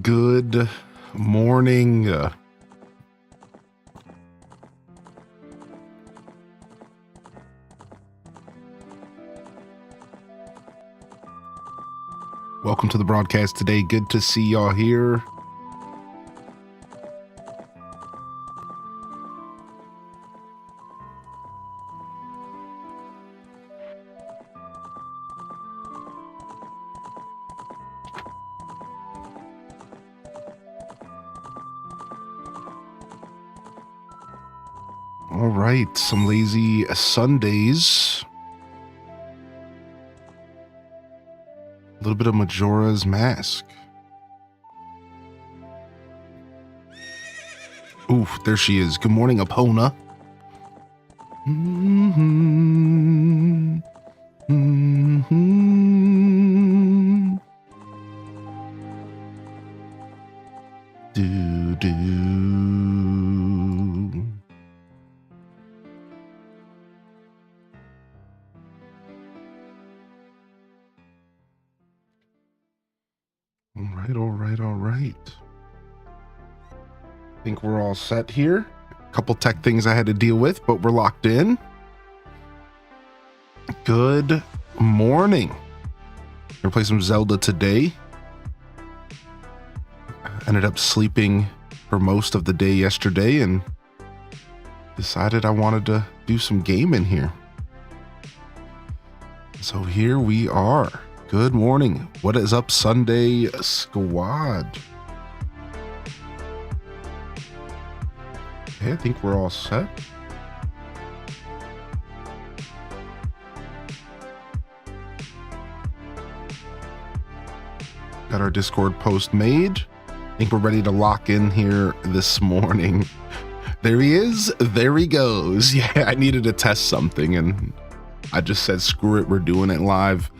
Good morning. Welcome to the broadcast today. Good to see y'all here. All right, some lazy Sundays. A little bit of Majora's Mask. Oof, there she is. Good morning, Epona. All right. I think we're all set here. A couple tech things I had to deal with, but we're locked in. Good morning. Gonna play some Zelda today. Ended up sleeping for most of the day yesterday and decided I wanted to do some gaming here. So here we are. Good morning. What is up, Sunday squad? Okay, I think we're all set. Got our Discord post made. I think we're ready to lock in here this morning. There he is. There he goes. Yeah, I needed to test something and I just said, screw it. We're doing it live.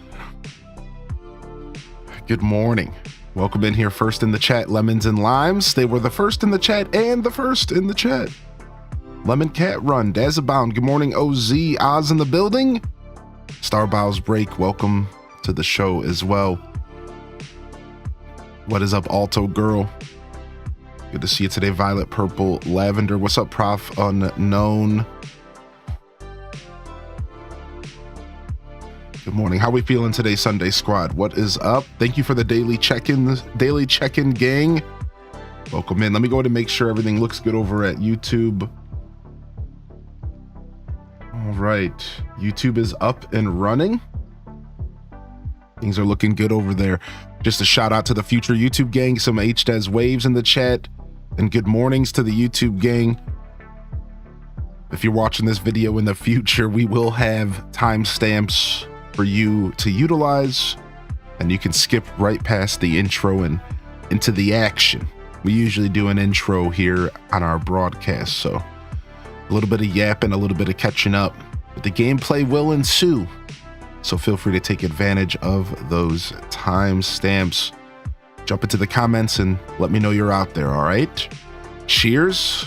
Good morning. Welcome in here. First in the chat, Lemons and Limes. They were the first in the chat and the first in the chat. Lemon Cat Run, Dazabound. Good morning, OZ. Oz in the building. Starbows Break. Welcome to the show as well. What is up, Alto Girl? Good to see you today, Violet Purple Lavender. What's up, Prof Unknown? Good morning. How we feeling today, Sunday squad? What is up? Thank you for the daily check-in gang. Welcome in. Let me go ahead and make sure everything looks good over at YouTube. All right. YouTube is up and running. Things are looking good over there. Just a shout out to the future YouTube gang. Some HDES waves in the chat. And good mornings to the YouTube gang. If you're watching this video in the future, we will have timestamps for you to utilize, and you can skip right past the intro and into the action. We usually do an intro here on our broadcast, so a little bit of yapping, a little bit of catching up, but the gameplay will ensue. So feel free to take advantage of those timestamps. Jump into the comments and let me know you're out there, all right? Cheers.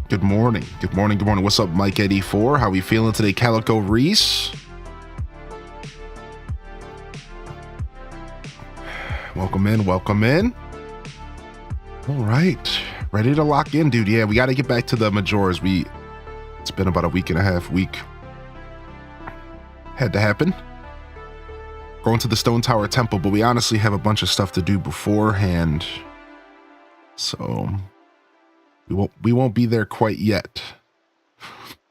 Good morning. Good morning. Good morning. What's up, Mike 84? How we feeling today, Calico Reese? Welcome in. Welcome in. All right. Ready to lock in, dude. Yeah, we got to get back to the Majoras. It's been about a week and a half week. Had to happen. Going to the Stone Tower Temple, but we honestly have a bunch of stuff to do beforehand. So we won't be there quite yet.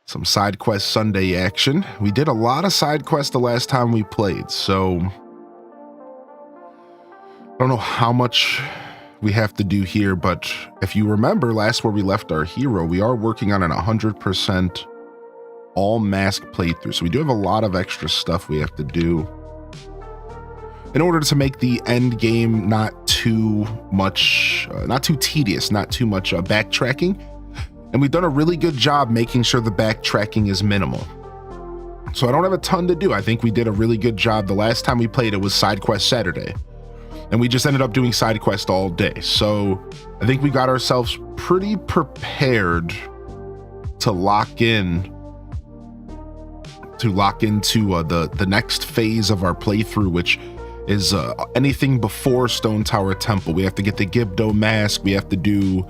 Some side quest Sunday action. We did a lot of side quests the last time we played, so I don't know how much we have to do here, but if you remember last where we left our hero, we are working on an 100% all mask playthrough. So we do have a lot of extra stuff we have to do in order to make the end game not too much, not too tedious, not too much backtracking. And we've done a really good job making sure the backtracking is minimal. So I don't have a ton to do. I think we did a really good job. The last time we played, it was Side Quest Saturday, and we just ended up doing side quest all day. So I think we got ourselves pretty prepared to lock into the next phase of our playthrough, which is anything before Stone Tower Temple. We have to get the Gibdo mask. We have to do,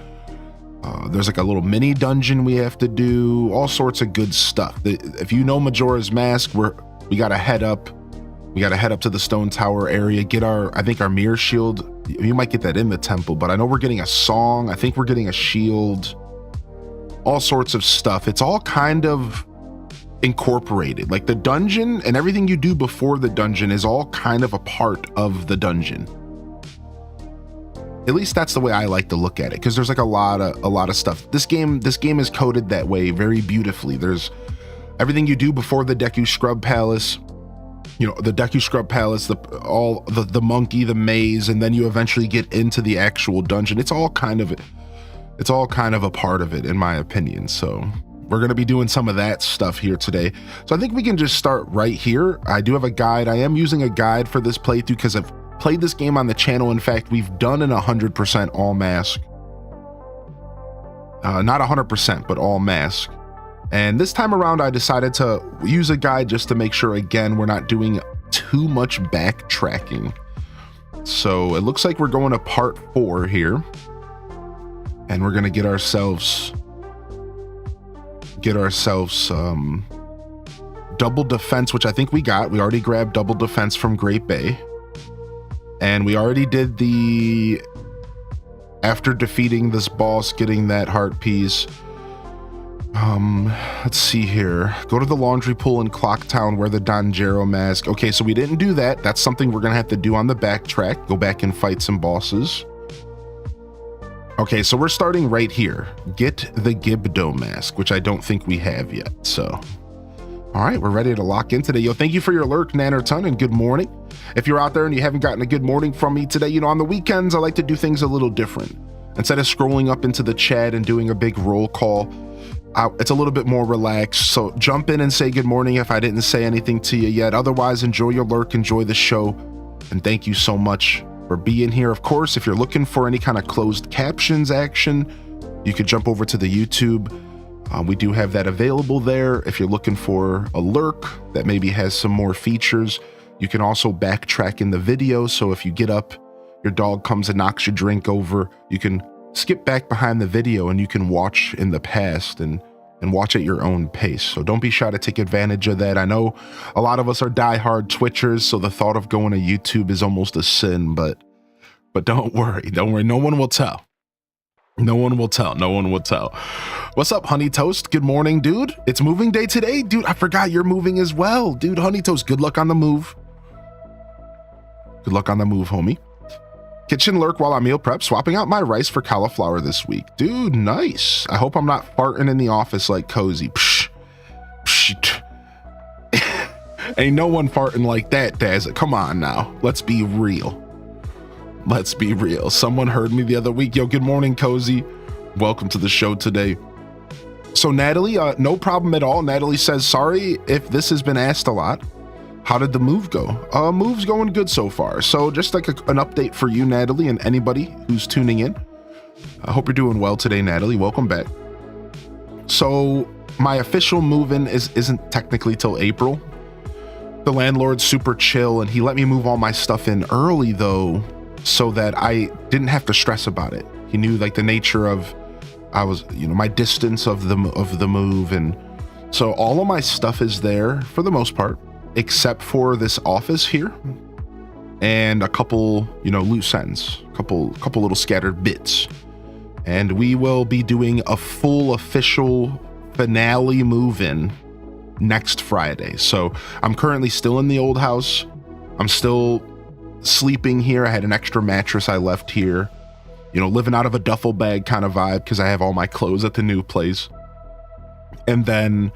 there's like a little mini dungeon we have to do, all sorts of good stuff. If you know Majora's Mask, we got to head up. We got to head up to the Stone Tower area, get I think our mirror shield. You might get that in the temple, but I know we're getting a song. I think we're getting a shield, all sorts of stuff. It's all kind of incorporated. Like the dungeon and everything you do before the dungeon is all kind of a part of the dungeon. At least that's the way I like to look at it, because there's like a lot of stuff. This game is coded that way very beautifully. There's everything you do before the Deku Scrub Palace. You know, the Deku Scrub Palace, the monkey, the maze, and then you eventually get into the actual dungeon. It's all kind of a part of it, in my opinion. So we're going to be doing some of that stuff here today. So I think we can just start right here. I do have a guide. I am using a guide for this playthrough because I've played this game on the channel. In fact, we've done an 100% all mask. Not 100%, but all mask. And this time around, I decided to use a guide just to make sure, again, we're not doing too much backtracking. So it looks like we're going to part 4 here. And we're going to get ourselves double defense, which I think we got. We already grabbed double defense from Great Bay. And we already did after defeating this boss, getting that heart piece. Let's see here. Go to the laundry pool in Clock Town, wear the Danjero mask. Okay, so we didn't do that. That's something we're gonna have to do on the backtrack. Go back and fight some bosses. Okay, so we're starting right here. Get the Gibdo mask, which I don't think we have yet. So, all right, we're ready to lock in today. Yo, thank you for your lurk, Nannerton, and good morning. If you're out there and you haven't gotten a good morning from me today, you know, on the weekends, I like to do things a little different. Instead of scrolling up into the chat and doing a big roll call, it's a little bit more relaxed. So jump in and say good morning if I didn't say anything to you yet. Otherwise, enjoy your lurk, enjoy the show, and thank you so much for being here. Of course, if you're looking for any kind of closed captions action, you could jump over to the YouTube. We do have that available there. If you're looking for a lurk that maybe has some more features, you can also backtrack in the video. So if you get up, your dog comes and knocks your drink over, you can skip back behind the video and you can watch in the past and watch at your own pace. So don't be shy to take advantage of that. I know a lot of us are diehard Twitchers, so the thought of going to YouTube is almost a sin, but don't worry. No one will tell. No one will tell. What's up, Honey Toast? Good morning, dude. It's moving day today. Dude, I forgot you're moving as well. Dude, Honey Toast, good luck on the move. Good luck on the move, homie. Kitchen lurk while I meal prep, swapping out my rice for cauliflower this week. Dude, nice. I hope I'm not farting in the office like Cozy. Psh, psh. Ain't no one farting like that, Daz. Come on now. Let's be real. Someone heard me the other week. Yo, good morning, Cozy. Welcome to the show today. So Natalie, no problem at all. Natalie says, sorry if this has been asked a lot. How did the move go? Move's going good so far. So just like an update for you, Natalie, and anybody who's tuning in. I hope you're doing well today, Natalie. Welcome back. So my official move-in isn't technically till April. The landlord's super chill, and he let me move all my stuff in early, though, so that I didn't have to stress about it. He knew like the nature of, my distance of the move, and so all of my stuff is there for the most part, except for this office here and a couple, loose ends, couple little scattered bits. And we will be doing a full official finale move-in next Friday. So I'm currently still in the old house. I'm still sleeping here. I had an extra mattress I left here, living out of a duffel bag kind of vibe because I have all my clothes at the new place. And then,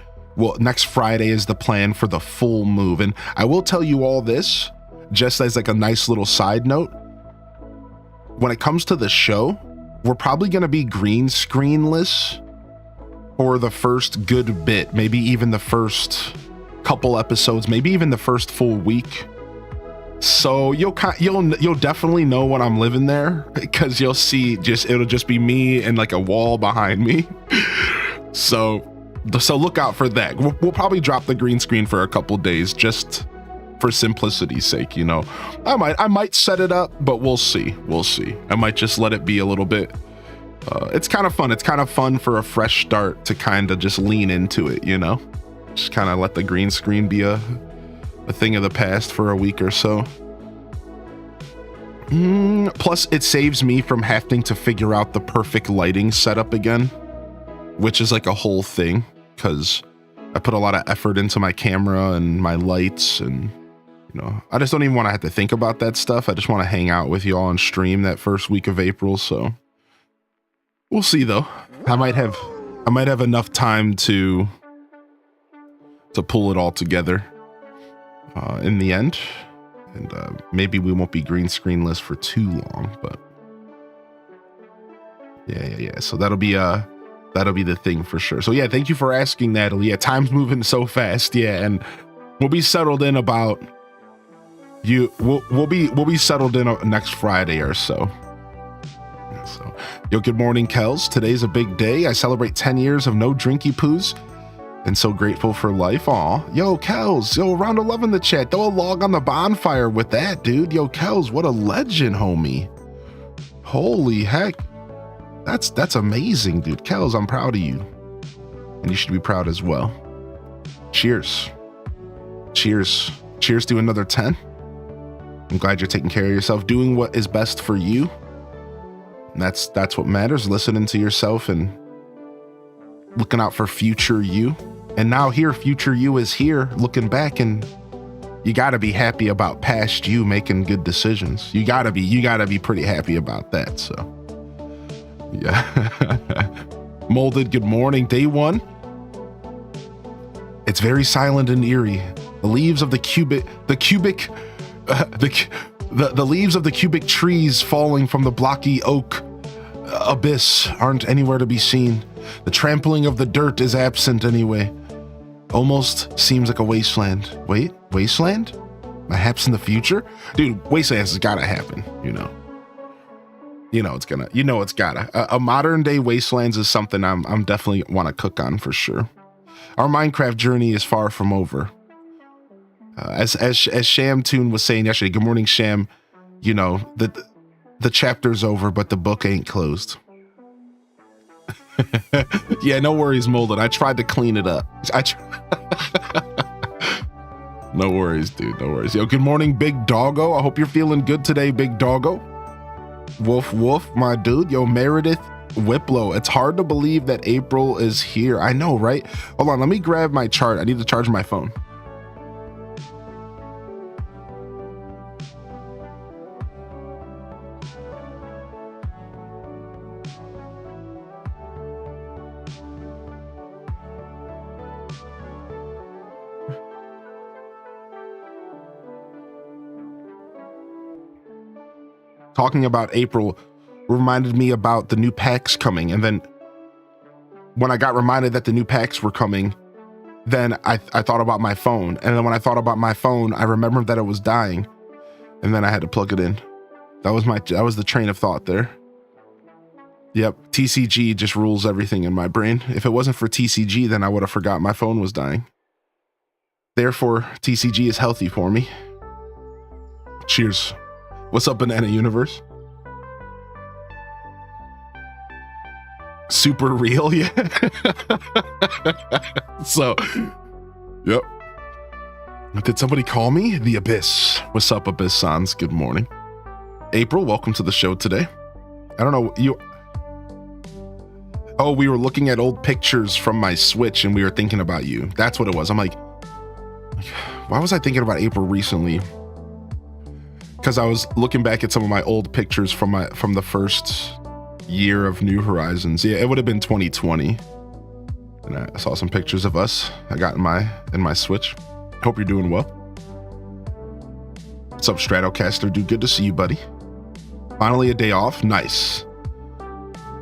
next Friday is the plan for the full move. And I will tell you all this just as like a nice little side note. When it comes to the show, we're probably going to be green screenless for the first good bit, maybe even the first couple episodes, maybe even the first full week. So you'll definitely know when I'm living there, because you'll see it'll just be me and like a wall behind me. So look out for that. We'll probably drop the green screen for a couple days just for simplicity's sake, you know. I might set it up, but we'll see. I might just let it be a little bit. It's kind of fun. It's kind of fun for a fresh start to kind of just lean into it, you know. Just kind of let the green screen be a thing of the past for a week or so. Plus, it saves me from having to figure out the perfect lighting setup again, which is like a whole thing, because I put a lot of effort into my camera and my lights, and you know, I just don't even want to have to think about that stuff. I just want to hang out with y'all on stream that first week of April. So we'll see, though. I might have enough time to pull it all together in the end. And maybe we won't be green screenless for too long, but yeah. So that'll be the thing for sure. So yeah, thank you for asking, Natalie. Yeah, time's moving so fast. Yeah, and we'll be settled in about we'll be settled in next Friday or so. So, yo, good morning, Kels. Today's a big day. I celebrate 10 years of no drinky poos. And so grateful for life. Aw, yo, Kels, yo, round 11 the chat. Throw a log on the bonfire with that, dude. Yo, Kels, what a legend, homie. Holy heck. That's amazing, dude. Kels, I'm proud of you. And you should be proud as well. Cheers. Cheers to another 10. I'm glad you're taking care of yourself, doing what is best for you. And that's what matters, listening to yourself and looking out for future you. And now here, future you is here looking back, and you got to be happy about past you making good decisions. You got to be pretty happy about that. So yeah. Molded, good morning. Day one. It's very silent and eerie. The leaves of the leaves of the cubic trees falling from the blocky oak abyss aren't anywhere to be seen. The trampling of the dirt is absent anyway. Almost seems like a wasteland. Wait, wasteland? Perhaps in the future? Dude, wastelands has gotta happen, you know. It's gotta. A modern day wastelands is something I'm definitely want to cook on for sure. Our Minecraft journey is far from over. As Sham Toon was saying yesterday, good morning, Sham, you know, the chapter's over, but the book ain't closed. Yeah, no worries, Molded. I tried to clean it up. No worries, dude. No worries. Yo, good morning, Big Doggo. I hope you're feeling good today, Big Doggo. Woof, woof, my dude. Yo, Meredith Whiplow. It's hard to believe that April is here. I know, right? Hold on, let me grab my chart. I need to charge my phone. Talking about April reminded me about the new packs coming. And then when I got reminded that the new packs were coming, then I thought about my phone. And then when I thought about my phone, I remembered that it was dying. And then I had to plug it in. That was the train of thought there. Yep, TCG just rules everything in my brain. If it wasn't for TCG, then I would have forgot my phone was dying. Therefore, TCG is healthy for me. Cheers. What's up, Banana Universe? Super real, yeah. So, yep. Did somebody call me? The Abyss. What's up, Abyss Sans? Good morning. April, welcome to the show today. I don't know, oh, we were looking at old pictures from my Switch and we were thinking about you. That's what it was. I'm like, why was I thinking about April recently? Because I was looking back at some of my old pictures from the first year of New Horizons. Yeah, it would have been 2020. And I saw some pictures of us I got in my Switch. Hope you're doing well. What's up, Stratocaster? Dude, good to see you, buddy. Finally a day off. Nice.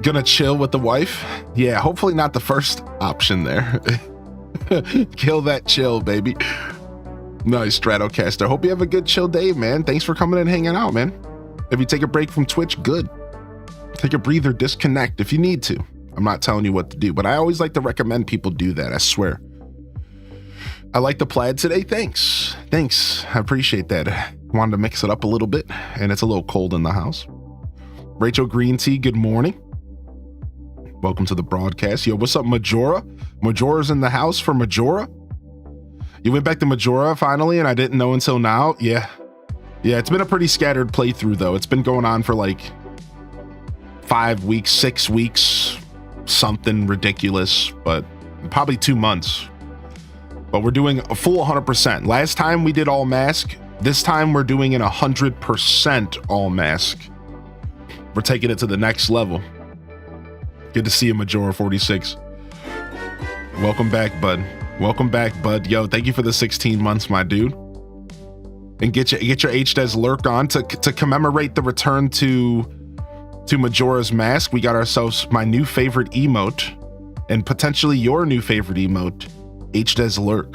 Gonna chill with the wife? Yeah, hopefully not the first option there. Kill that chill, baby. Nice, Stratocaster. Hope you have a good chill day, man. Thanks for coming and hanging out, man. If you take a break from Twitch, good. Take a breather, disconnect if you need to. I'm not telling you what to do, but I always like to recommend people do that, I swear. I like the plaid today. Thanks. I appreciate that. Wanted to mix it up a little bit, and it's a little cold in the house. Rachel Green Tea, good morning. Welcome to the broadcast. Yo, what's up, Majora? Majora's in the house for Majora. You went back to Majora finally, and I didn't know until now. Yeah, it's been a pretty scattered playthrough, though. It's been going on for like 5 weeks, 6 weeks, something ridiculous, but probably 2 months. But we're doing a full 100%. Last time we did all mask. This time we're doing an 100% all mask. We're taking it to the next level. Good to see you, Majora 46. Welcome back, bud. Yo, thank you for the 16 months, my dude. And get your HDES lurk on to commemorate the return to Majora's Mask. We got ourselves my new favorite emote, and potentially your new favorite emote, HDES lurk.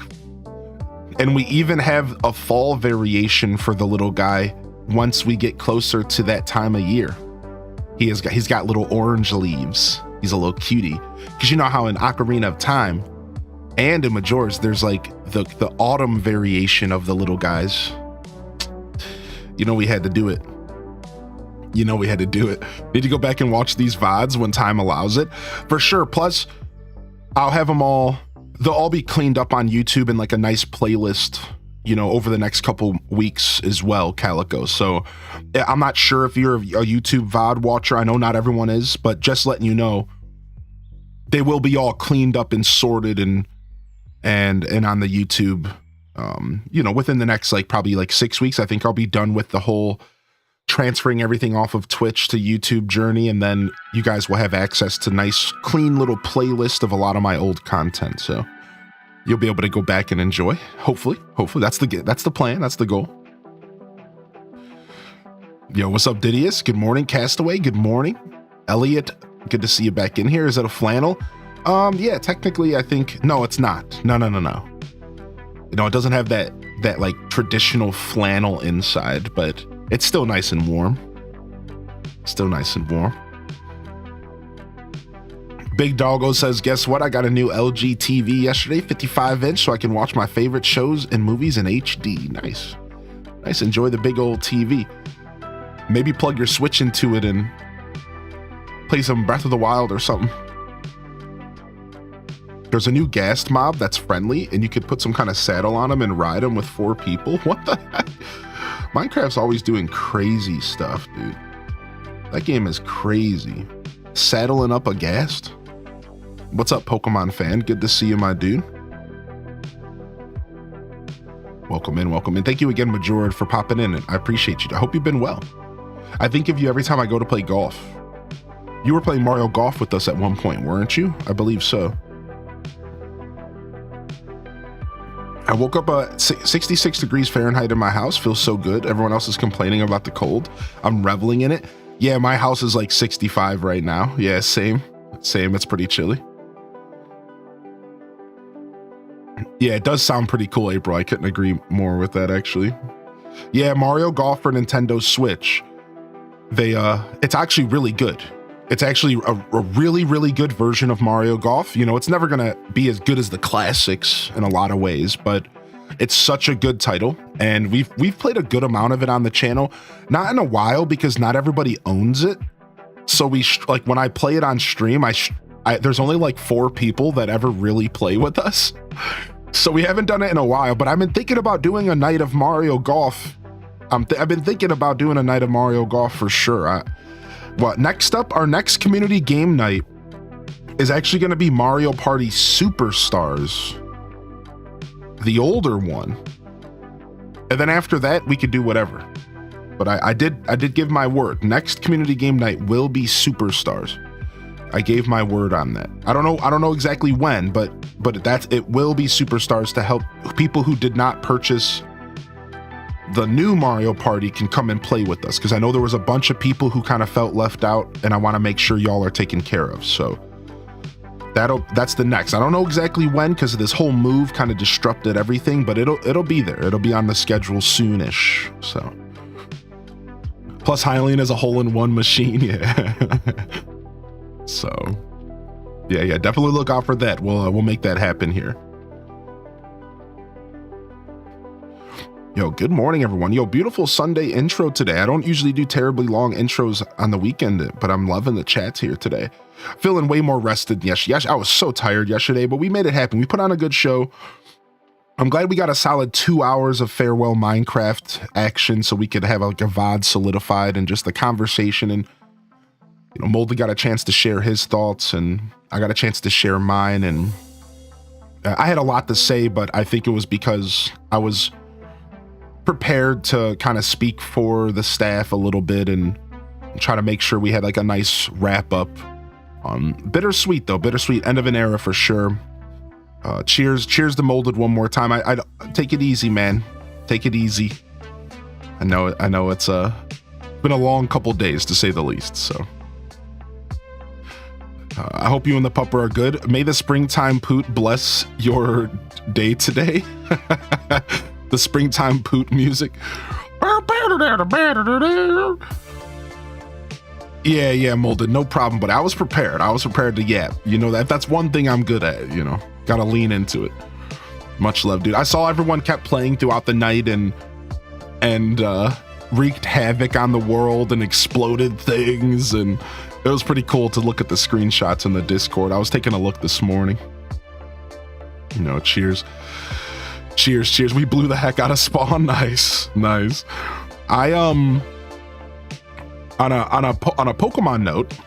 And we even have a fall variation for the little guy once we get closer to that time of year. He's got little orange leaves. He's a little cutie. Because you know how in Ocarina of Time and in Majora's, there's like the autumn variation of the little guys. You know we had to do it. Need to go back and watch these VODs when time allows it. For sure. Plus, I'll have them all. They'll all be cleaned up on YouTube in like a nice playlist, over the next couple weeks as well, Calico. So I'm not sure if you're a YouTube VOD watcher. I know not everyone is, but just letting you know, they will be all cleaned up and sorted and on the YouTube, within the next probably 6 weeks. I think I'll be done with the whole transferring everything off of Twitch to YouTube journey, and then you guys will have access to nice clean little playlist of a lot of my old content, so you'll be able to go back and enjoy. Hopefully that's the plan, that's the goal. Yo, what's up, Didius? Good morning. Castaway, good morning. Elliot, good to see you back in here. Is it a flannel? Yeah, technically I think no, it's not. No, it doesn't have that traditional flannel inside, but it's still nice and warm. Big Doggo says, guess what? I got a new LG TV yesterday, 55-inch, so I can watch my favorite shows and movies in HD. Nice. Enjoy the big old TV. Maybe plug your Switch into it and play some Breath of the Wild or something. There's a new Ghast mob that's friendly, and you could put some kind of saddle on them and ride them with 4 people. What the heck? Minecraft's always doing crazy stuff, dude. That game is crazy. Saddling up a Ghast? What's up, Pokemon fan? Good to see you, my dude. Welcome in. Thank you again, Majora, for popping in. I appreciate you. I hope you've been well. I think of you every time I go to play golf. You were playing Mario Golf with us at one point, weren't you? I believe so. I woke up at 66 degrees Fahrenheit in my house. Feels so good. Everyone else is complaining about the cold. I'm reveling in it. Yeah, my house is 65 right now. Yeah, same. It's pretty chilly. Yeah, it does sound pretty cool, April. I couldn't agree more with that, actually. Yeah, Mario Golf for Nintendo Switch. It's actually really good. It's actually a really, really good version of Mario Golf. It's never going to be as good as the classics in a lot of ways, but it's such a good title. And we've played a good amount of it on the channel. Not in a while because not everybody owns it. So when I play it on stream, there's only 4 people that ever really play with us. So we haven't done it in a while, but I've been thinking about doing a night of Mario Golf. I've been thinking about doing a night of Mario Golf for sure. Next up, our next community game night is actually going to be Mario Party Superstars, the older one. And then after that, we could do whatever. But I did give my word. Next community game night will be Superstars. I gave my word on that. I don't know exactly when, but it will be Superstars to help people who did not purchase the new Mario Party can come and play with us, because I know there was a bunch of people who kind of felt left out, and I want to make sure y'all are taken care of. So that's the next. I don't know exactly when, because this whole move kind of disrupted everything, but it'll be there. It'll be on the schedule soonish. So plus Hylian is a hole-in-one machine. Yeah. So yeah, definitely look out for that. We'll make that happen here. Yo, good morning, everyone. Yo, beautiful Sunday intro today. I don't usually do terribly long intros on the weekend, but I'm loving the chats here today. Feeling way more rested than yesterday. I was so tired yesterday, but we made it happen. We put on a good show. I'm glad we got a solid 2 hours of farewell Minecraft action so we could have like a VOD solidified and just the conversation. And, you know, Moldy got a chance to share his thoughts and I got a chance to share mine. And I had a lot to say, but I think it was because I was prepared to kind of speak for the staff a little bit and try to make sure we had like a nice wrap up. Bittersweet though, bittersweet end of an era for sure. Cheers to Molded one more time. I take it easy, man. Take it easy. I know it's been a long couple days to say the least. So I hope you and the pupper are good. May the springtime poot bless your day today. The springtime poot music. Yeah, Molded, no problem. But I was prepared. I was prepared to yap. You know, that's one thing I'm good at, you know. Gotta lean into it. Much love, dude. I saw everyone kept playing throughout the night and wreaked havoc on the world and exploded things. And it was pretty cool to look at the screenshots in the Discord. I was taking a look this morning. You know, cheers. Cheers. We blew the heck out of Spawn. Nice. I on a Pokemon note,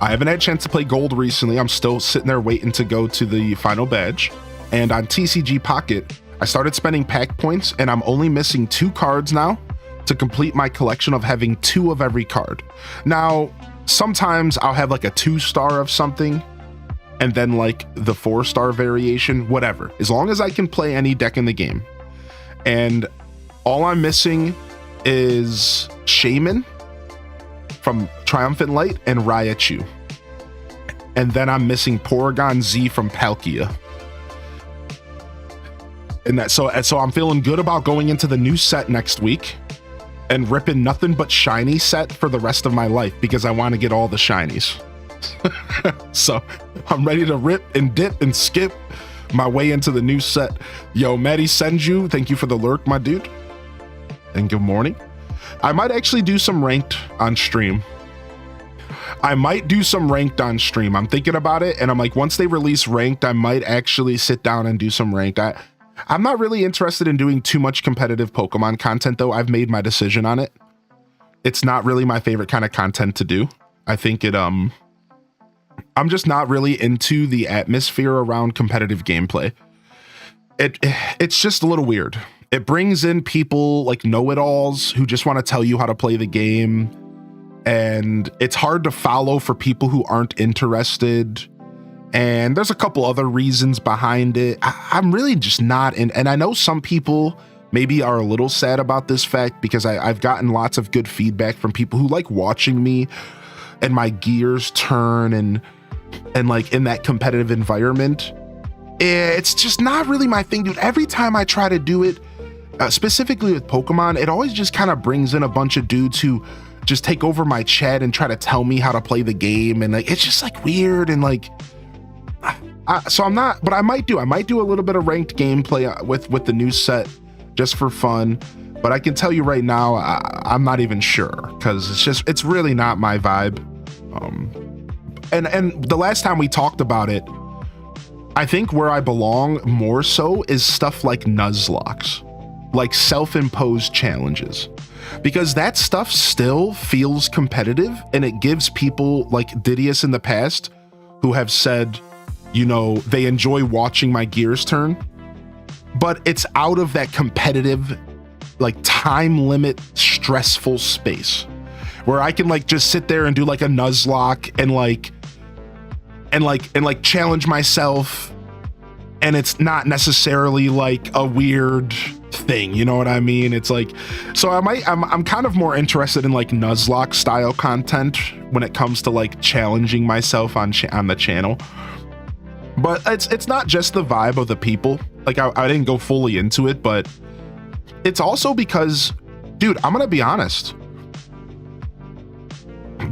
I haven't had a chance to play Gold recently. I'm still sitting there waiting to go to the final badge. And on TCG Pocket, I started spending pack points and I'm only missing 2 cards now to complete my collection of having 2 of every card. Now, sometimes I'll have like a 2-star of something and then like the 4-star variation, whatever, as long as I can play any deck in the game. And all I'm missing is Shaman from Triumphant Light and Raichu. And then I'm missing Porygon Z from Palkia. And so I'm feeling good about going into the new set next week and ripping nothing but shiny set for the rest of my life because I want to get all the shinies. So I'm ready to rip and dip and skip my way into the new set. Yo, Maddie Senju, thank you for the lurk, my dude. And good morning. I might actually do some ranked on stream. I'm thinking about it, and I'm like, once they release ranked, I might actually sit down and do some ranked. I'm not really interested in doing too much competitive Pokemon content, though. I've made my decision on it. It's not really my favorite kind of content to do. I think I'm just not really into the atmosphere around competitive gameplay. It's just a little weird. It brings in people like know-it-alls who just want to tell you how to play the game. And it's hard to follow for people who aren't interested. And there's a couple other reasons behind it. I'm really just not in. And I know some people maybe are a little sad about this fact because I've gotten lots of good feedback from people who like watching me and my gears turn and like in that competitive environment. It's just not really my thing, dude. Every time I try to do it, specifically with Pokemon, it always just kind of brings in a bunch of dudes who just take over my chat and try to tell me how to play the game. And like, it's just like weird. And like, so I'm not, but I might do a little bit of ranked gameplay with the new set just for fun. But I can tell you right now, I'm not even sure because it's really not my vibe. And the last time we talked about it, I think where I belong more so is stuff like Nuzlocks, like self-imposed challenges, because that stuff still feels competitive and it gives people like Didius in the past who have said, you know, they enjoy watching my gears turn, but it's out of that competitive, like time limit, stressful space where I can like just sit there and do like a Nuzlocke and challenge myself, and it's not necessarily like a weird thing, you know what I mean? It's like, so I'm kind of more interested in like Nuzlocke style content when it comes to like challenging myself on the channel. But it's not just the vibe of the people. Like I didn't go fully into it, but it's also because, dude, I'm gonna be honest,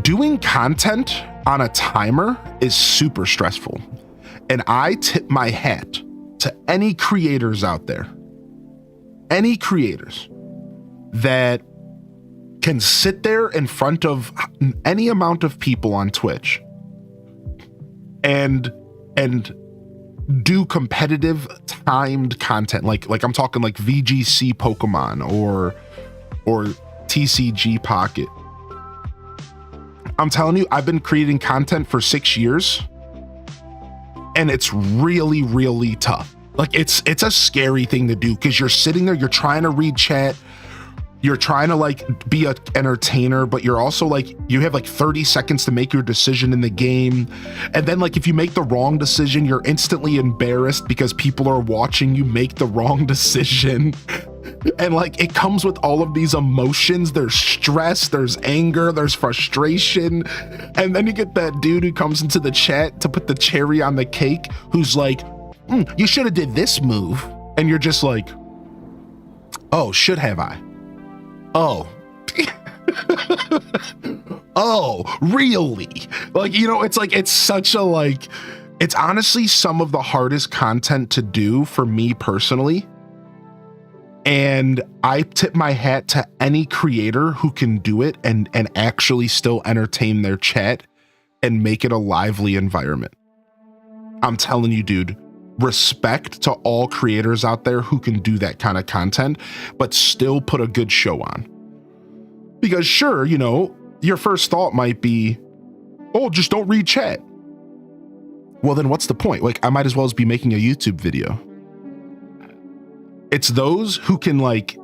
doing content on a timer is super stressful. And I tip my hat to any creators out there any creators that can sit there in front of any amount of people on Twitch and do competitive timed content, like I'm talking like VGC Pokemon or TCG Pocket. I'm telling you, I've been creating content for 6 years, and it's really, really tough. Like it's a scary thing to do, because you're sitting there, you're trying to read chat, you're trying to like be an entertainer, but you're also like, you have like 30 seconds to make your decision in the game. And then like, if you make the wrong decision, you're instantly embarrassed because people are watching you make the wrong decision. And like, it comes with all of these emotions. There's stress, there's anger, there's frustration. And then you get that dude who comes into the chat to put the cherry on the cake, who's like, you should have did this move. And you're just like, oh, should have I? Oh. Oh, really? Like, you know, it's like, it's such a like, it's honestly some of the hardest content to do for me personally. And I tip my hat to any creator who can do it and actually still entertain their chat and make it a lively environment. I'm telling you, dude, respect to all creators out there who can do that kind of content, but still put a good show on. Because sure, you know, your first thought might be, oh, just don't read chat. Well, then what's the point? Like, I might as well be making a YouTube video. It's those who can like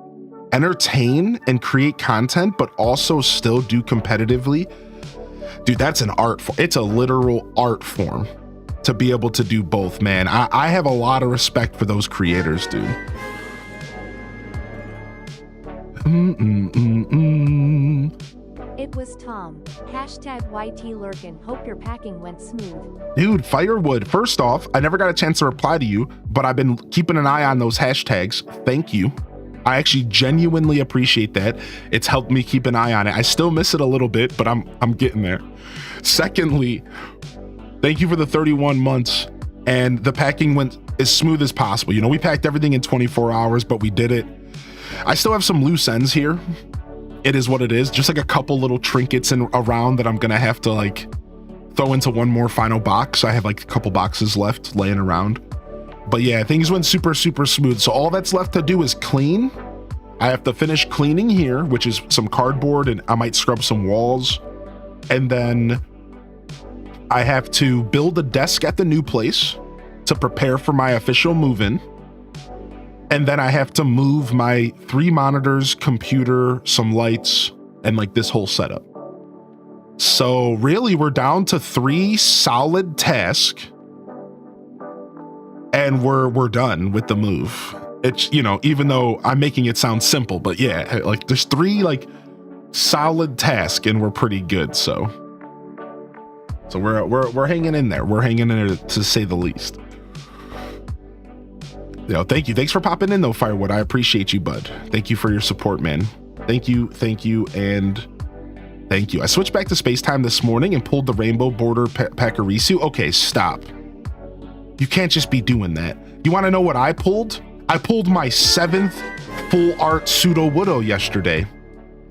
entertain and create content, but also still do competitively. Dude, that's an art form. It's a literal art form to be able to do both, man. I have a lot of respect for those creators, dude. It was Tom. Hashtag YT Lurkin. Hope your packing went smooth. Dude, Firewood, first off, I never got a chance to reply to you, but I've been keeping an eye on those hashtags. Thank you. I actually genuinely appreciate that. It's helped me keep an eye on it. I still miss it a little bit, but I'm getting there. Secondly, thank you for the 31 months, and the packing went as smooth as possible. You know, we packed everything in 24 hours, but we did it. I still have some loose ends here. It is what it is. Just like a couple little trinkets around that I'm gonna have to like throw into one more final box. I have like a couple boxes left laying around. But yeah, things went super, super smooth. So all that's left to do is clean. I have to finish cleaning here, which is some cardboard, and I might scrub some walls. And then I have to build a desk at the new place to prepare for my official move-in. And then I have to move my 3 monitors, computer, some lights, and like this whole setup. So really we're down to 3 solid tasks, and we're done with the move. It's, you know, even though I'm making it sound simple, but yeah, like there's 3 like solid tasks and we're pretty good. So we're hanging in there. We're hanging in there, to say the least. You know, thank you. Thanks for popping in though, Firewood. I appreciate you, bud. Thank you for your support, man. Thank you, and thank you. I switched back to Space-Time this morning and pulled the Rainbow Border Pakarisu. Okay, stop. You can't just be doing that. You want to know what I pulled? I pulled my 7th full art Pseudo-Widow yesterday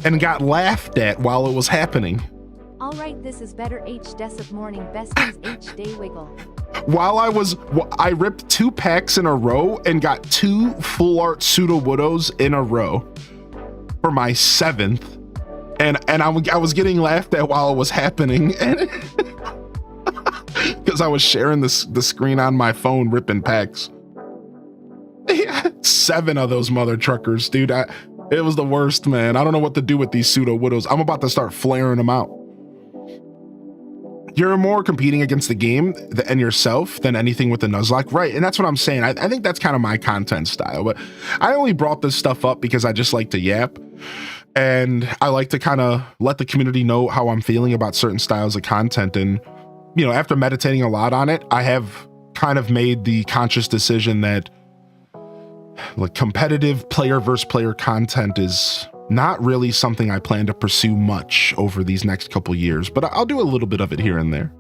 and got laughed at while it was happening. All right, this is better H Desert Morning Besties H Day Wiggle. While I ripped 2 packs in a row and got 2 full art Pseudo-Widows in a row for my 7th. And I was getting laughed at while it was happening. And because I was sharing the screen on my phone ripping packs. 7 of those mother truckers, dude. It was the worst, man. I don't know what to do with these Pseudo-Widows. I'm about to start flaring them out. You're more competing against the game and yourself than anything with the Nuzlocke, right? And that's what I'm saying. I think that's kind of my content style, but I only brought this stuff up because I just like to yap, and I like to kind of let the community know how I'm feeling about certain styles of content. And, you know, after meditating a lot on it, I have kind of made the conscious decision that like competitive player versus player content is not really something I plan to pursue much over these next couple years, but I'll do a little bit of it here and there.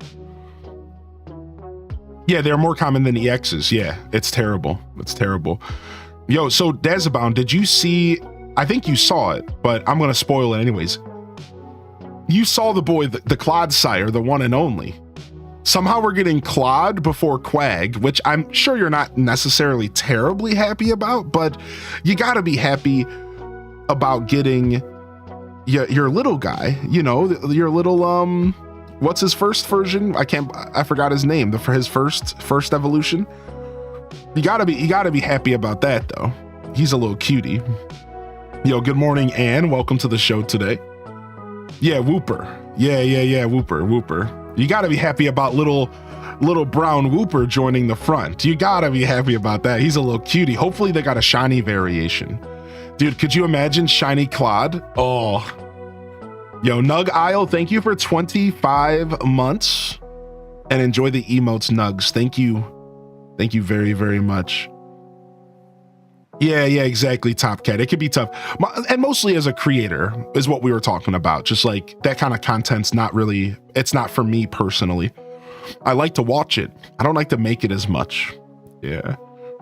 Yeah, they're more common than EXs. Yeah, it's terrible. It's terrible. Yo, so Dazabound, did you see, I think you saw it, but I'm gonna spoil it anyways. You saw the boy, the Clodsire, the one and only. Somehow we're getting Clod before Quag, which I'm sure you're not necessarily terribly happy about, but you gotta be happy about getting your little guy, you know, your little, what's his first version? I forgot his name, for his first evolution. You gotta be happy about that though. He's a little cutie. Yo, good morning, Anne. Welcome to the show today. Yeah, Wooper. Yeah, Wooper. You gotta be happy about little brown Wooper joining the front. You gotta be happy about that. He's a little cutie. Hopefully they got a shiny variation. Dude, could you imagine shiny Clod? Oh. Yo, Nug Isle, thank you for 25 months. And enjoy the emotes, Nugs. Thank you. Thank you very, very much. Yeah, exactly, Top Cat. It could be tough. And mostly as a creator is what we were talking about. Just like that kind of content's not really, it's not for me personally. I like to watch it. I don't like to make it as much. Yeah.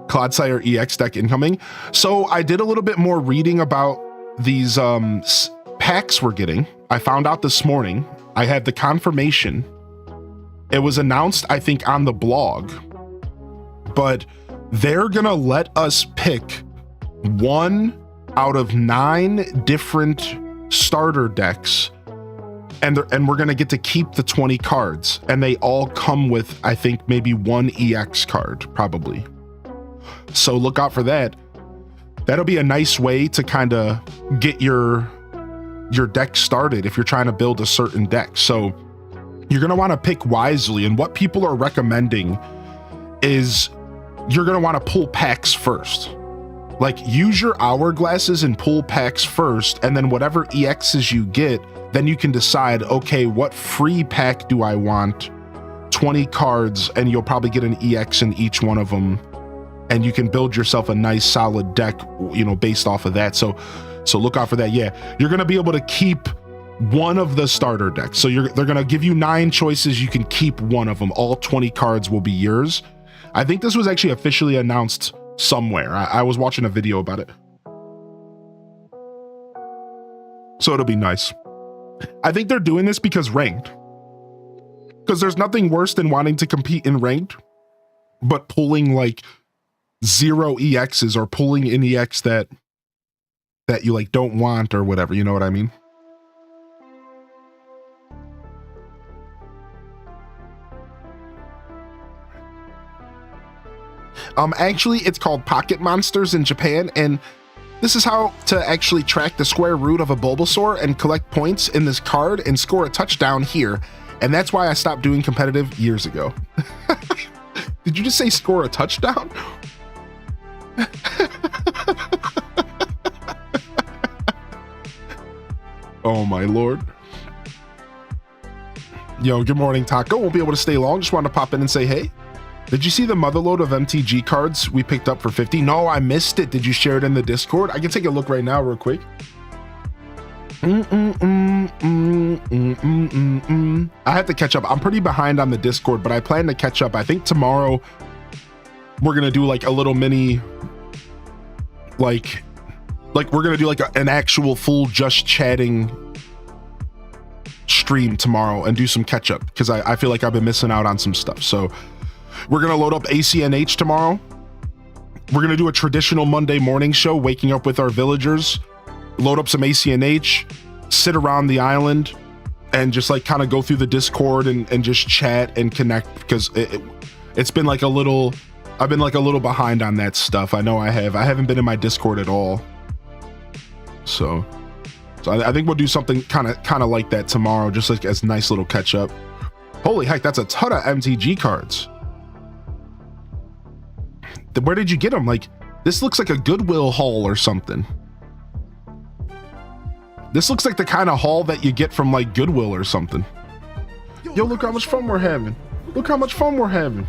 Clodsire EX deck incoming. So I did a little bit more reading about these packs we're getting. I found out this morning. I had the confirmation. It was announced, I think, on the blog. But they're gonna let us pick 1 out of 9 different starter decks, and we're gonna get to keep the 20 cards, and they all come with, I think, maybe 1 EX card, probably. So look out for that. That'll be a nice way to kind of get your deck started if you're trying to build a certain deck. So you're gonna want to pick wisely, and what people are recommending is you're going to want to pull packs first. Like, use your hourglasses and pull packs first, and then whatever EXs you get, then you can decide, okay, what free pack do I want? 20 cards, and you'll probably get an EX in each one of them, and you can build yourself a nice solid deck, you know, based off of that. So look out for that. Yeah, you're going to be able to keep one of the starter decks. So they're going to give you 9 choices. You can keep one of them. All 20 cards will be yours. I think this was actually officially announced somewhere. I was watching a video about it. So it'll be nice. I think they're doing this because ranked. Because there's nothing worse than wanting to compete in ranked, but pulling like 0 EXs or pulling an EX that you like don't want or whatever. You know what I mean? Actually, it's called Pocket Monsters in Japan, and this is how to actually track the square root of a Bulbasaur and collect points in this card and score a touchdown here. And that's why I stopped doing competitive years ago. Did you just say score a touchdown? Oh my lord. Yo, good morning, Taco. Won't be able to stay long. Just wanted to pop in and say hey. Did you see the motherload of MTG cards we picked up for 50? No, I missed it. Did you share it in the Discord? I can take a look right now real quick. I have to catch up. I'm pretty behind on the Discord, but I plan to catch up. I think tomorrow we're going to do like a little mini, like we're going to do like an actual full just chatting stream tomorrow and do some catch up because I feel like I've been missing out on some stuff. So we're going to load up ACNH tomorrow. We're going to do a traditional Monday morning show, waking up with our villagers, load up some ACNH, sit around the island, and just like kind of go through the Discord and just chat and connect because it's been like a little, I've been like a little behind on that stuff. I know I haven't been in my Discord at all. So I think we'll do something kind of like that tomorrow, just like as a nice little catch up. Holy heck, that's a ton of MTG cards. Where did you get them? Like, this looks like a Goodwill haul or something. This looks like the kind of haul that you get from like Goodwill or something. Yo, look how much fun we're having. Look how much fun we're having.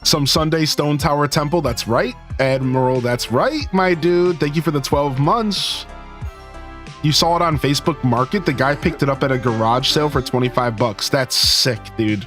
Some Sunday Stone Tower Temple. That's right, Admiral. That's right, my dude. Thank you for the 12 months. You saw it on Facebook Market. The guy picked it up at a garage sale for 25 bucks. That's sick, dude.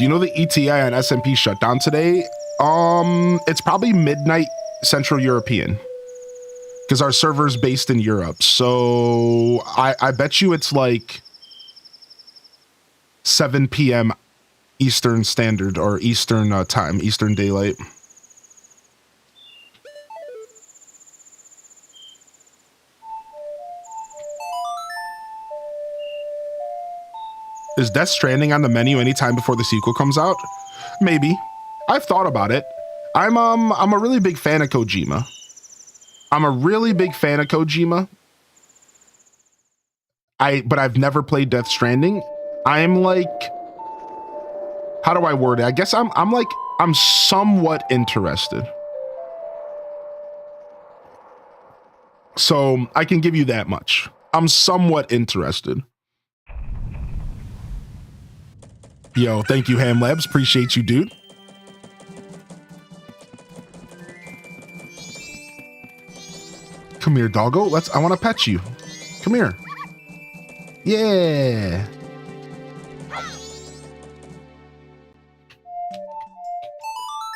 Do you know the ETI and SMP shut down today? It's probably midnight Central European because our server's based in Europe. So I bet you it's like 7 p.m. Eastern Standard or Eastern time, Eastern Daylight. Is Death Stranding on the menu anytime before the sequel comes out? Maybe. I've thought about it. I'm a really big fan of Kojima. But I've never played Death Stranding. I'm like, how do I word it? I guess I'm somewhat interested. So I can give you that much. I'm somewhat interested. Yo, thank you, Ham Labs. Appreciate you, dude. Come here, doggo. I want to pet you. Come here. Yeah.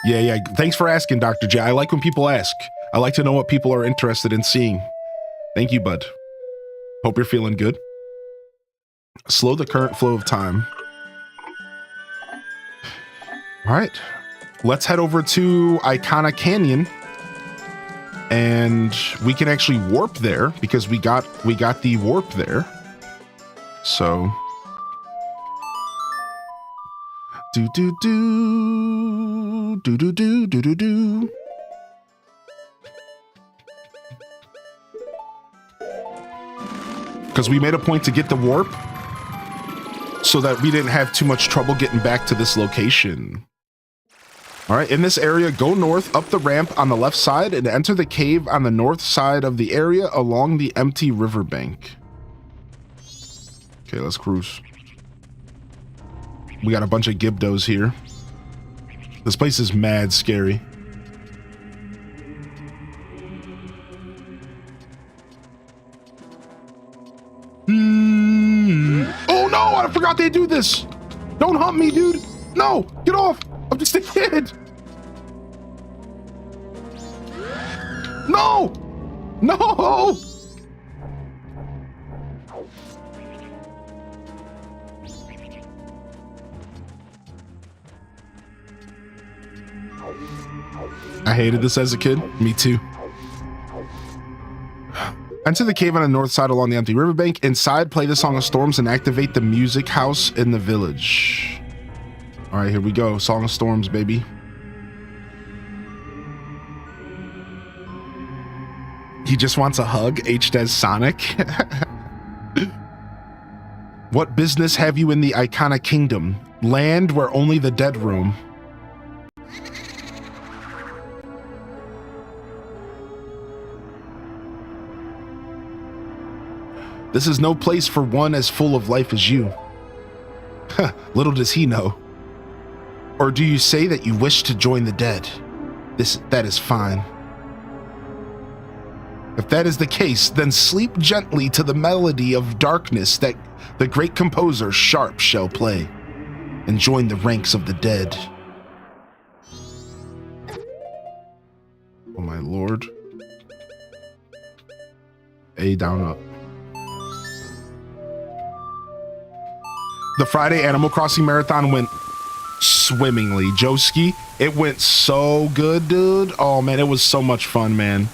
Yeah. Thanks for asking, Dr. J. I like when people ask. I like to know what people are interested in seeing. Thank you, bud. Hope you're feeling good. Slow the current flow of time. All right, let's head over to Ikana Canyon, and we can actually warp there because we got the warp there. So, do. Because we made a point to get the warp so that we didn't have too much trouble getting back to this location. All right, in this area, go north up the ramp on the left side and enter the cave on the north side of the area along the empty riverbank. Okay, let's cruise. We got a bunch of Gibdos here. This place is mad scary. Oh no, I forgot they do this. Don't hunt me, dude. No, get off. I'm just a kid. No! No! I hated this as a kid. Me too. Enter the cave on the north side along the empty riverbank. Inside, play the Song of Storms and activate the music house in the village. All right, here we go. Song of Storms, baby. He just wants a hug, H-Des Sonic. What business have you in the Ikana Kingdom? Land where only the dead roam. This is no place for one as full of life as you. Little does he know. Or do you say that you wish to join the dead? That is fine. If that is the case, then sleep gently to the melody of darkness that the great composer Sharp shall play, and join the ranks of the dead. Oh my lord. A down up. The Friday Animal Crossing Marathon went swimmingly. Joski, it went so good, dude. Oh man, it was so much fun, man.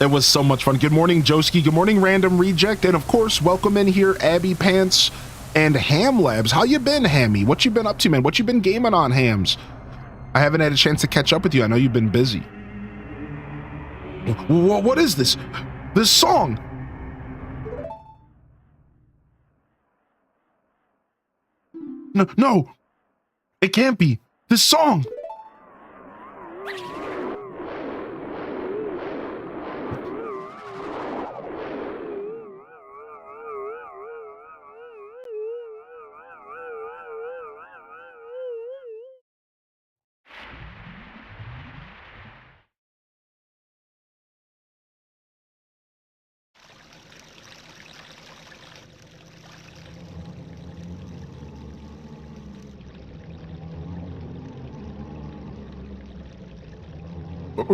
It was so much fun. Good morning, Joski. Good morning, Random Reject. And of course, welcome in here, Abby Pants and Ham Labs. How you been, Hammy? What you been up to, man? What you been gaming on, Hams? I haven't had a chance to catch up with you. I know you've been busy. What is this? This song? No, it can't be. This song. This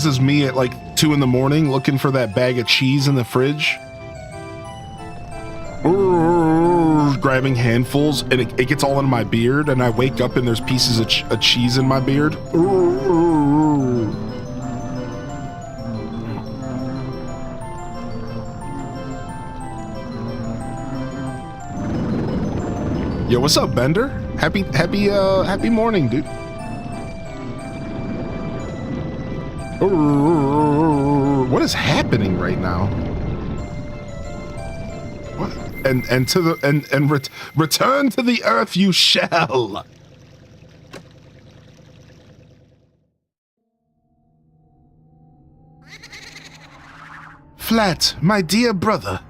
is me at like 2 in the morning looking for that bag of cheese in the fridge. Grabbing handfuls, and it gets all in my beard, and I wake up and there's pieces of cheese in my beard. Yo, what's up, Bender? Happy morning, dude. What is happening right now? What? Return to the earth you shall. Flat, my dear brother,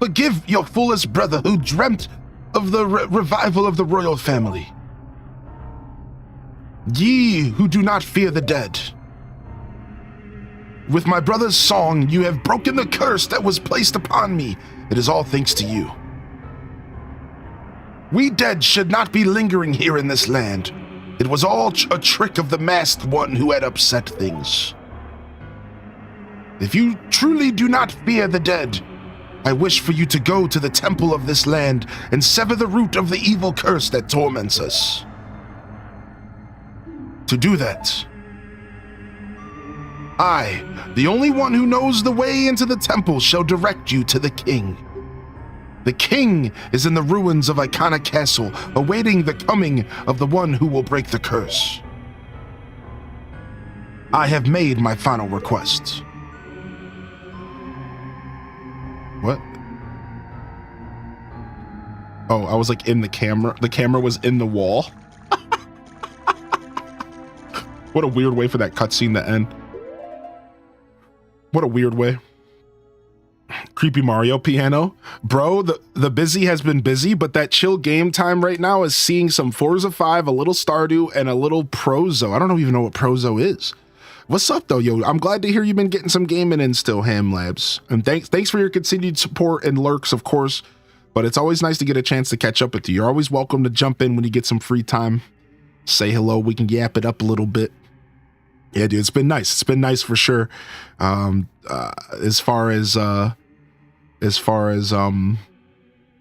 forgive your foolish brother who dreamt of the revival of the royal family. Ye who do not fear the dead. With my brother's song, you have broken the curse that was placed upon me. It is all thanks to you. We dead should not be lingering here in this land. It was all a trick of the masked one who had upset things. If you truly do not fear the dead, I wish for you to go to the temple of this land and sever the root of the evil curse that torments us. To do that, I, the only one who knows the way into the temple, shall direct you to the king. The king is in the ruins of Ikana Castle, awaiting the coming of the one who will break the curse. I have made my final request. What? Oh, I was like in the camera. The camera was in the wall. What a weird way for that cutscene to end. What a weird way. Creepy Mario piano. Bro, the busy has been busy, but that chill game time right now is seeing some Forza 5, a little Stardew, and a little Prozo. I don't even know what Prozo is. What's up, though, yo? I'm glad to hear you've been getting some gaming in still, Ham Labs. And thanks for your continued support and lurks, of course. But it's always nice to get a chance to catch up with you. You're always welcome to jump in when you get some free time. Say hello. We can yap it up a little bit. Yeah, dude, it's been nice. It's been nice for sure. As far as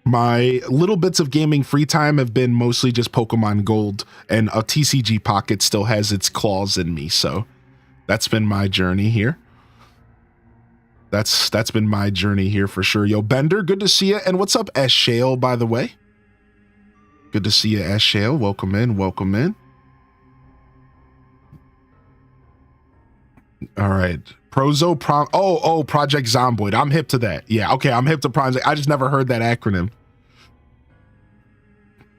my little bits of gaming free time have been mostly just Pokemon Gold, and a TCG Pocket still has its claws in me. So that's been my journey here. That's been my journey here for sure. Yo, Bender, good to see you. And what's up, S Shale, by the way? Good to see you, S Shale. Welcome in. Welcome in. All right. Prozo Project Zomboid. I'm hip to that. Yeah, okay, I'm hip to Project. I just never heard that acronym.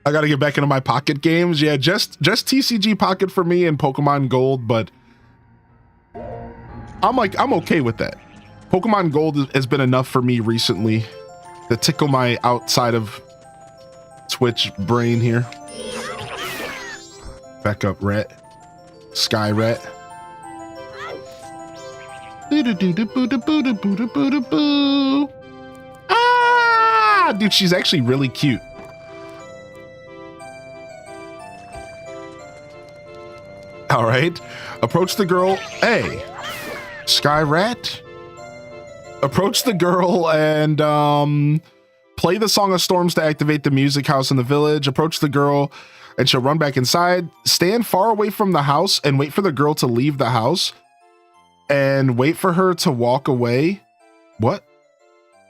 I gotta get back into my Pocket games. Yeah, just TCG Pocket for me and Pokemon Gold, but I'm okay with that. Pokemon Gold has been enough for me recently to tickle my outside of Twitch brain here. Back up, Rat. Sky Rat. Ah, dude, she's actually really cute. All right, approach the girl. Hey, Sky Rat. Approach the girl and play the Song of Storms to activate the music house in the village. Approach the girl and she'll run back inside. Stand far away from the house and wait for the girl to leave the house. And wait for her to walk away. What?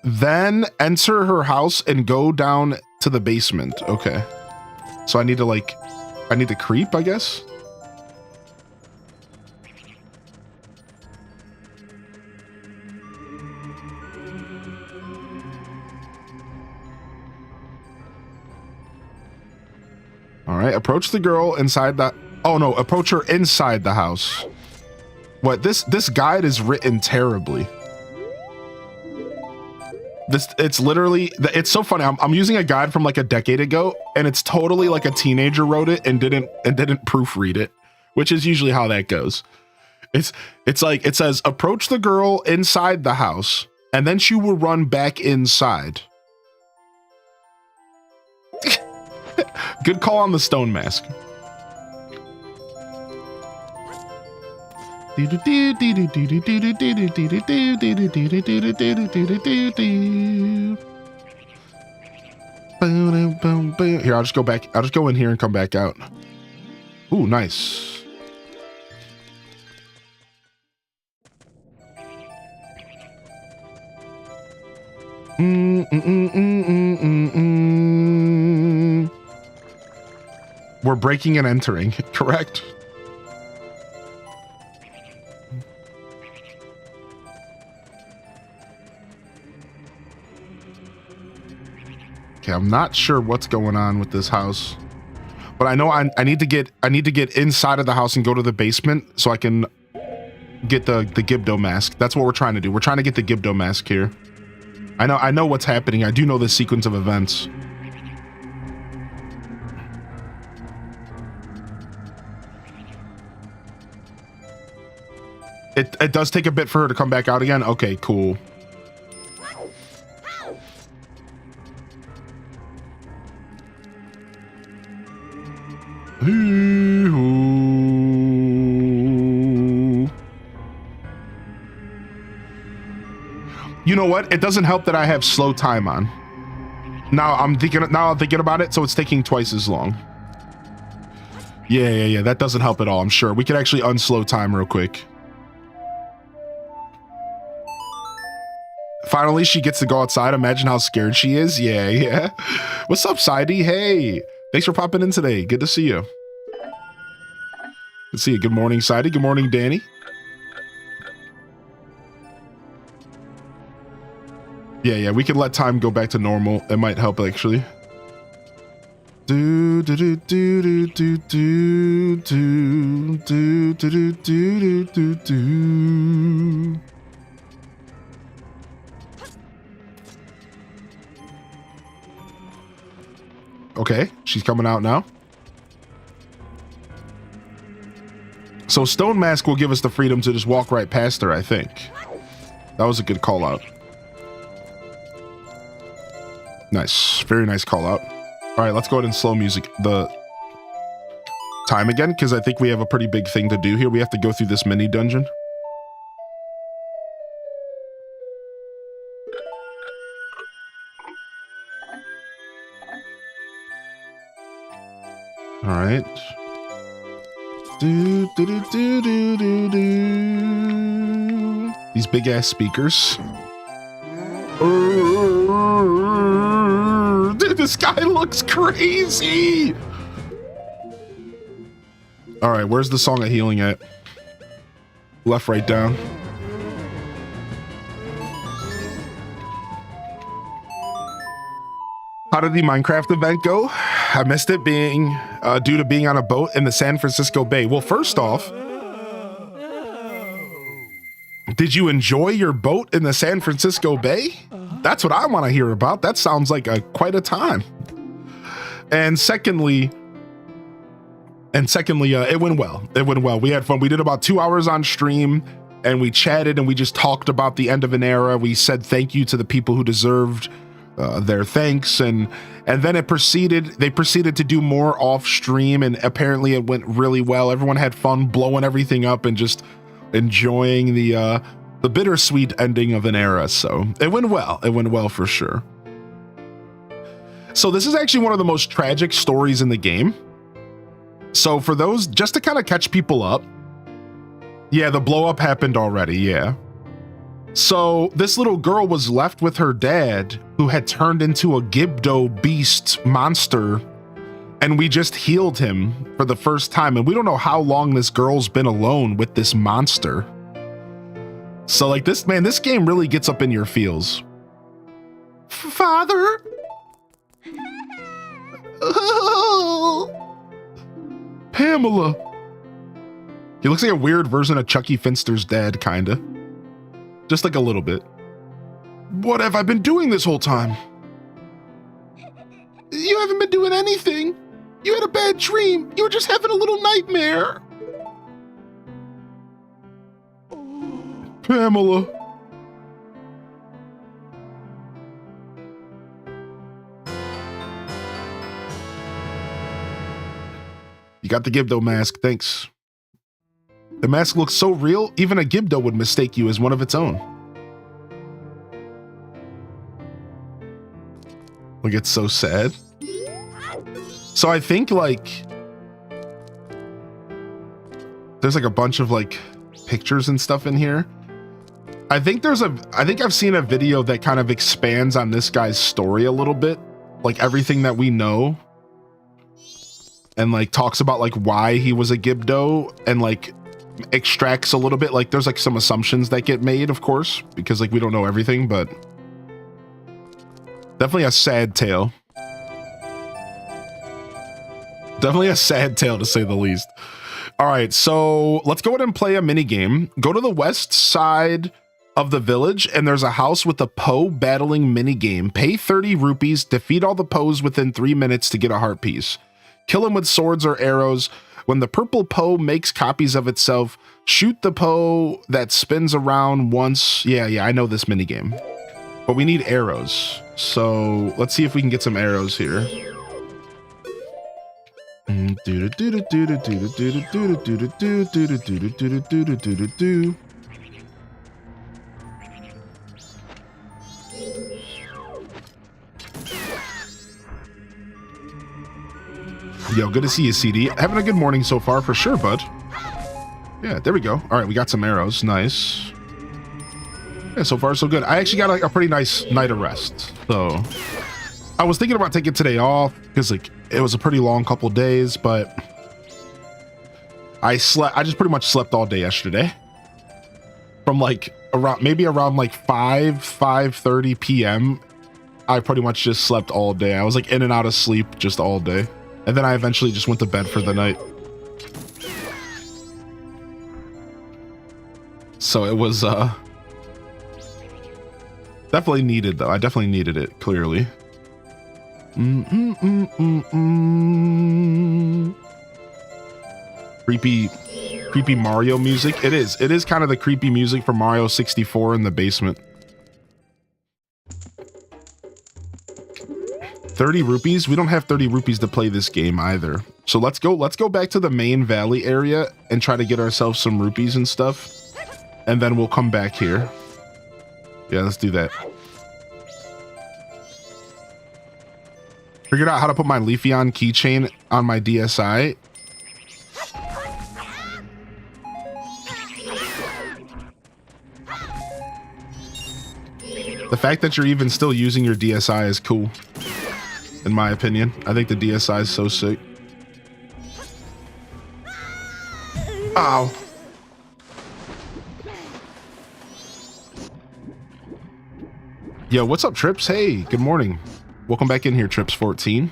Then enter her house and go down to the basement. Okay. So I need to creep, I guess. All right, approach the girl inside the, oh no, approach her inside the house. What, this guide is written terribly. It's literally, it's so funny. I'm using a guide from like a decade ago, and it's totally like a teenager wrote it and didn't proofread it, which is usually how that goes. It's like, it says, approach the girl inside the house, and then she will run back inside. Good call on the stone mask. Here, I'll just go back. I'll just go in here and come back out. Ooh, nice. We're breaking and entering, correct? Okay, I'm not sure what's going on with this house, but I know I need to get inside of the house and go to the basement so I can get the Gibdo mask. That's what we're trying to do. We're trying to get the Gibdo mask here. I know what's happening. I do know this sequence of events. It does take a bit for her to come back out again. Okay, cool. You know what? It doesn't help that I have slow time on. Now I'm thinking about it, so it's taking twice as long. Yeah. That doesn't help at all, I'm sure. We could actually unslow time real quick. Finally, she gets to go outside. Imagine how scared she is. Yeah. What's up, Sidey? Hey, thanks for popping in today. Good to see you. Let's see you. Good morning, Sidey. Good morning, Danny. Yeah, we can let time go back to normal. It might help, actually. Okay, she's coming out now. So Stone Mask will give us the freedom to just walk right past her, I think. That was a good call out. Nice, very nice call out. All right, let's go ahead and slow the time again, because I think we have a pretty big thing to do here. We have to go through this mini dungeon. All right. These big ass speakers. Dude, this guy looks crazy. All right, where's the Song of Healing at? Left, right, down. How did the Minecraft event go? I missed it being due to being on a boat in the San Francisco Bay. Well, first off, did you enjoy your boat in the San Francisco Bay? That's what I want to hear about. That sounds like quite a time. And secondly, it went well. It went well. We had fun. We did about 2 hours on stream, and we chatted, and we just talked about the end of an era. We said thank you to the people who deserved their thanks, and then they proceeded to do more off stream, and apparently it went really well. Everyone had fun blowing everything up and just enjoying the bittersweet ending of an era. So it went well for sure. So this is actually one of the most tragic stories in the game. So for those, just to kind of catch people up, yeah, the blow up happened already. Yeah. So this little girl was left with her dad, who had turned into a Gibdo beast monster, and we just healed him for the first time. And we don't know how long this girl's been alone with this monster. So like this game really gets up in your feels. Father? Oh, Pamela. He looks like a weird version of Chucky Finster's dad, kinda. Just like a little bit. What have I been doing this whole time? You haven't been doing anything. You had a bad dream. You were just having a little nightmare. Pamela. You got the Gibdo mask, thanks. The mask looks so real, even a Gibdo would mistake you as one of its own. Like, it's so sad. So I think, like, there's like a bunch of like pictures and stuff in here. I think I've seen a video that kind of expands on this guy's story a little bit, like everything that we know, and like talks about like why he was a Gibdo, and like extracts a little bit, like there's like some assumptions that get made, of course, because like we don't know everything, but definitely a sad tale. Definitely a sad tale, to say the least. All right, so let's go ahead and play a mini game. Go to the west side of the village, and there's a house with a Poe battling mini game. Pay 30 rupees, defeat all the Poes within 3 minutes to get a heart piece. Kill them with swords or arrows. When the purple Poe makes copies of itself, shoot the Poe that spins around once. Yeah, I know this mini game, but we need arrows. So let's see if we can get some arrows here. Yo, good to see you, CD. Having a good morning so far, for sure, bud. Yeah, there we go. All right, we got some arrows. Nice. Yeah, so far so good. I actually got like a pretty nice night of rest. So I was thinking about taking today off because like it was a pretty long couple days, but I just pretty much slept all day yesterday. From like around like 5:30 p.m. I pretty much just slept all day. I was like in and out of sleep just all day. And then I eventually just went to bed for the night. So it was definitely needed, though. I definitely needed it, clearly. Creepy Mario music. It is kind of the creepy music from Mario 64 in the basement. 30 rupees? We don't have 30 rupees to play this game either. So let's go back to the main valley area and try to get ourselves some rupees and stuff. And then we'll come back here. Yeah, let's do that. Figured out how to put my Leafeon keychain on my DSi. The fact that you're even still using your DSi is cool, in my opinion. I think the DSi is so sick. Ow. Yo, what's up, Trips? Hey, good morning. Welcome back in here, Trips 14.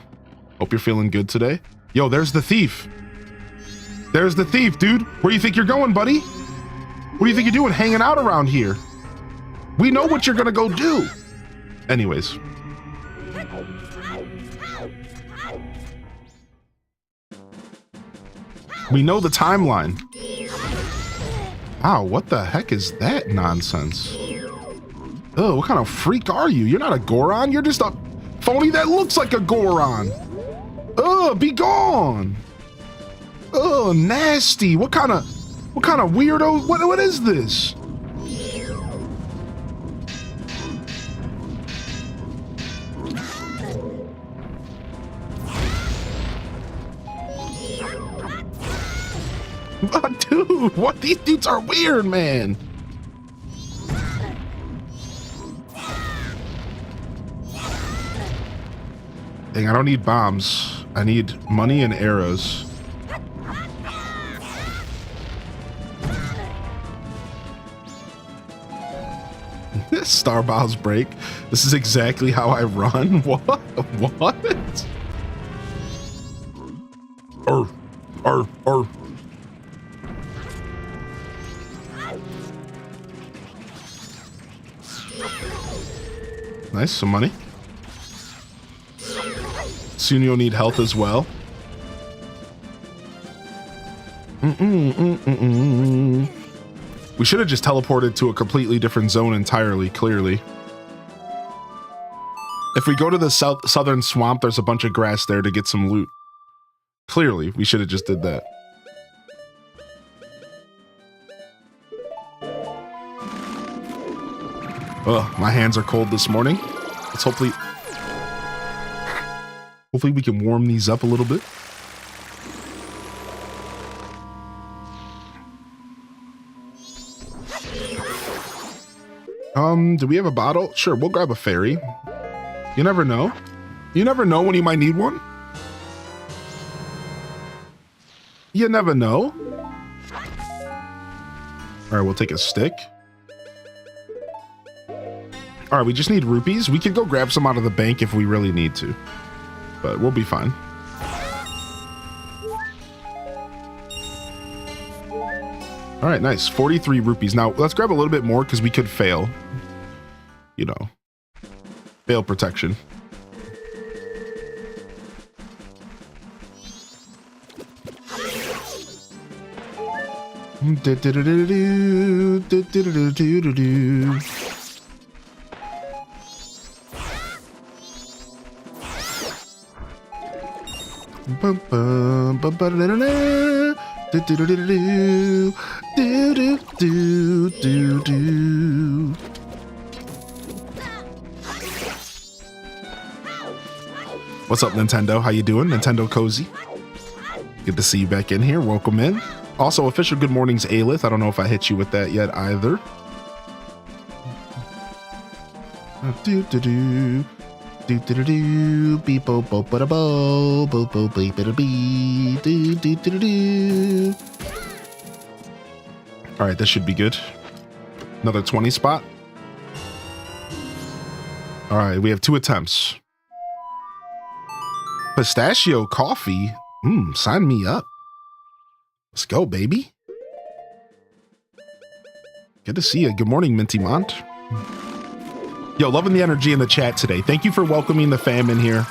Hope you're feeling good today. Yo, there's the thief. There's the thief, dude. Where do you think you're going, buddy? What do you think you're doing hanging out around here? We know what you're gonna go do. Anyways. We know the timeline. Ow, what the heck is that nonsense? Oh, what kind of freak are you? You're not a Goron, you're just a phony that looks like a Goron. Oh, be gone. Oh, nasty. What kind of weirdo? What is this? Dude, what? These dudes are weird, man. Dang, I don't need bombs. I need money and arrows. Starbow's break. This is exactly how I run. What? What? Arr. Nice, some money. Soon you'll need health as well. We should have just teleported to a completely different zone entirely, clearly. If we go to the southern swamp, there's a bunch of grass there to get some loot. Clearly, we should have just did that. Ugh, my hands are cold this morning. Let's hopefully we can warm these up a little bit. Do we have a bottle? Sure, we'll grab a fairy. You never know. You never know when you might need one. You never know. All right, we'll take a stick. All right, we just need rupees. We could go grab some out of the bank if we really need to, but we'll be fine. All right, nice. 43 rupees. Now, let's grab a little bit more because we could fail. You know, fail protection. What's up, Nintendo? How you doing? Nintendo Cozy. Good to see you back in here. Welcome in. Also, official good mornings, Aelith. I don't know if I hit you with that yet either. All right, this should be good. Another 20 spot. All right, we have 2 attempts. Pistachio coffee. Sign me up. Let's go, baby. Good to see you. Good morning, Minty Mont. Yo, loving the energy in the chat today. Thank you for welcoming the fam in here.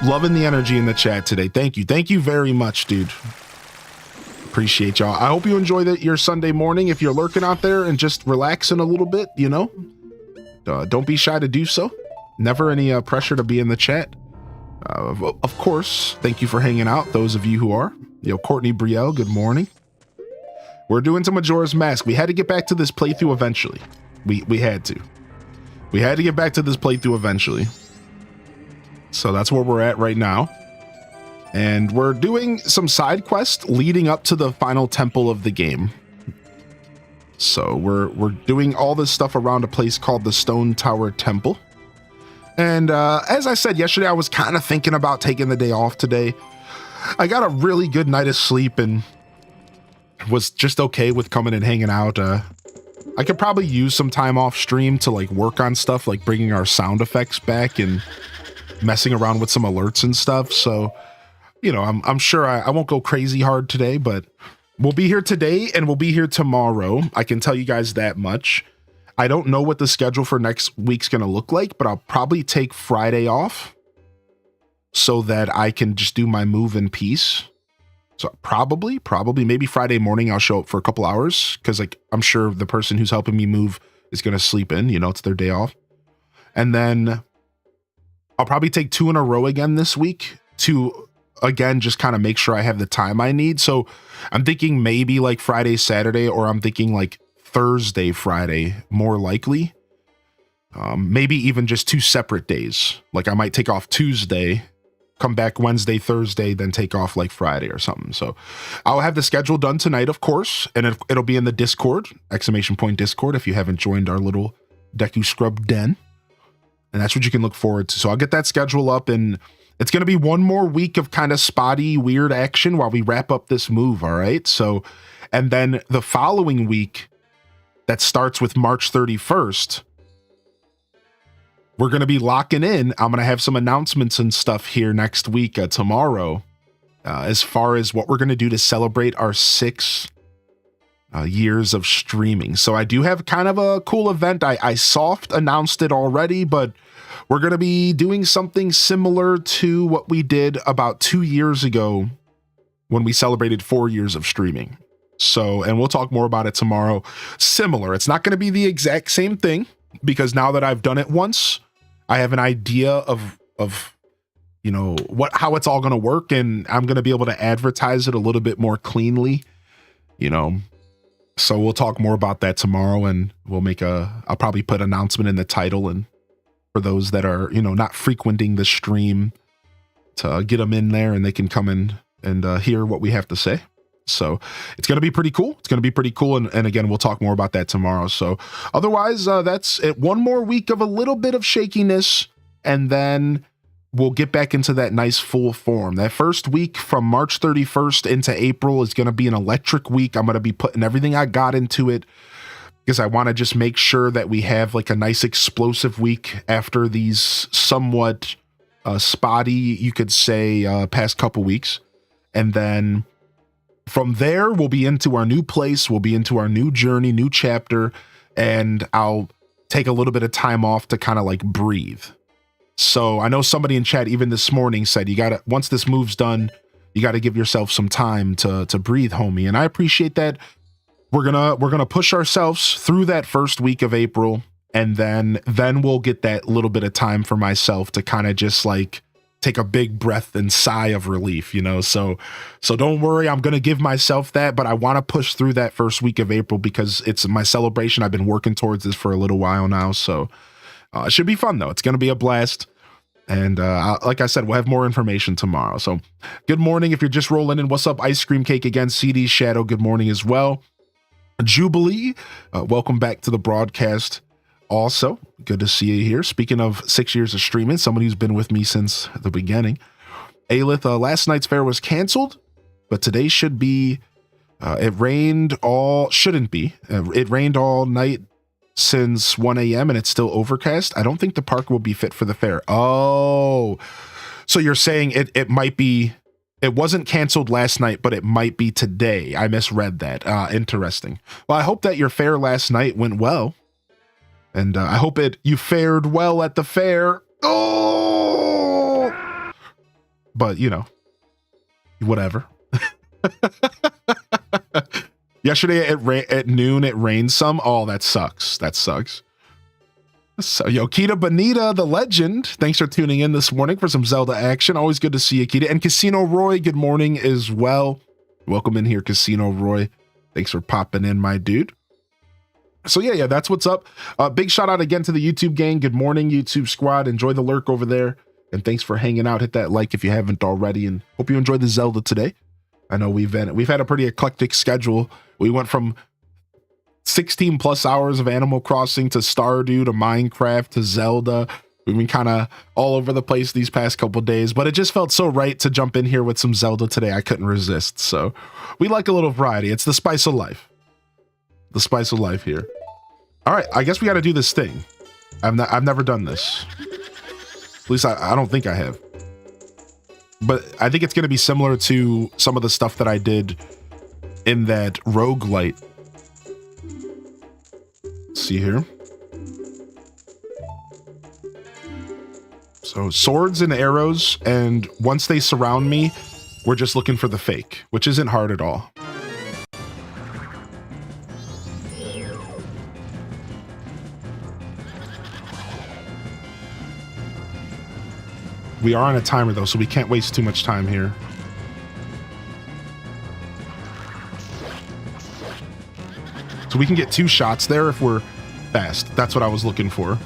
Loving the energy in the chat today. Thank you. Thank you very much, dude. Appreciate y'all. I hope you enjoy your Sunday morning. If you're lurking out there and just relaxing a little bit, you know, don't be shy to do so. Never any pressure to be in the chat. Of course, thank you for hanging out, those of you who are. Yo, Courtney Brielle, good morning. We're doing to Majora's Mask. We had to get back to this playthrough eventually. We had to. We had to get back to this playthrough eventually. So that's where we're at right now. And we're doing some side quests leading up to the final temple of the game. So we're doing all this stuff around a place called the Stone Tower Temple. And as I said yesterday, I was kind of thinking about taking the day off today. I got a really good night of sleep and was just okay with coming and hanging out. I could probably use some time off stream to like work on stuff like bringing our sound effects back and messing around with some alerts and stuff. So, you know, I'm sure I won't go crazy hard today, but we'll be here today and we'll be here tomorrow. I can tell you guys that much. I don't know what the schedule for next week's going to look like, but I'll probably take Friday off so that I can just do my move in peace. So probably maybe Friday morning I'll show up for a couple hours because like I'm sure the person who's helping me move is going to sleep in, you know, it's their day off. And then I'll probably take 2 in a row again this week to again just kind of make sure I have the time I need. So I'm thinking maybe like Friday, Saturday, or I'm thinking like Thursday, Friday, more likely. Maybe even just 2 separate days. Like I might take off Tuesday, come back Wednesday, Thursday, then take off like Friday or something. So I'll have the schedule done tonight, of course, and it'll be in the Discord, ! Discord, if you haven't joined our little Deku Scrub den. And that's what you can look forward to. So I'll get that schedule up, and it's going to be one more week of kind of spotty, weird action while we wrap up this move, all right? So, and then the following week, that starts with March 31st, we're going to be locking in. I'm going to have some announcements and stuff here next week, tomorrow, as far as what we're going to do to celebrate our 6 years of streaming. So I do have kind of a cool event. I soft announced it already, but we're going to be doing something similar to what we did about 2 years ago when we celebrated 4 years of streaming. So, and we'll talk more about it tomorrow. Similar. It's not going to be the exact same thing because now that I've done it once, I have an idea of you know, how it's all going to work, and I'm going to be able to advertise it a little bit more cleanly, you know. So we'll talk more about that tomorrow, and I'll probably put announcement in the title, and for those that are, you know, not frequenting the stream, to get them in there and they can come in and hear what we have to say. So it's going to be pretty cool. It's going to be pretty cool. And again, we'll talk more about that tomorrow. So otherwise, that's it. One more week of a little bit of shakiness, and then we'll get back into that nice full form. That first week from March 31st into April is going to be an electric week. I'm going to be putting everything I got into it because I want to just make sure that we have like a nice explosive week after these somewhat spotty, you could say, past couple weeks. And then from there, we'll be into our new place. We'll be into our new journey, new chapter, and I'll take a little bit of time off to kind of like breathe. So I know somebody in chat even this morning said, once this move's done, you got to give yourself some time to breathe, homie. And I appreciate that. We're gonna push ourselves through that first week of April, and then we'll get that little bit of time for myself to kind of just like take a big breath and sigh of relief, you know. So don't worry, I'm gonna give myself that, but I want to push through that first week of April because it's my celebration. I've been working towards this for a little while now, so it should be fun though. It's gonna be a blast. And like I said, we'll have more information tomorrow. So good morning if you're just rolling in. What's up, Ice Cream Cake again? CD Shadow, good morning as well. Jubilee, welcome back to the broadcast. Also, good to see you here. Speaking of 6 years of streaming, somebody who's been with me since the beginning. Alith, last night's fair was canceled, but today should be. It rained shouldn't be. It rained all night since 1 a.m. and it's still overcast. I don't think the park will be fit for the fair. Oh, so you're saying it might be. It wasn't canceled last night, but it might be today. I misread that. Interesting. Well, I hope that your fair last night went well. And I hope you fared well at the fair. Oh! But, you know, whatever. Yesterday at noon, it rained some. Oh, that sucks. That sucks. So, yo, Kita Bonita, the legend. Thanks for tuning in this morning for some Zelda action. Always good to see you, Kita. And Casino Roy, good morning as well. Welcome in here, Casino Roy. Thanks for popping in, my dude. So yeah, that's what's up. Big shout out again to the YouTube gang. Good morning, YouTube squad. Enjoy the lurk over there. And thanks for hanging out. Hit that like if you haven't already. And hope you enjoyed the Zelda today. I know we've had a pretty eclectic schedule. We went from 16 plus hours of Animal Crossing to Stardew to Minecraft to Zelda. We've been kind of all over the place these past couple days, but it just felt so right to jump in here with some Zelda today. I couldn't resist. So we like a little variety. It's the spice of life. The spice of life here. All right, I guess we got to do this thing. I've never done this. At least I don't think I have. But I think it's going to be similar to some of the stuff that I did in that roguelite. Let's see here. So swords and arrows, and once they surround me, we're just looking for the fake, which isn't hard at all. We are on a timer though, so we can't waste too much time here. So we can get 2 shots there if we're fast. That's what I was looking for.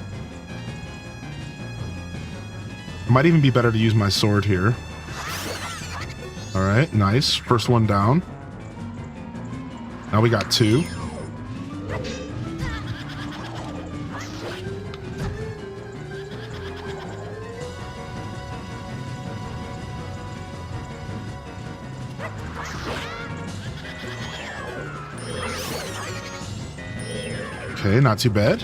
It might even be better to use my sword here. All right, nice. First one down. Now we got 2. Okay, not too bad.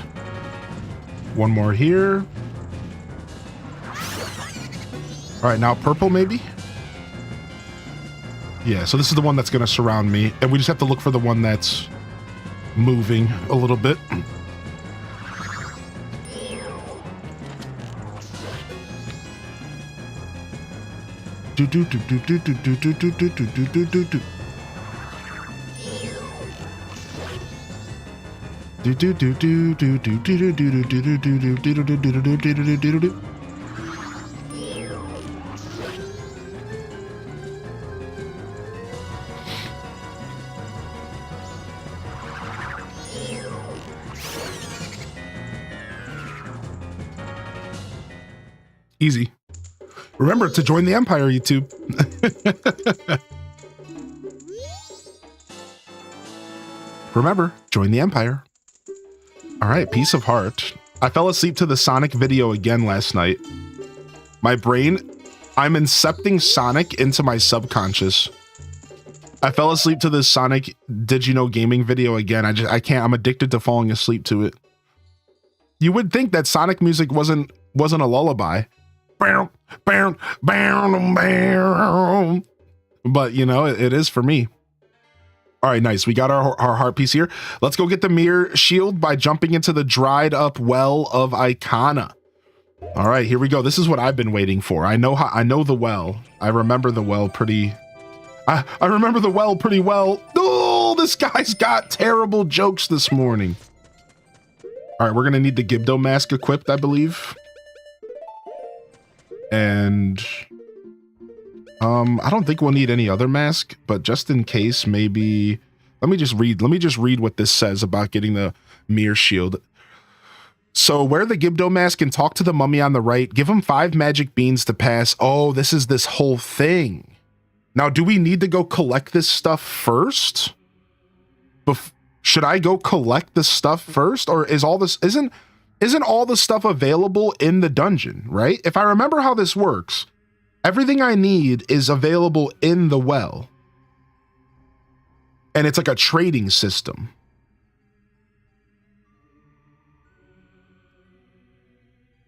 One more here. All right, now purple maybe? Yeah, so this is the one that's going to surround me. And we just have to look for the one that's moving a little bit. Do do do do do do do do do do do do do do. Do do do do do do do do do do do do do do do do do do. Easy. Remember to join the Empire, YouTube. Remember, join the Empire. All right, Piece of Heart. I fell asleep to the Sonic video again last night. My brain, I'm incepting Sonic into my subconscious. I fell asleep to this Sonic Did You Know Gaming video again. I can't, I'm addicted to falling asleep to it. You would think that Sonic music wasn't a lullaby. But you know, it is for me. All right, nice. We got our heart piece here. Let's go get the mirror shield by jumping into the dried up well of Ikana. All right, here we go. This is what I've been waiting for. I know the well. I remember the well pretty. I remember the well pretty well. Oh, this guy's got terrible jokes this morning. All right, we're gonna need the Gibdo mask equipped, I believe. And I don't think we'll need any other mask, but just in case, maybe let me just read what this says about getting the mirror shield. So wear the Gibdo mask and talk to the mummy on the right. Give him 5 magic beans to pass. Oh, this is this whole thing. Now, do we need to go collect this stuff first? Should I go collect the stuff first, or is all this isn't all the stuff available in the dungeon, right? If I remember how this works, everything I need is available in the well. And it's like a trading system.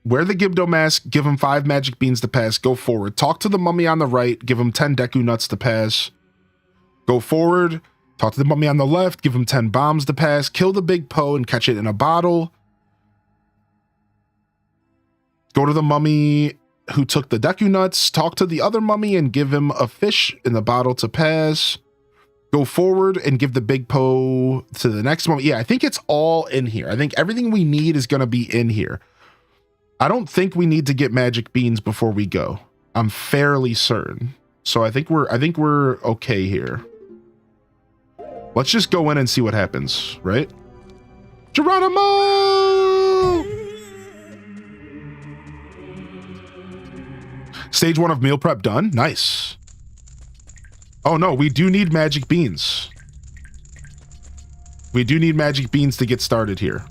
Wear the Gibdo mask, give him 5 magic beans to pass, go forward. Talk to the mummy on the right, give him 10 Deku nuts to pass. Go forward, talk to the mummy on the left, give him 10 bombs to pass. Kill the big Poe and catch it in a bottle. Go to the mummy who took the Deku nuts, talk to the other mummy and give him a fish in the bottle to pass. Go forward and give the big Poe to the next mummy. Yeah, I think it's all in here. I think everything we need is going to be in here. I don't think we need to get magic beans before we go. I'm fairly certain. So I think we're okay here. Let's just go in and see what happens, right? Geronimo! Stage 1 of meal prep done. Nice. Oh no, we do need magic beans. We do need magic beans to get started here.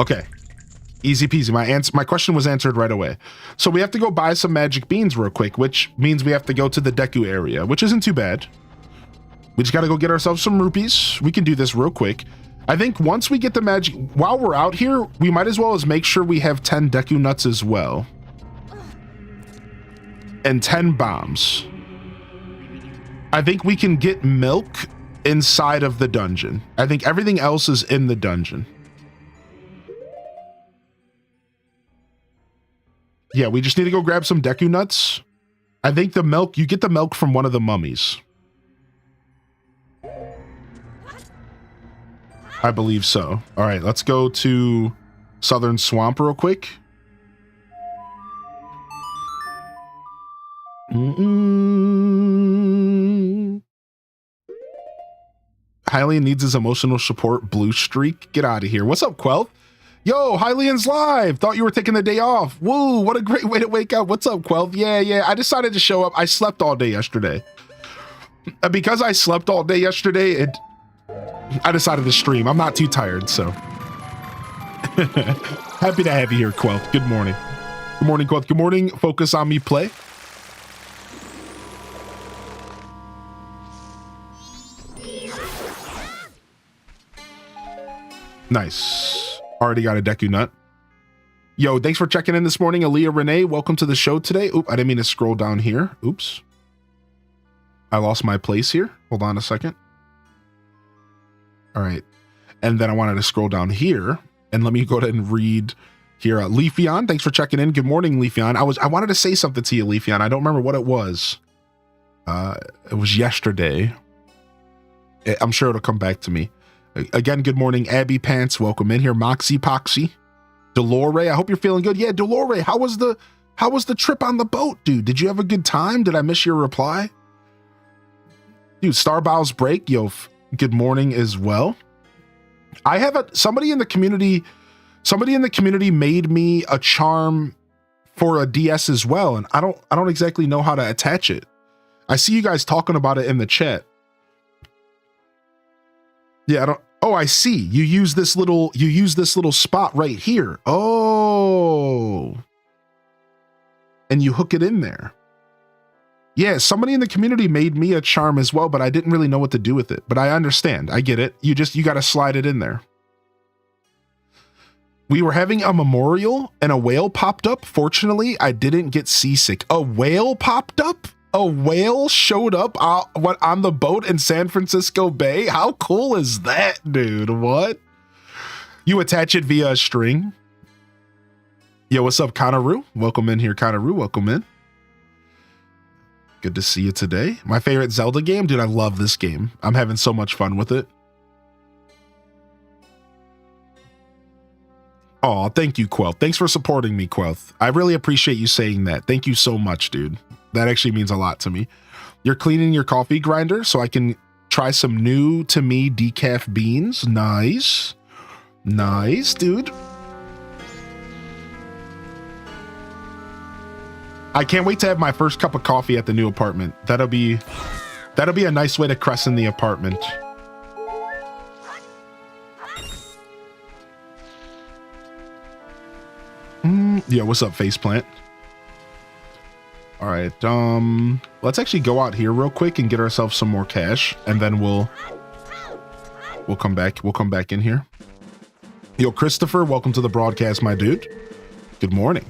Okay. Easy peasy. My question was answered right away. So we have to go buy some magic beans real quick, which means we have to go to the Deku area, which isn't too bad. We just got to go get ourselves some rupees. We can do this real quick. I think once we get the magic, while we're out here, we might as well make sure we have 10 Deku nuts as well. And 10 bombs. I think we can get milk inside of the dungeon. I think everything else is in the dungeon. Yeah, we just need to go grab some Deku nuts. I think the milk, you get the milk from one of the mummies. I believe so. All right, let's go to Southern Swamp real quick. Hylian needs his emotional support blue streak. Get out of here. What's up, Quelth? Yo, Hylian's live. Thought you were taking the day off. Woo, what a great way to wake up. What's up, Quelth? Yeah. I decided to show up. I slept all day yesterday. Because I slept all day yesterday, I decided to stream. I'm not too tired, so. Happy to have you here, Quelth. Good morning. Good morning, Quelth. Good morning. Focus on me play. Nice. Already got a Deku nut. Yo, thanks for checking in this morning, Aaliyah Renee. Welcome to the show today. Oop, I didn't mean to scroll down here. Oops. I lost my place here. Hold on a second. All right. And then I wanted to scroll down here, and let me go ahead and read here. Leafeon, thanks for checking in. Good morning, Leafeon. I wanted to say something to you, Leafeon. I don't remember what it was. It was yesterday. I'm sure it'll come back to me. Again, good morning, Abby Pants. Welcome in here. Moxie Poxy. Delore, I hope you're feeling good. Yeah, Delore, how was the trip on the boat, dude? Did you have a good time? Did I miss your reply? Dude, Starbow's break, yo, good morning as well. I have somebody in the community made me a charm for a DS as well, and I don't exactly know how to attach it. I see you guys talking about it in the chat. Yeah, I see. You use this little spot right here. Oh. And you hook it in there. Yeah, somebody in the community made me a charm as well, but I didn't really know what to do with it. But I understand. I get it. You got to slide it in there. We were having a memorial and a whale popped up. Fortunately, I didn't get seasick. A whale popped up? A whale showed up on the boat in San Francisco Bay? How cool is that, dude? What? You attach it via a string? Yo, what's up, Kanaru? Welcome in here, Kanaru. Welcome in. Good to see you today. My favorite Zelda game? Dude, I love this game. I'm having so much fun with it. Oh, thank you, Quelth. Thanks for supporting me, Quelth. I really appreciate you saying that. Thank you so much, dude. That actually means a lot to me. You're cleaning your coffee grinder so I can try some new to me decaf beans. Nice. Nice, dude. I can't wait to have my first cup of coffee at the new apartment. That'll be a nice way to crescent the apartment. Yeah, what's up, faceplant? All right, let's actually go out here real quick and get ourselves some more cash, and then we'll come back. We'll come back in here. Yo, Christopher, welcome to the broadcast, my dude. Good morning.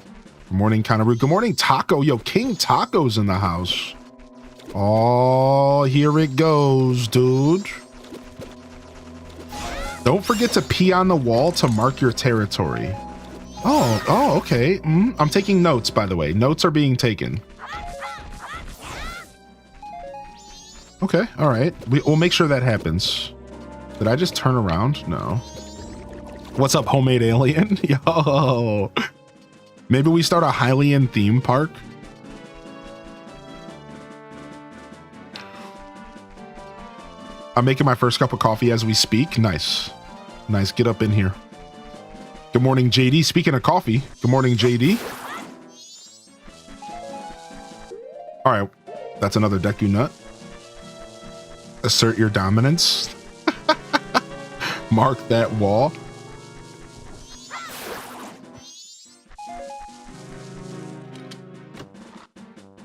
Good morning, Kanaru. Good morning, Taco. Yo, King Taco's in the house. Oh, here it goes, dude. Don't forget to pee on the wall to mark your territory. Oh, okay. I'm taking notes, by the way. Notes are being taken. Okay, all right. We'll make sure that happens. Did I just turn around? No. What's up, homemade alien? Yo. Maybe we start a Hylian theme park? I'm making my first cup of coffee as we speak. Nice. Nice. Get up in here. Good morning, JD. Speaking of coffee, good morning, JD. All right. That's another Deku nut. Assert your dominance. Mark that wall.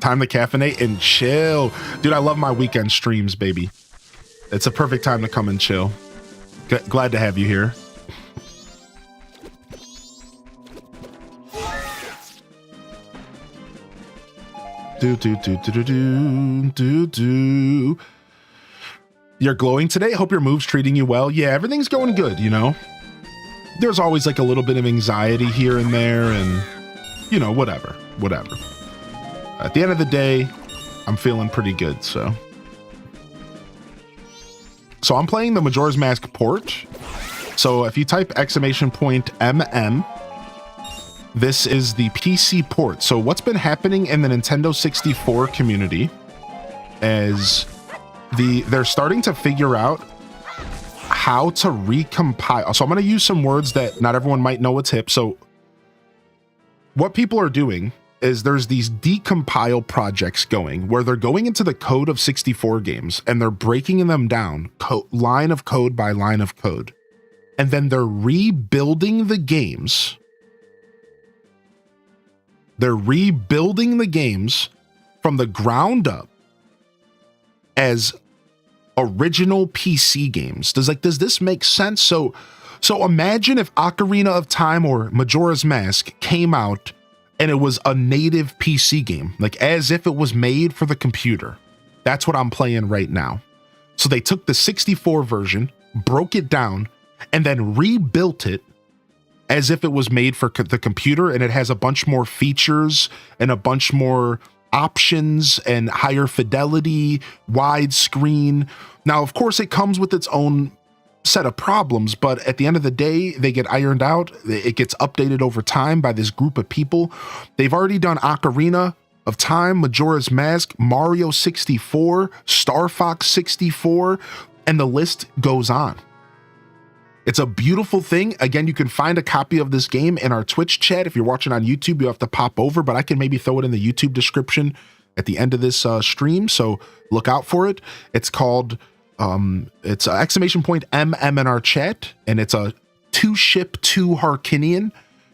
Time to caffeinate and chill. Dude, I love my weekend streams, baby. It's a perfect time to come and chill. Glad to have you here. Do. You're glowing today? Hope your move's treating you well. Yeah, everything's going good, you know? There's always like a little bit of anxiety here and there and, you know, whatever. At the end of the day, I'm feeling pretty good, so. So I'm playing the Majora's Mask port. So if you type !MM, this is the PC port. So what's been happening in the Nintendo 64 community is they're starting to figure out how to recompile. So I'm going to use some words that not everyone might know what's hip. So what people are doing is there's these decompile projects going where they're going into the code of 64 games and they're breaking them down line of code by line of code. And then they're rebuilding the games. They're rebuilding the games from the ground up as original PC games. Does this make sense? So imagine if Ocarina of Time or Majora's Mask came out and it was a native PC game, like as if it was made for the computer. That's what I'm playing right now. So they took the 64 version, broke it down, and then rebuilt it as if it was made for the computer, and it has a bunch more features and a bunch more options and higher fidelity, widescreen. Now, of course, it comes with its own set of problems, but at the end of the day, they get ironed out. It gets updated over time by this group of people. They've already done Ocarina of Time, Majora's Mask, Mario 64, Star Fox 64, and the list goes on. It's a beautiful thing. Again, you can find a copy of this game in our Twitch chat. If you're watching on YouTube, you have to pop over, but I can maybe throw it in the YouTube description at the end of this stream, so look out for it. It's called, it's exclamation point MM in our chat, and it's a 2-ship 2 Harkinian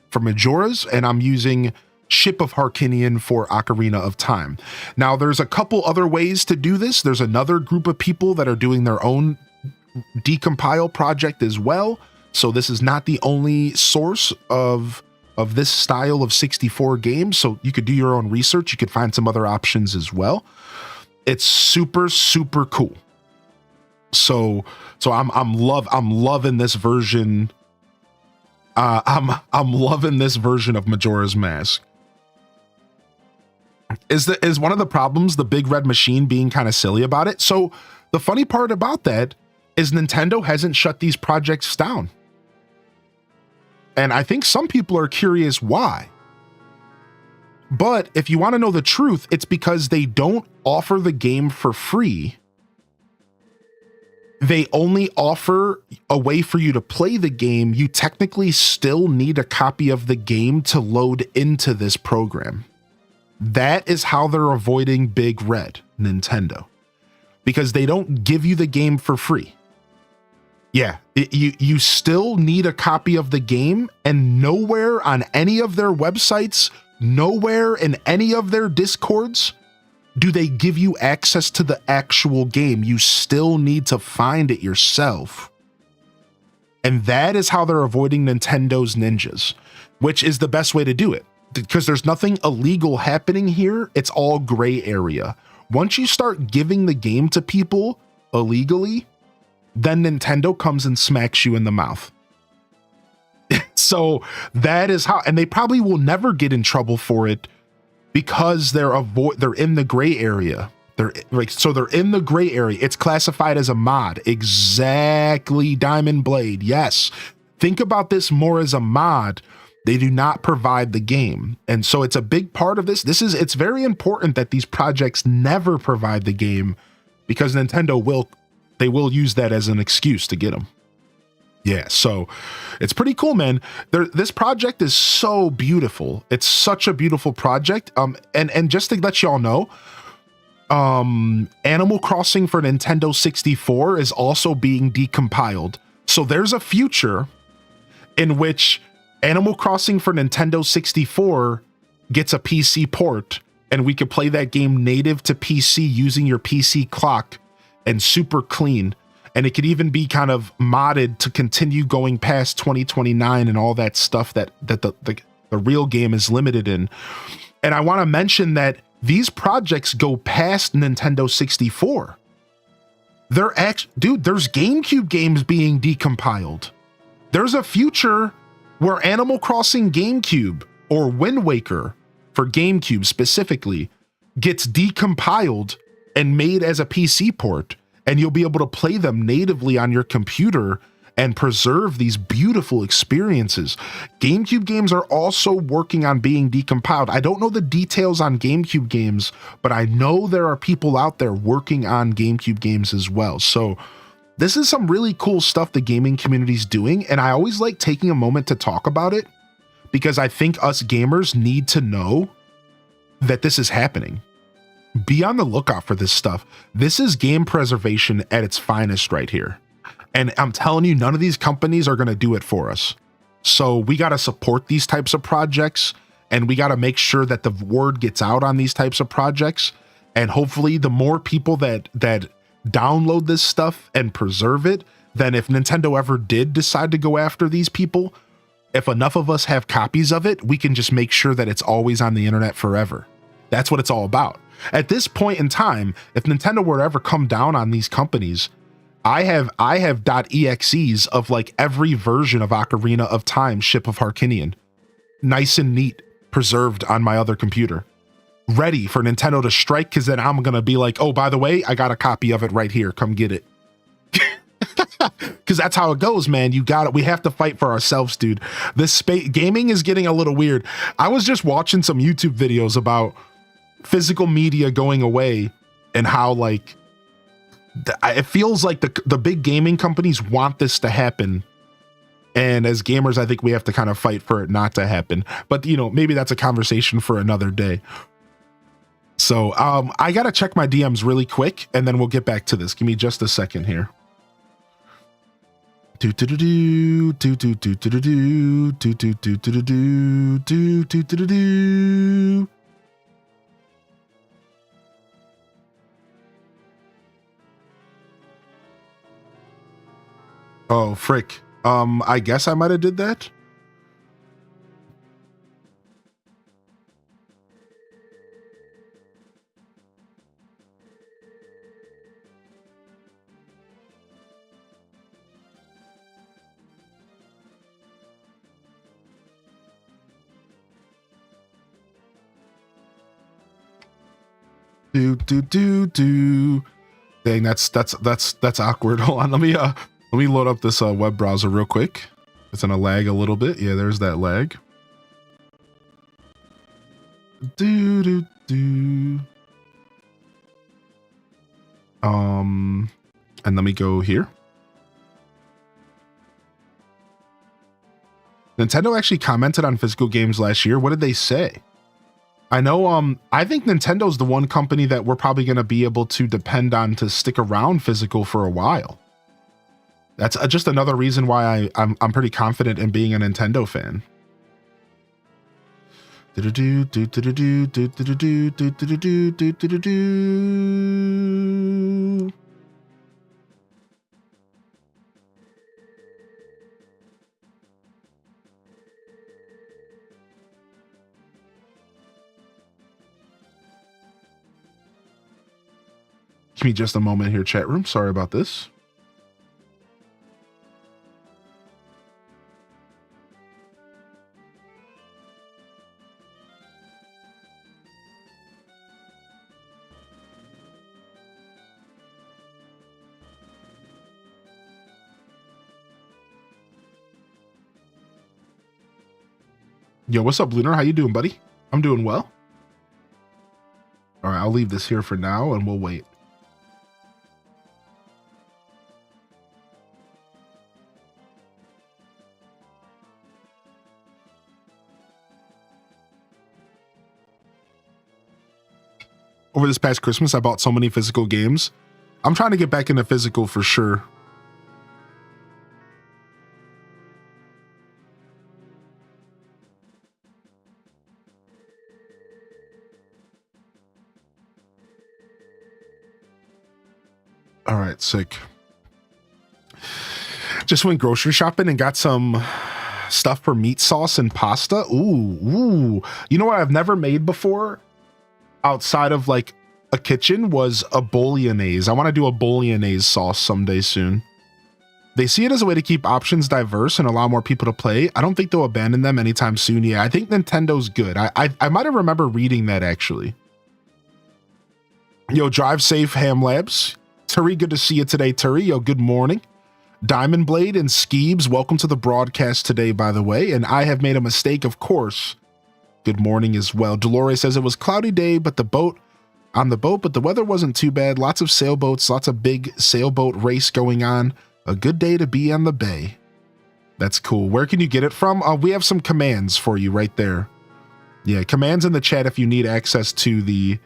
for Majora's, and I'm using Ship of Harkinian for Ocarina of Time. Now, there's a couple other ways to do this. There's another group of people that are doing their own decompile project as well, so this is not the only source of this style of 64 games, so you could do your own research. You could find some other options as well. It's super cool. So I'm loving this version. I'm loving this version of Majora's Mask. Is one of the problems the big red machine being kind of silly about it? So the funny part about that is Nintendo hasn't shut these projects down. And I think some people are curious why. But if you want to know the truth, it's because they don't offer the game for free. They only offer a way for you to play the game. You technically still need a copy of the game to load into this program. That is how they're avoiding Big Red, Nintendo. Because they don't give you the game for free. Yeah, you still need a copy of the game, and nowhere on any of their websites, nowhere in any of their Discords, do they give you access to the actual game. You still need to find it yourself. And that is how they're avoiding Nintendo's ninjas, which is the best way to do it. Because there's nothing illegal happening here. It's all gray area. Once you start giving the game to people illegally, then Nintendo comes and smacks you in the mouth. So that is how, and they probably will never get in trouble for it because they're in the gray area. They're in the gray area. It's classified as a mod. Exactly, Diamond Blade. Yes. Think about this more as a mod. They do not provide the game. And so it's a big part of this. It's very important that these projects never provide the game, because Nintendo will use that as an excuse to get them. Yeah, so it's pretty cool, man. This project is so beautiful. It's such a beautiful project. And just to let y'all know, Animal Crossing for Nintendo 64 is also being decompiled. So there's a future in which Animal Crossing for Nintendo 64 gets a PC port, and we could play that game native to PC using your PC clock and super clean. And it could even be kind of modded to continue going past 2029 and all that stuff that the real game is limited in. And I want to mention that these projects go past Nintendo 64. Dude, there's GameCube games being decompiled. There's a future where Animal Crossing GameCube, or Wind Waker for GameCube specifically, gets decompiled and made as a PC port, and you'll be able to play them natively on your computer and preserve these beautiful experiences. GameCube games are also working on being decompiled. I don't know the details on GameCube games, but I know there are people out there working on GameCube games as well. So this is some really cool stuff the gaming community's doing, and I always like taking a moment to talk about it, because I think us gamers need to know that this is happening. Be on the lookout for this stuff. This is game preservation at its finest right here. And I'm telling you, none of these companies are going to do it for us. So we got to support these types of projects, and we got to make sure that the word gets out on these types of projects. And hopefully the more people that download this stuff and preserve it, then if Nintendo ever did decide to go after these people, if enough of us have copies of it, we can just make sure that it's always on the internet forever. That's what it's all about. At this point in time, if Nintendo were to ever come down on these companies, I have .exes of like every version of Ocarina of Time Ship of Harkinian. Nice and neat, preserved on my other computer. Ready for Nintendo to strike, because then I'm going to be like, oh, by the way, I got a copy of it right here. Come get it. Because that's how it goes, man. You got it. We have to fight for ourselves, dude. This gaming is getting a little weird. I was just watching some YouTube videos about physical media going away and how like it feels like the big gaming companies want this to happen. And as gamers, I think we have to kind of fight for it not to happen. But, you know, maybe that's a conversation for another day. So I got to check my DMs really quick, and then we'll get back to this. Give me just a second here. Oh, frick. I guess I might have did that. Dang, that's awkward. Hold on, let me load up this web browser real quick. It's gonna lag a little bit. Yeah, there's that lag. And let me go here. Nintendo actually commented on physical games last year. What did they say? I know, I think Nintendo's the one company that we're probably going to be able to depend on to stick around physical for a while. That's just another reason why I'm pretty confident in being a Nintendo fan. Give me just a moment here, chat room. Sorry about this. Yo, what's up, Lunar? How you doing, buddy? I'm doing well. All right, I'll leave this here for now, and we'll wait. Over this past Christmas, I bought so many physical games. I'm trying to get back into physical for sure. All right, sick. Just went grocery shopping and got some stuff for meat sauce and pasta. Ooh. You know what I've never made before outside of like a kitchen was a bolognese. I want to do a bolognese sauce someday soon. They see it as a way to keep options diverse and allow more people to play. I don't think they'll abandon them anytime soon. Yeah, I think Nintendo's good. I might have remember reading that actually. Yo, drive safe, Ham Labs. Turi, good to see you today, Turi. Yo, good morning. Diamond Blade and Skeebs, welcome to the broadcast today, by the way. And I have made a mistake, of course. Good morning as well. Dolores says it was cloudy day, but the weather wasn't too bad. Lots of sailboats, lots of big sailboat race going on. A good day to be on the bay. That's cool. Where can you get it from? We have some commands for you right there. Yeah, commands in the chat if you need access to the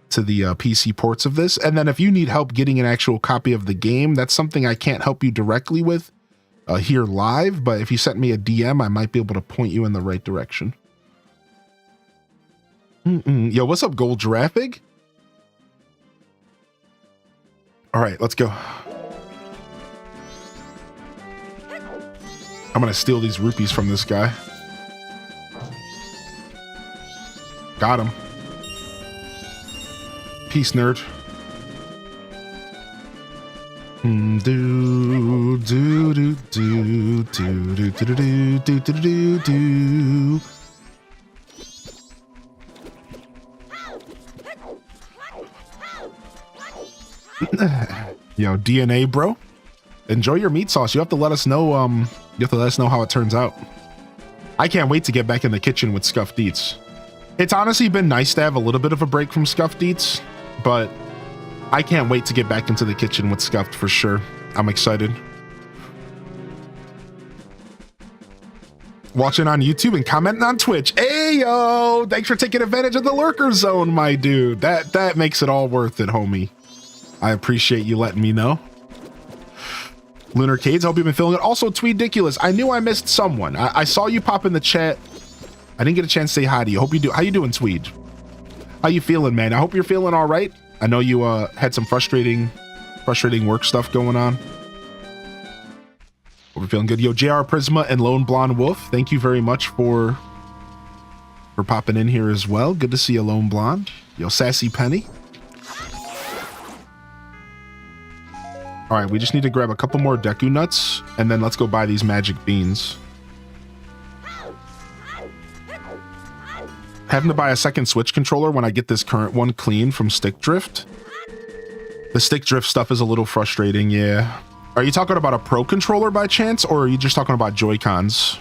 PC ports of this. And then if you need help getting an actual copy of the game, that's something I can't help you directly with here live, but if you sent me a DM, I might be able to point you in the right direction. Yo, what's up, Gold Giraffe? All right, let's go. I'm gonna steal these rupees from this guy. Got him. Peace, nerd. Do do do do do do do do do do do. Yo, DNA, bro. Enjoy your meat sauce. You have to let us know. You have to let us know how it turns out. I can't wait to get back in the kitchen with Scuffed Eats. It's honestly been nice to have a little bit of a break from Scuffed Eats, but I can't wait to get back into the kitchen with Scuffed for sure. I'm excited. Watching on YouTube and commenting on Twitch. Hey, yo! Thanks for taking advantage of the lurker zone, my dude. That makes it all worth it, homie. I appreciate you letting me know. Lunar Cades, I hope you've been feeling it. Also, Tweediculous, I knew I missed someone. I saw you pop in the chat. I didn't get a chance to say hi to you. Hope you do. How you doing, Tweed? How you feeling, man? I hope you're feeling all right. I know you had some frustrating work stuff going on. Hope you're feeling good. Yo, JR Prisma and Lone Blonde Wolf, thank you very much for popping in here as well. Good to see you, Lone Blonde. Yo, Sassy Penny. All right, we just need to grab a couple more Deku Nuts, and then let's go buy these magic beans. Having to buy a second Switch controller when I get this current one clean from Stick Drift. The Stick Drift stuff is a little frustrating, yeah. Are you talking about a Pro controller by chance, or are you just talking about Joy-Cons?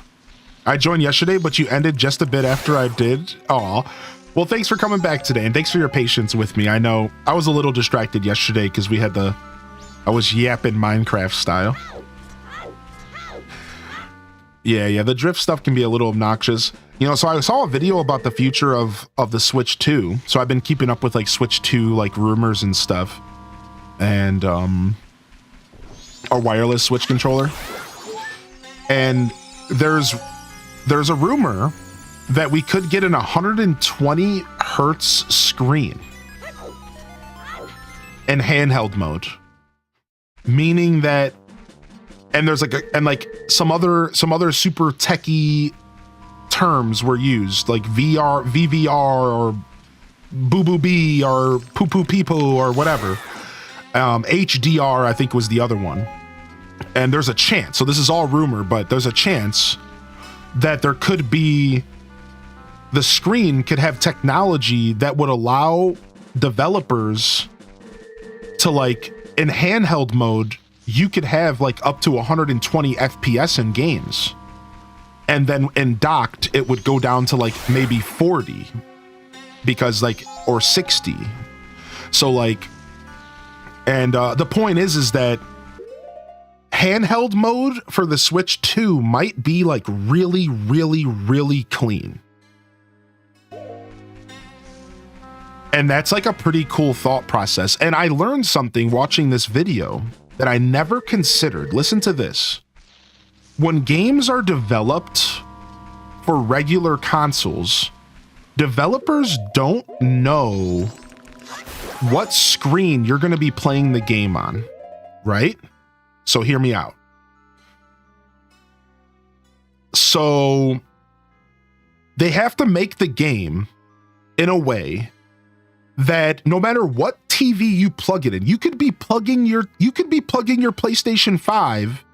I joined yesterday, but you ended just a bit after I did. Aw. Well, thanks for coming back today, and thanks for your patience with me. I know I was a little distracted yesterday because we had I was yapping Minecraft style. Yeah, the drift stuff can be a little obnoxious. You know, so I saw a video about the future of the Switch 2. So I've been keeping up with like Switch 2 like rumors and stuff. And a wireless Switch controller. And there's a rumor that we could get an 120 hertz screen in handheld mode. Meaning that, and there's like some other super techie terms were used, like VVR or boo boo bee or poo poo pee poo or whatever. HDR I think was the other one. And there's a chance, so this is all rumor, but there's a chance that there could be, the screen could have technology that would allow developers to, like, in handheld mode, you could have like up to 120 FPS in games. And then in docked, it would go down to like maybe 40 because like, or 60. So like, and the point is that handheld mode for the Switch 2 might be like really, really, really clean. And that's like a pretty cool thought process. And I learned something watching this video that I never considered. Listen to this. When games are developed for regular consoles, developers don't know what screen you're going to be playing the game on, right? So hear me out. So they have to make the game in a way that no matter what TV you plug it in, you could be plugging your PlayStation 5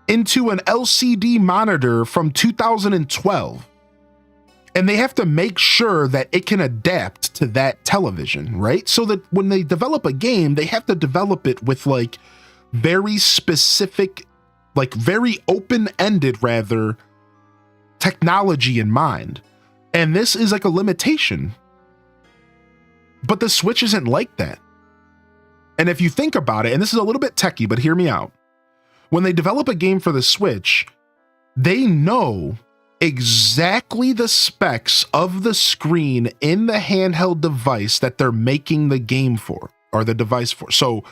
into an LCD monitor from 2012. And they have to make sure that it can adapt to that television, right? So that when they develop a game, they have to develop it with like very specific, like very open-ended rather, technology in mind. And this is like a limitation. But the Switch isn't like that. And if you think about it, and this is a little bit techie, but hear me out. When they develop a game for the Switch, they know exactly the specs of the screen in the handheld device that they're making the game for, or the device for. So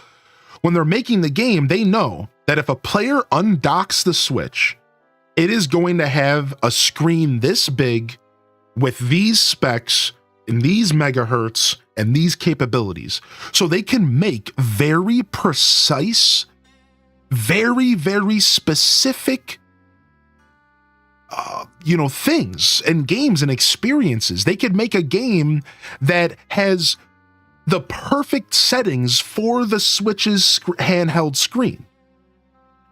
when they're making the game, they know that if a player undocks the Switch, it is going to have a screen this big with these specs and these megahertz and these capabilities. So they can make very precise, very, very specific, things and games and experiences. They could make a game that has the perfect settings for the Switch's handheld screen,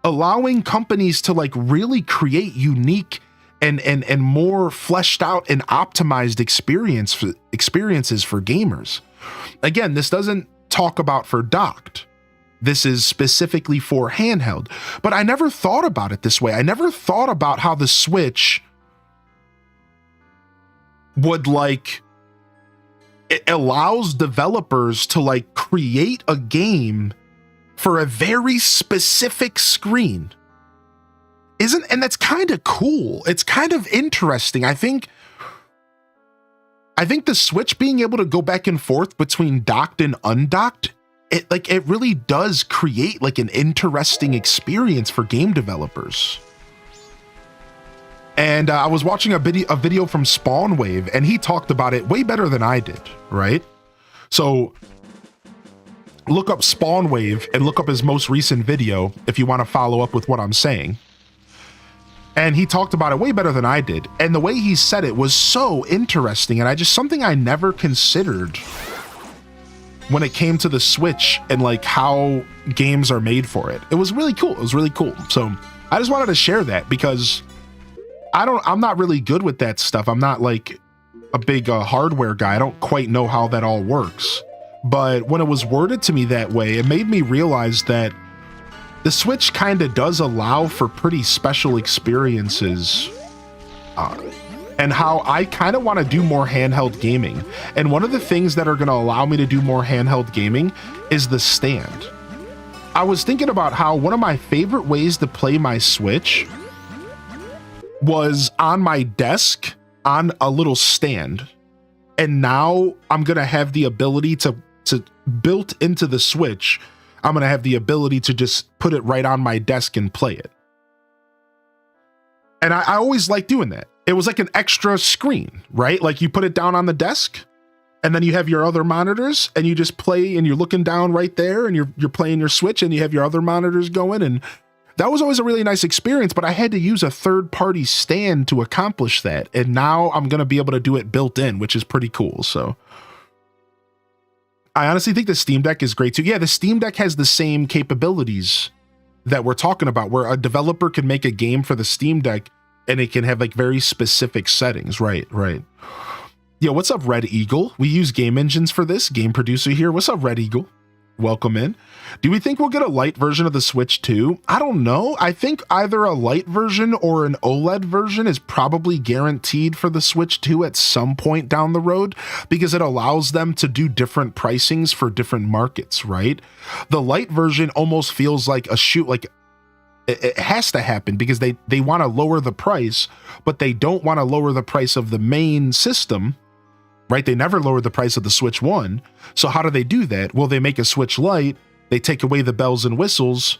allowing companies to like really create unique and more fleshed out and optimized experiences for gamers. Again, this doesn't talk about for docked. This is specifically for handheld. But I never thought about it this way. I never thought about how the Switch would like, it allows developers to like create a game for a very specific screen. And that's kind of cool. It's kind of interesting. I think the Switch being able to go back and forth between docked and undocked, it really does create like an interesting experience for game developers. And I was watching a video from Spawnwave, and he talked about it way better than I did, right? So look up Spawnwave and look up his most recent video if you want to follow up with what I'm saying. And he talked about it way better than I did. And the way he said it was so interesting, and something I never considered when it came to the Switch and like how games are made for it. It was really cool. It was really cool. So I just wanted to share that because I'm not really good with that stuff. I'm not like a big hardware guy. I don't quite know how that all works. But when it was worded to me that way, it made me realize that the Switch kind of does allow for pretty special experiences, and how I kind of want to do more handheld gaming. And one of the things that are going to allow me to do more handheld gaming is the stand. I was thinking about how one of my favorite ways to play my Switch was on my desk on a little stand. And now I'm going to have the ability to built into the Switch, I'm going to have the ability to just put it right on my desk and play it. And I always like doing that. It was like an extra screen, right? Like you put it down on the desk and then you have your other monitors and you just play and you're looking down right there and you're playing your Switch and you have your other monitors going. And that was always a really nice experience, but I had to use a third-party stand to accomplish that. And now I'm going to be able to do it built in, which is pretty cool. So I honestly think the Steam Deck is great too. Yeah, the Steam Deck has the same capabilities that we're talking about, where a developer can make a game for the Steam Deck and it can have like very specific settings. Right. Yo, what's up, Red Eagle? We use game engines for this. Game producer here. What's up, Red Eagle? Welcome in. Do we think we'll get a light version of the Switch too? I don't know. I think either a light version or an OLED version is probably guaranteed for the Switch 2 at some point down the road, because it allows them to do different pricings for different markets, right? The light version almost feels like a shoot, like it has to happen because they want to lower the price, but they don't want to lower the price of the main system. Right? They never lowered the price of the Switch 1. So how do they do that? Well, they make a Switch Lite, they take away the bells and whistles,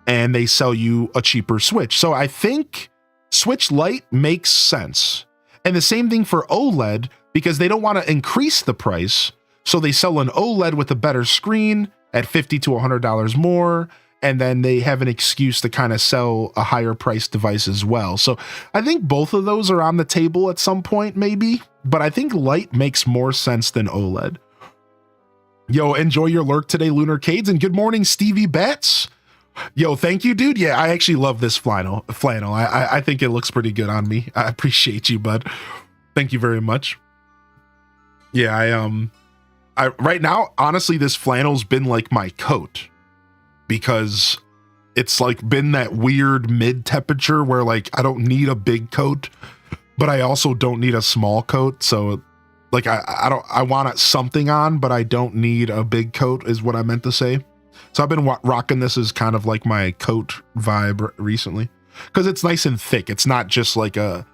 and they sell you a cheaper Switch. So I think Switch Lite makes sense. And the same thing for OLED, because they don't want to increase the price. So they sell an OLED with a better screen at $50 to $100 more. And then they have an excuse to kind of sell a higher priced device as well. So I think both of those are on the table at some point, maybe. But I think Lite makes more sense than OLED. Yo, enjoy your lurk today, Lunar Cades, and good morning, Stevie Betts. Yo, thank you, dude. Yeah, I actually love this flannel. I think it looks pretty good on me. I appreciate you, bud. Thank you very much. Yeah, I right now, honestly, this flannel's been like my coat, because it's like been that weird mid temperature where like I don't need a big coat, but I also don't need a small coat. So like I want something on, but I don't need a big coat is what I meant to say. So I've been rocking this as kind of like my coat vibe recently, because it's nice and thick. It's not just like a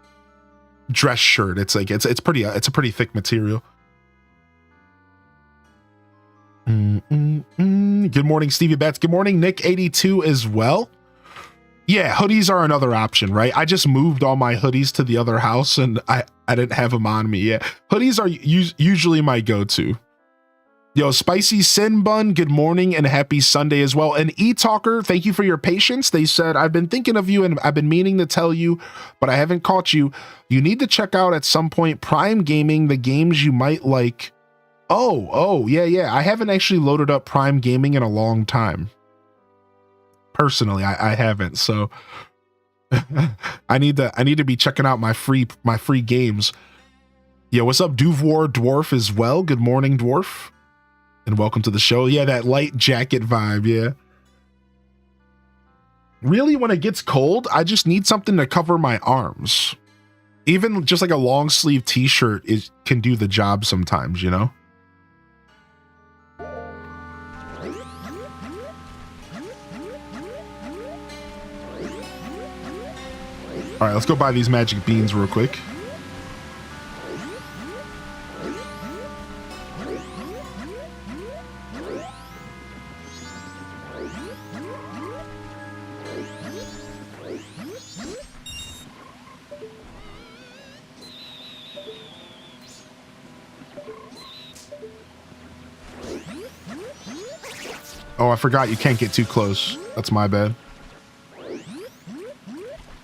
dress shirt. It's like it's a pretty thick material. Good morning, Stevie Betts. Good morning, Nick82 as well. Yeah, hoodies are another option, right? I just moved all my hoodies to the other house and I didn't have them on me. Yeah, hoodies are usually my go-to. Yo, Spicy Sin Bun, good morning and happy Sunday as well. And E-Talker, thank you for your patience. They said, I've been thinking of you and I've been meaning to tell you, but I haven't caught you. You need to check out at some point Prime Gaming, the games you might like. Oh, yeah. I haven't actually loaded up Prime Gaming in a long time. Personally, I haven't. So I need to be checking out my free games. Yeah, what's up, Duvor Dwarf as well? Good morning, Dwarf. And welcome to the show. Yeah, that light jacket vibe, yeah. Really, when it gets cold, I just need something to cover my arms. Even just like a long sleeve t-shirt can do the job sometimes, you know? All right, let's go buy these magic beans real quick. Oh, I forgot you can't get too close. That's my bad.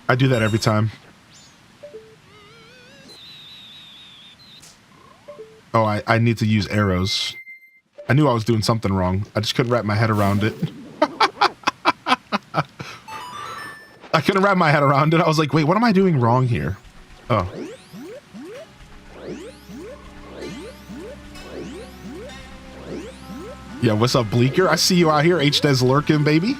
I do that every time. Oh, I need to use arrows. I knew I was doing something wrong. I just couldn't wrap my head around it. I couldn't wrap my head around it. I was like, wait, what am I doing wrong here? Oh. Yeah, what's up, Bleaker? I see you out here, H-Des lurking, baby.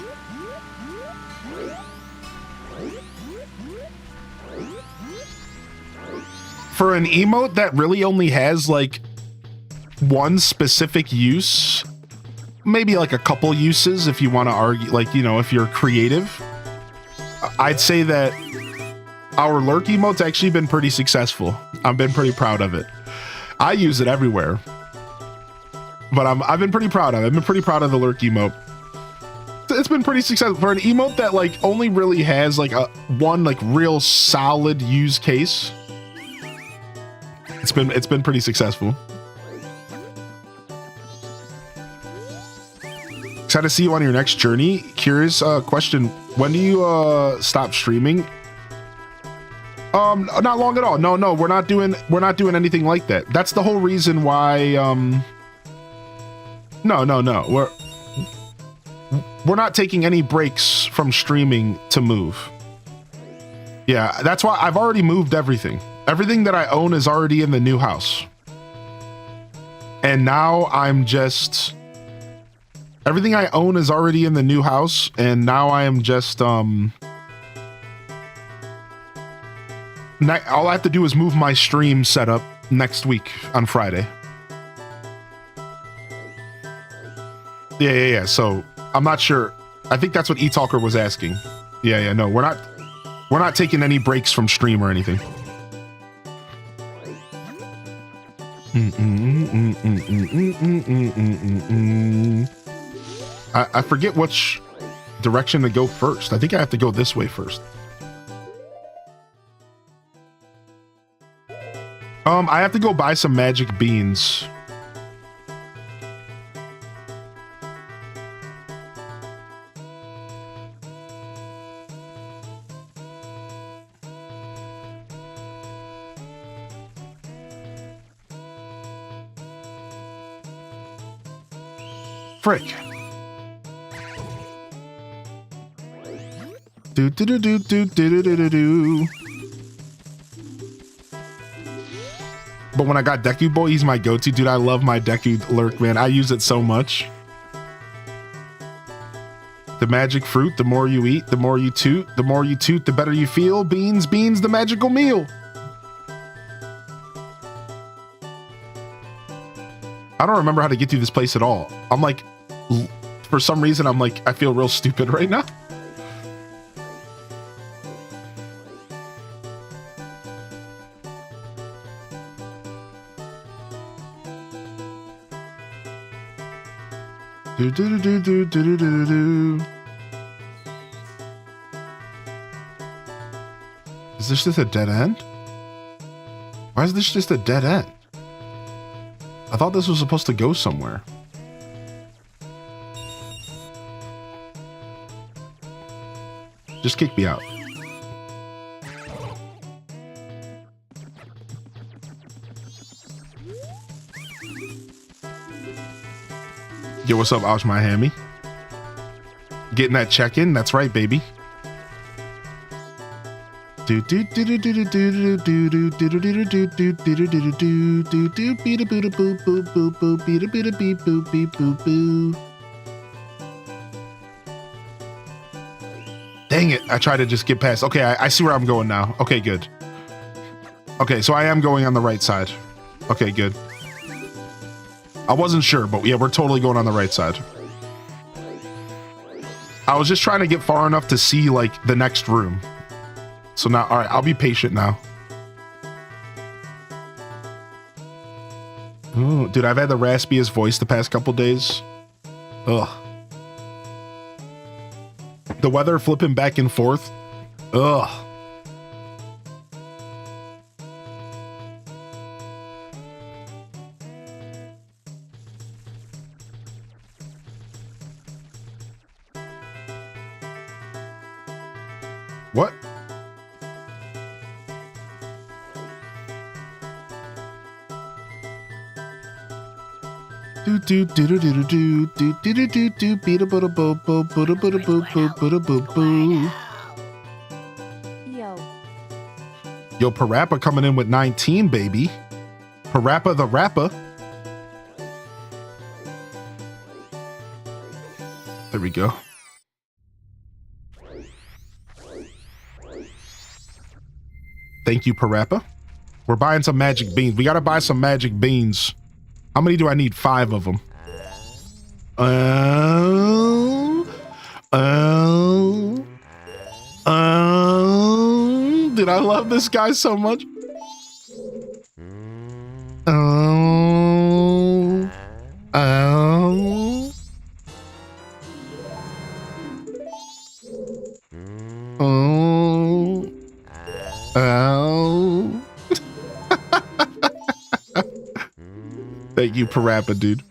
For an emote that really only has like one specific use, maybe like a couple uses if you want to argue, like, you know, if you're creative, I'd say that our lurk emote's actually been pretty successful. I've been pretty proud of it. I use it everywhere, but I've been pretty proud of it. I've been pretty proud of the lurk emote. It's been pretty successful for an emote that like only really has like one like real solid use case. It's been pretty successful. Excited to see you on your next journey. Curious question: when do you stop streaming? Not long at all. No, we're not doing anything like that. That's the whole reason why. No. We're not taking any breaks from streaming to move. Yeah, that's why I've already moved everything. Everything that I own is already in the new house. And now I'm just... Everything I own is already in the new house, and now I am just... all I have to do is move my stream setup next week on Friday. Yeah. So, I'm not sure. I think that's what eTalker was asking. Yeah, no, we're not taking any breaks from stream or anything. I forget which direction to go first. I think I have to go this way first. I have to go buy some magic beans. Frick. Do. But when I got Deku Boy, he's my go-to. Dude, I love my Deku lurk, man. I use it so much. The magic fruit, the more you eat, the more you toot. The more you toot, the better you feel. Beans, the magical meal. I don't remember how to get through this place at all. I'm like, for some reason, I'm like, I feel real stupid right now. Is this just a dead end? Why is this just a dead end? I thought this was supposed to go somewhere. Just kick me out. Yo, what's up, Ouch My Hammy? Getting that check-in? That's right, baby. Dang it, I tried to just get past. Okay, I see where I'm going now. Okay, good. Okay, so I am going on the right side. Okay, good. I wasn't sure, but yeah, we're totally going on the right side. I was just trying to get far enough to see, like, the next room. So now, all right, I'll be patient now. Oh, dude, I've had the raspiest voice the past couple days. Ugh. The weather flipping back and forth. Ugh. What? Yo, Parappa coming in with 19, baby. Parappa the Rapper. There we go. Thank you, Parappa. We're buying some magic beans. We gotta buy some magic beans. How many do I need? 5 of them. Dude, I love this guy so much. Thank you, Parappa, dude.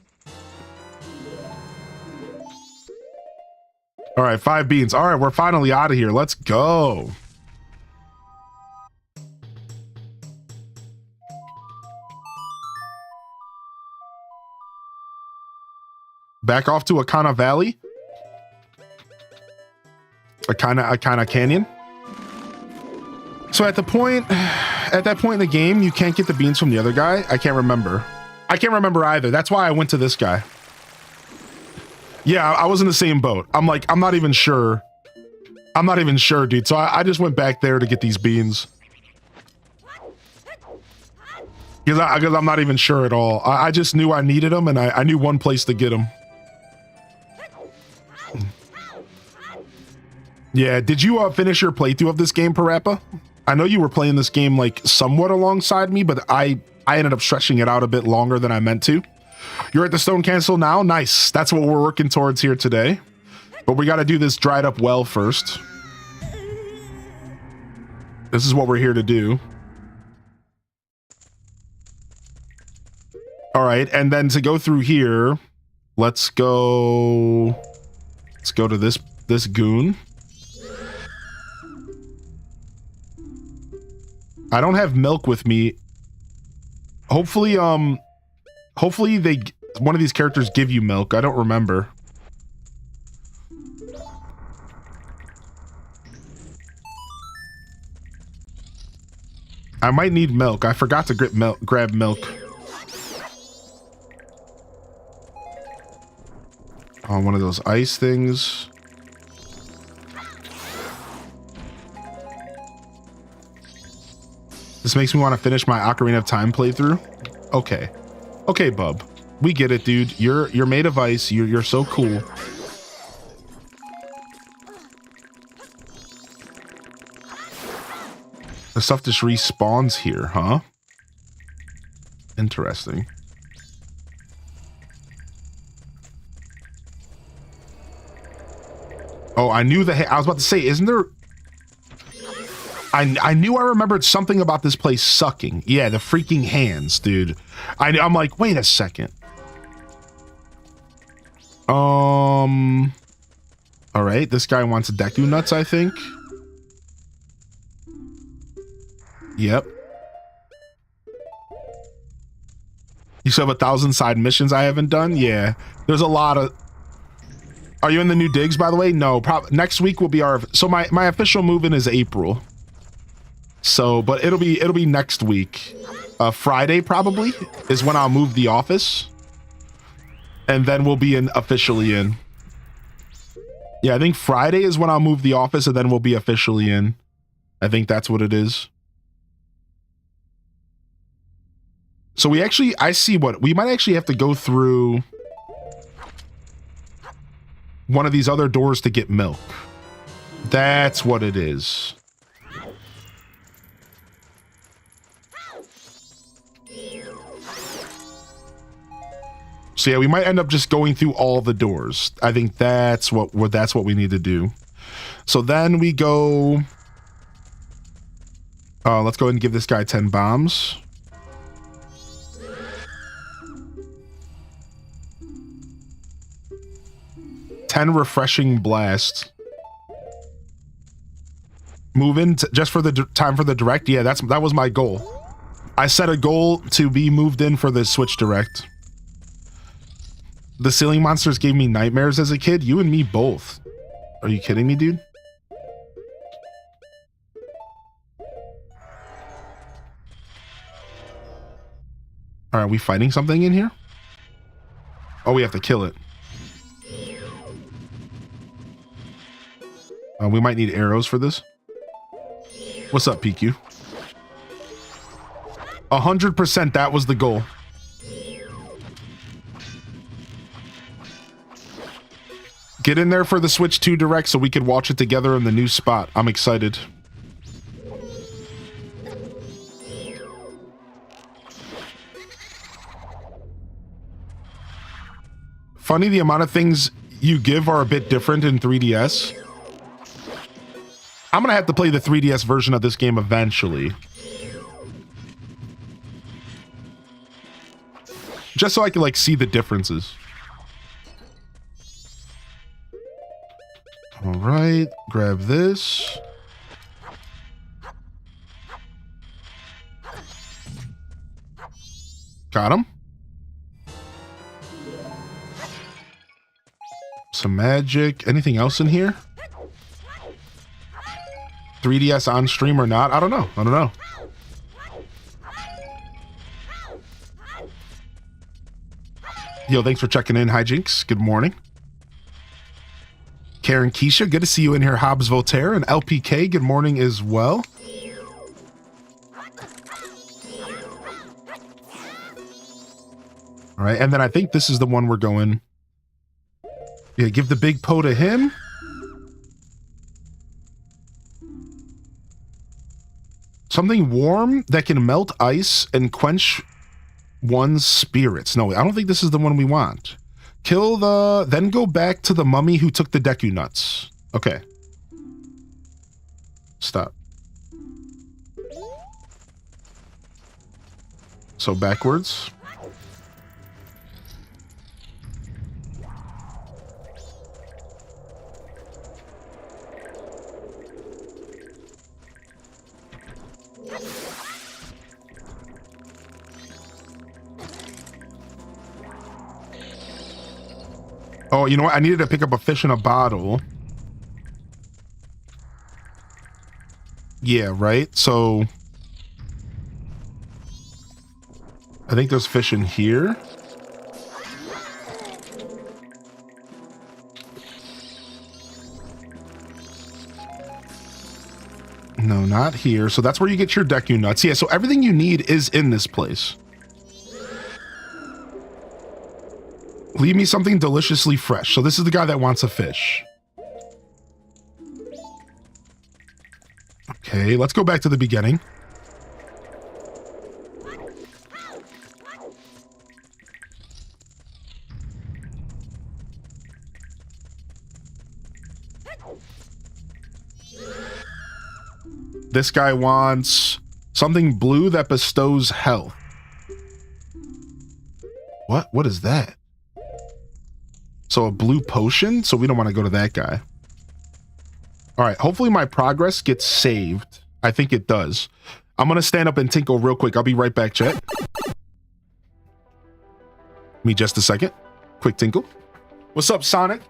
All right, 5 beans. All right, we're finally out of here. Let's go. Back off to Ikana Valley. Ikana Canyon. So at that point in the game, you can't get the beans from the other guy. I can't remember. I can't remember either. That's why I went to this guy. Yeah, I was in the same boat. I'm like, I'm not even sure. I'm not even sure, dude. So I just went back there to get these beans. Because I'm not even sure at all. I just knew I needed them, and I knew one place to get them. Yeah, did you finish your playthrough of this game, Parappa? I know you were playing this game like somewhat alongside me, but I ended up stretching it out a bit longer than I meant to. You're at the Stone Castle now? Nice. That's what we're working towards here today. But we got to do this dried up well first. This is what we're here to do. All right, and then to go through here, let's go to this goon. I don't have milk with me. Hopefully one of these characters give you milk. I don't remember. I might need milk. I forgot to grab milk. On one of those ice things. This makes me want to finish my Ocarina of Time playthrough. Okay. Okay, bub. We get it, dude. You're made of ice. You're so cool. The stuff just respawns here, huh? Interesting. Oh, I knew I was about to say, isn't there... I knew I remembered something about this place sucking. Yeah, the freaking hands, dude. I'm like, wait a second. All right, this guy wants Deku nuts, I think. Yep. You still have 1,000 side missions I haven't done? Yeah. There's a lot of... Are you in the new digs, by the way? No. Next week will be our... So my official move-in is April. So, but it'll be next week. Friday, probably, is when I'll move the office. And then we'll be officially in. Yeah, I think Friday is when I'll move the office, and then we'll be officially in. I think that's what it is. So I see what, we might actually have to go through one of these other doors to get milk. That's what it is. So yeah, we might end up just going through all the doors. I think that's what we need to do. So then we go, let's go ahead and give this guy 10 bombs. Refreshing blast. Move in just for the time for the direct. Yeah, that was my goal. I set a goal to be moved in for the Switch Direct. The ceiling monsters gave me nightmares as a kid. You and me both. Are you kidding me, dude? Are we fighting something in here? Oh, we have to kill it. We might need arrows for this. What's up, PQ? 100% that was the goal. Get in there for the Switch 2 Direct so we could watch it together in the new spot. I'm excited. Funny, the amount of things you give are a bit different in 3DS. I'm gonna have to play the 3DS version of this game eventually. Just so I can, like, see the differences. Alright, grab this. Got him. Some magic. Anything else in here? 3DS on stream or not? I don't know. Yo, thanks for checking in, Hijinks. Good morning. Karen Keisha, good to see you in here. Hobbs Voltaire and LPK, good morning as well. All right, and then I think this is the one we're going. Yeah, give the big po to him. Something warm that can melt ice and quench one's spirits. No, I don't think this is the one we want. Then go back to the mummy who took the Deku nuts. Okay. Stop. So backwards. Oh, you know what? I needed to pick up a fish in a bottle. Yeah, right? So I think there's fish in here. No, not here. So that's where you get your Deku nuts. Yeah, so everything you need is in this place. Leave me something deliciously fresh. So this is the guy that wants a fish. Okay, let's go back to the beginning. This guy wants something blue that bestows health. What? What is that? So a blue potion? So we don't want to go to that guy. All right, hopefully my progress gets saved. I think it does. I'm going to stand up and tinkle real quick. I'll be right back, chat. Me just a second. Quick tinkle. What's up, Sonic?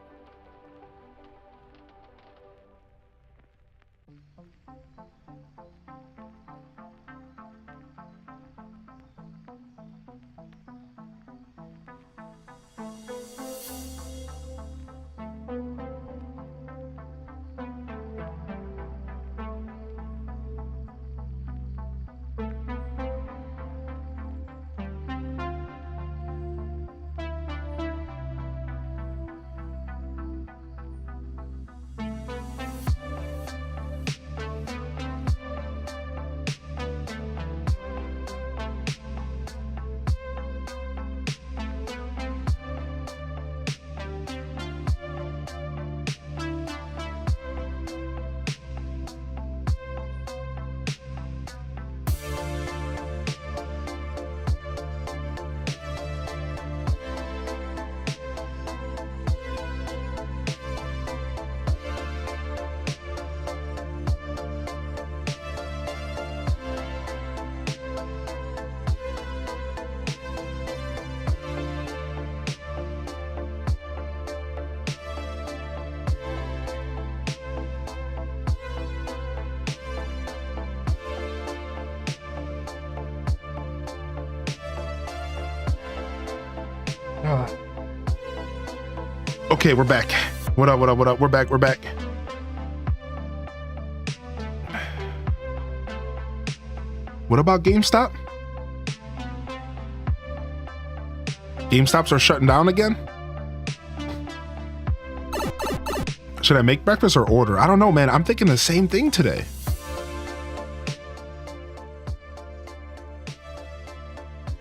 Okay, we're back. What up, what up, what up? We're back, we're back. What about GameStop? GameStops are shutting down again? Should I make breakfast or order? I don't know, man. I'm thinking the same thing today.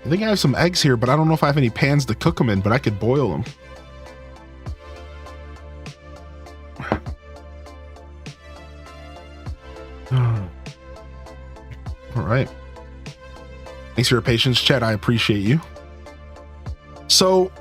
I think I have some eggs here, but I don't know if I have any pans to cook them in, but I could boil them. All right. Thanks for your patience, chat. I appreciate you. So,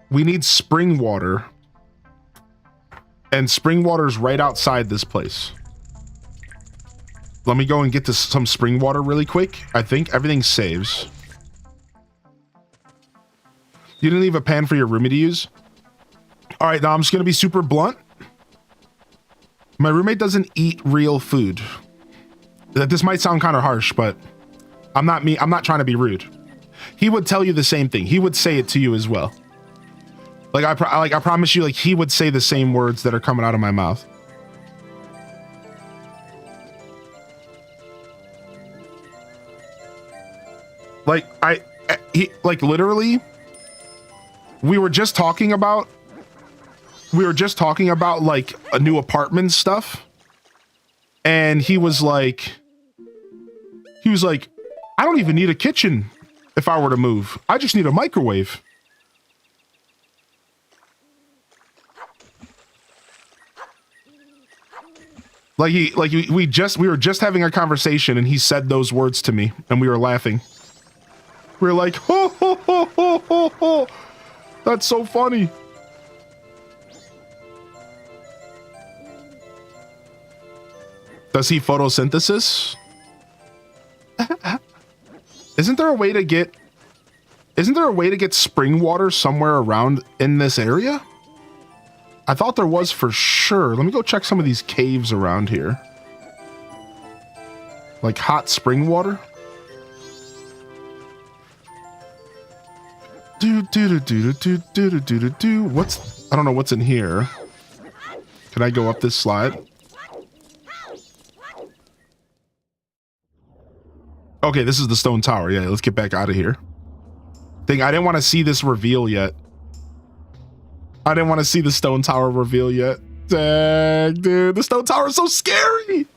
we need spring water, and spring water's right outside this place. Let me go and get some spring water really quick. I think everything saves. You didn't leave a pan for your roomie to use? All right, now I'm just gonna be super blunt. My roommate doesn't eat real food. This might sound kind of harsh, but I'm not trying to be rude. He would tell you the same thing. He would say it to you as well. Like I promise you, like he would say the same words that are coming out of my mouth. Like he literally, we were just talking about like a new apartment stuff, and he was like, I don't even need a kitchen if I were to move. I just need a microwave. We were just having a conversation, and he said those words to me, and we were laughing. We were like, ho, ho, ho, ho, ho, ho. That's so funny. Does he photosynthesis? Isn't there a way to get spring water somewhere around in this area? I thought there was for sure. Let me go check some of these caves around here. Like hot spring water. What's, I don't know what's in here. Can I go up this slide? Okay, this is the stone tower. Yeah, let's get back out of here. Dang, I didn't want to see this reveal yet. I didn't want to see the stone tower reveal yet. Dang, dude, the stone tower is so scary.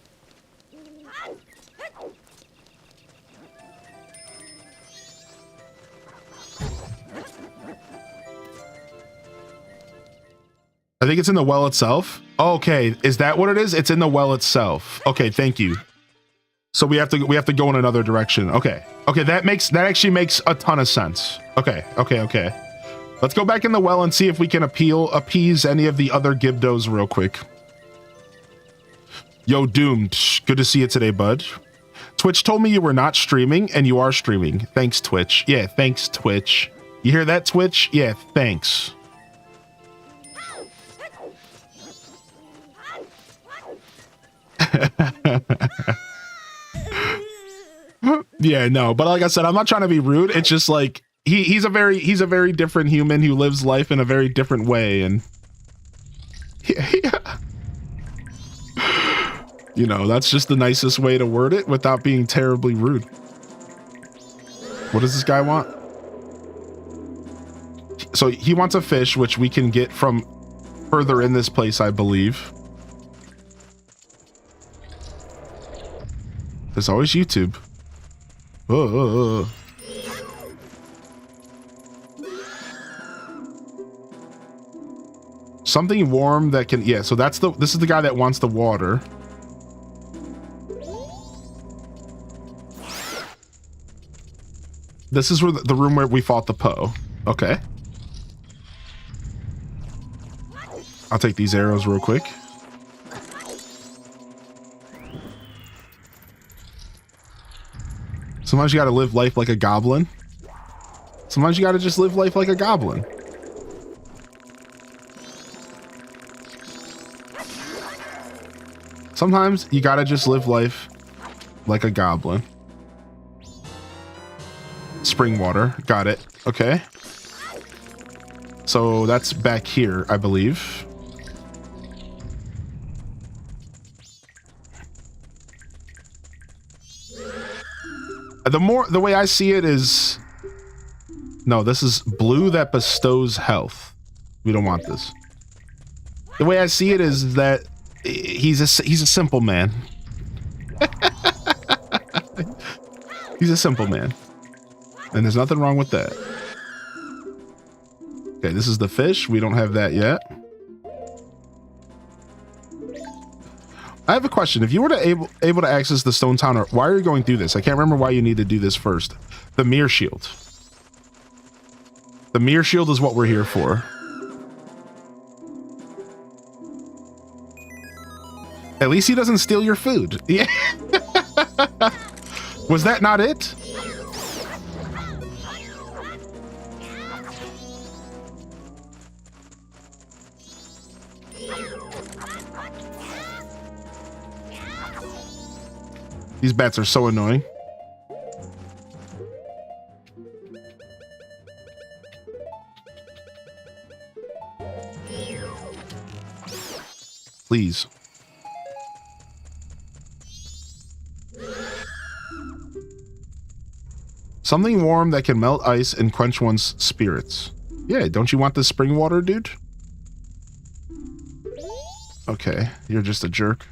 I think it's in the well itself. Okay, is that what it is? It's in the well itself. Okay, thank you. So we have to go in another direction. Okay. Okay, that actually makes a ton of sense. Okay. Let's go back in the well and see if we can appease any of the other Gibdos real quick. Yo, Doomed. Good to see you today, bud. Twitch told me you were not streaming, and you are streaming. Thanks, Twitch. Yeah, thanks, Twitch. You hear that, Twitch? Yeah, thanks. Yeah, no, but like I said, I'm not trying to be rude. It's just like he's a very different human who lives life in a very different way, and yeah. You know, that's just the nicest way to word it without being terribly rude. What does this guy want? So he wants a fish, which we can get from further in this place, I believe. There's always YouTube. Something warm that can, yeah, so this is the guy that wants the water. This is where the room where we fought the Poe. Okay. I'll take these arrows real quick. Sometimes you gotta live life like a goblin. Sometimes you gotta just live life like a goblin. Sometimes you gotta just live life like a goblin. Spring water. Got it. Okay. So that's back here, I believe. The way I see it is, no, this is blue that bestows health. We don't want this. The way I see it is that he's a simple man. He's a simple man. And there's nothing wrong with that. Okay, this is the fish. We don't have that yet. I have a question. If you were to able to access the Stone Tower, why are you going through this? I can't remember why you need to do this first. The Mirror Shield. The Mirror Shield is what we're here for. At least he doesn't steal your food. Yeah. Was that not it? These bats are so annoying. Please. Something warm that can melt ice and quench one's spirits. Yeah, don't you want the spring water, dude? Okay, you're just a jerk.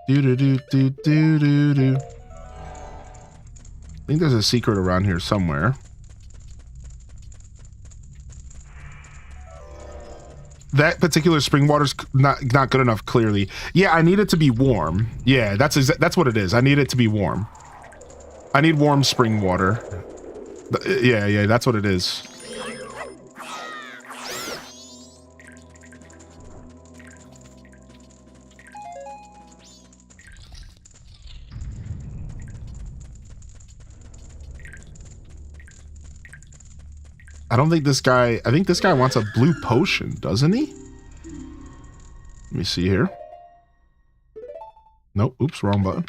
Do. I think there's a secret around here somewhere. That particular spring water's not good enough, clearly. Yeah, I need it to be warm. Yeah, that's what it is. I need it to be warm. I need warm spring water. Yeah, that's what it is. I don't think this guy, I think this guy wants a blue potion, doesn't he? Let me see here. Nope, oops, wrong button.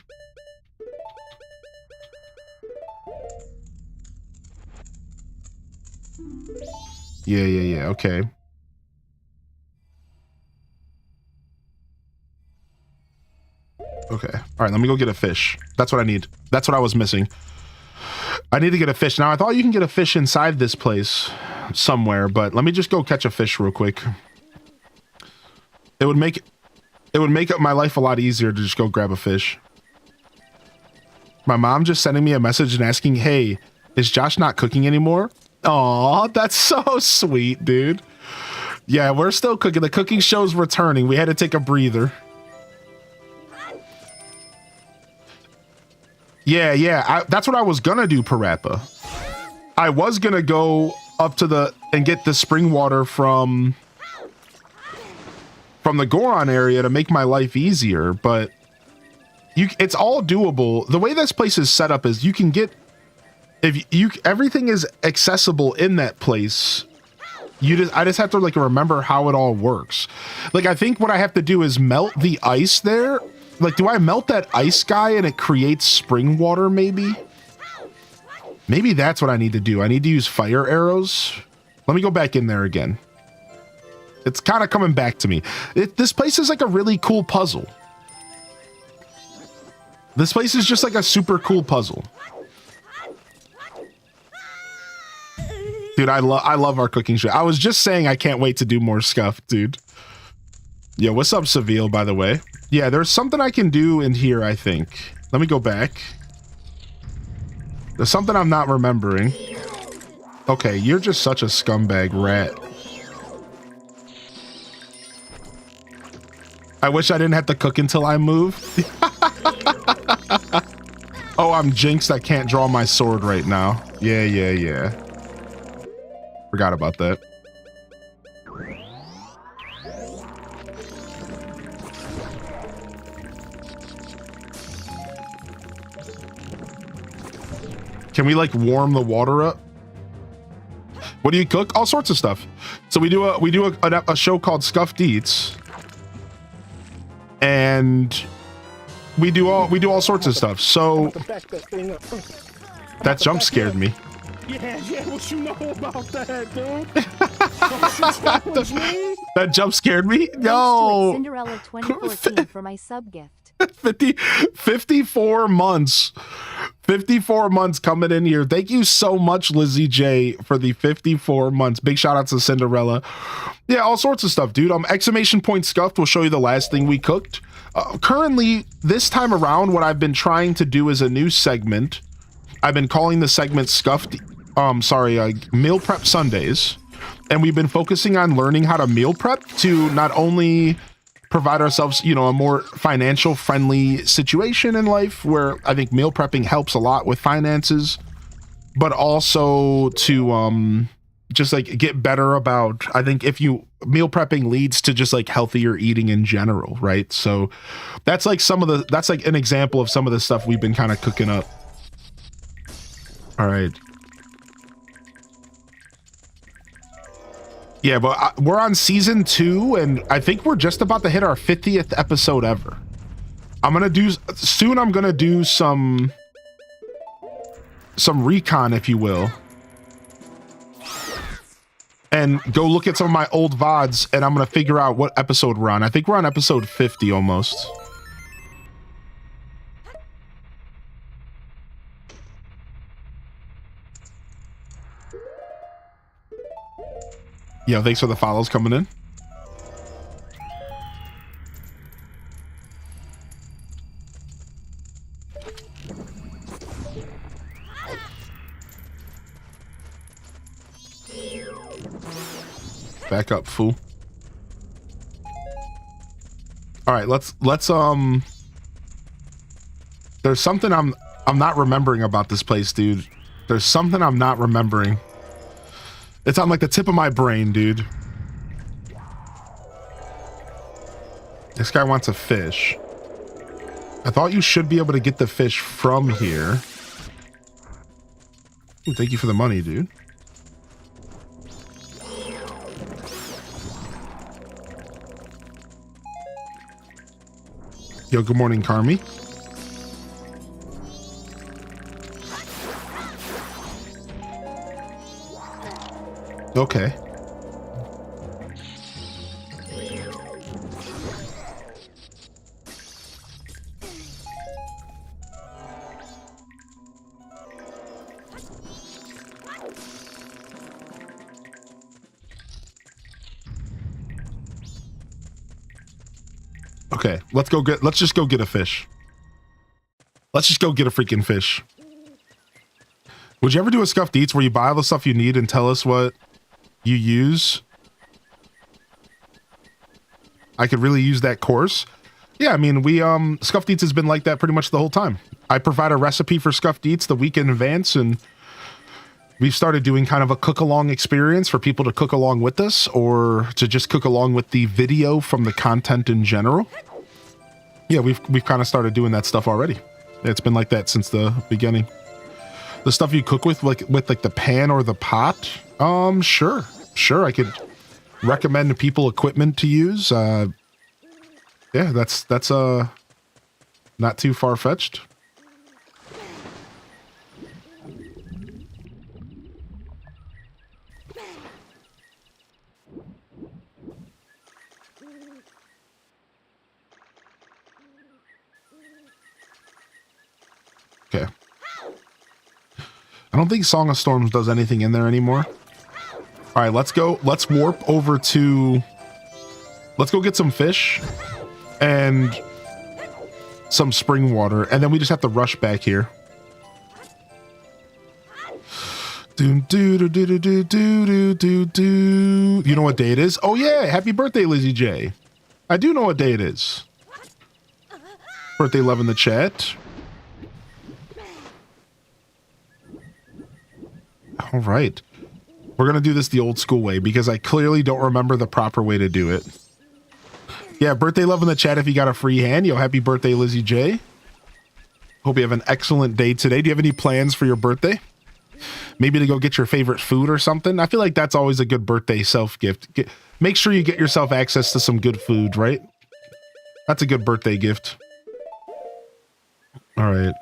Yeah, okay. Okay, all right, let me go get a fish. That's what I need. That's what I was missing. I need to get a fish. Now, I thought you can get a fish inside this place somewhere, but let me just go catch a fish real quick. It would make my life a lot easier to just go grab a fish. My mom just sending me a message and asking, hey, is Josh not cooking anymore? Aw, that's so sweet, dude. Yeah, we're still cooking. The cooking show's returning. We had to take a breather. Yeah, that's what I was gonna do, Parappa. I was gonna go up to the and get the spring water from the Goron area to make my life easier, but it's all doable. The way this place is set up is you can get everything is accessible in that place. I just have to like remember how it all works. Like I think what I have to do is melt the ice there. Like, do I melt that ice guy and it creates spring water maybe? Maybe that's what I need to do. I need to use fire arrows. Let me go back in there again. It's kind of coming back to me. This place is like a really cool puzzle. This place is just like a super cool puzzle. Dude, I love our cooking show. I was just saying I can't wait to do more scuff, dude. Yeah, what's up, Seville, by the way? Yeah, there's something I can do in here, I think. Let me go back. There's something I'm not remembering. Okay, you're just such a scumbag rat. I wish I didn't have to cook until I move. Oh, I'm jinxed. I can't draw my sword right now. Yeah. Forgot about that. Can we like warm the water up? What do you cook? All sorts of stuff. So we do a show called Scuffed Eats, and we do all sorts of stuff. So that jump scared me. Yeah, what you know about that, dude? That jump scared me. Thanks No. to Cinderella 2014 for my sub gift. 54 months. 54 months coming in here. Thank you so much, Lizzie J, for the 54 months. Big shout out to Cinderella. Yeah, all sorts of stuff, dude. Exclamation point scuffed will show you the last thing we cooked. Currently, this time around, what I've been trying to do is a new segment. I've been calling the segment Scuffed, Meal Prep Sundays. And we've been focusing on learning how to meal prep to not only provide ourselves, a more financial friendly situation in life where I think meal prepping helps a lot with finances, but also to just like get better about, I think meal prepping leads to just like healthier eating in general, right? So that's like that's like an example of some of the stuff we've been kind of cooking up. All right. Yeah, but we're on season 2, and I think we're just about to hit our 50th episode ever. I'm gonna do some recon, if you will, and go look at some of my old VODs, and I'm gonna figure out what episode we're on. I think we're on episode 50 almost. Yeah, thanks for the follows coming in. Back up, fool. All right, let's there's something I'm not remembering about this place, dude. There's something I'm not remembering. It's on like the tip of my brain, dude. This guy wants a fish. I thought you should be able to get the fish from here. Ooh, thank you for the money, dude. Yo, good morning, Carmi. Okay. Okay, let's just go get a fish. Let's just go get a freaking fish. Would you ever do a Scuffed Eats where you buy all the stuff you need and tell us what you use? I could really use that course. Yeah, I mean, Scuffed Eats has been like that pretty much the whole time. I provide a recipe for Scuffed Eats the week in advance, and we've started doing kind of a cook-along experience for people to cook along with us or to just cook along with the video from the content in general. Yeah, we've kind of started doing that stuff already. It's been like that since the beginning. The stuff you cook with like the pan or the pot? Sure. I could recommend to people equipment to use. Yeah, that's not too far-fetched. Okay. I don't think Song of Storms does anything in there anymore. All right, let's go. Let's warp over to... Let's go get some fish and some spring water, and then we just have to rush back here. You know what day it is? Oh yeah, happy birthday, Lizzie J. I do know what day it is. Birthday love in the chat. All right. We're going to do this the old school way because I clearly don't remember the proper way to do it. Yeah, birthday love in the chat if you got a free hand. Yo, happy birthday, Lizzie J. Hope you have an excellent day today. Do you have any plans for your birthday? Maybe to go get your favorite food or something? I feel like that's always a good birthday self-gift. Make sure you get yourself access to some good food, right? That's a good birthday gift. All right.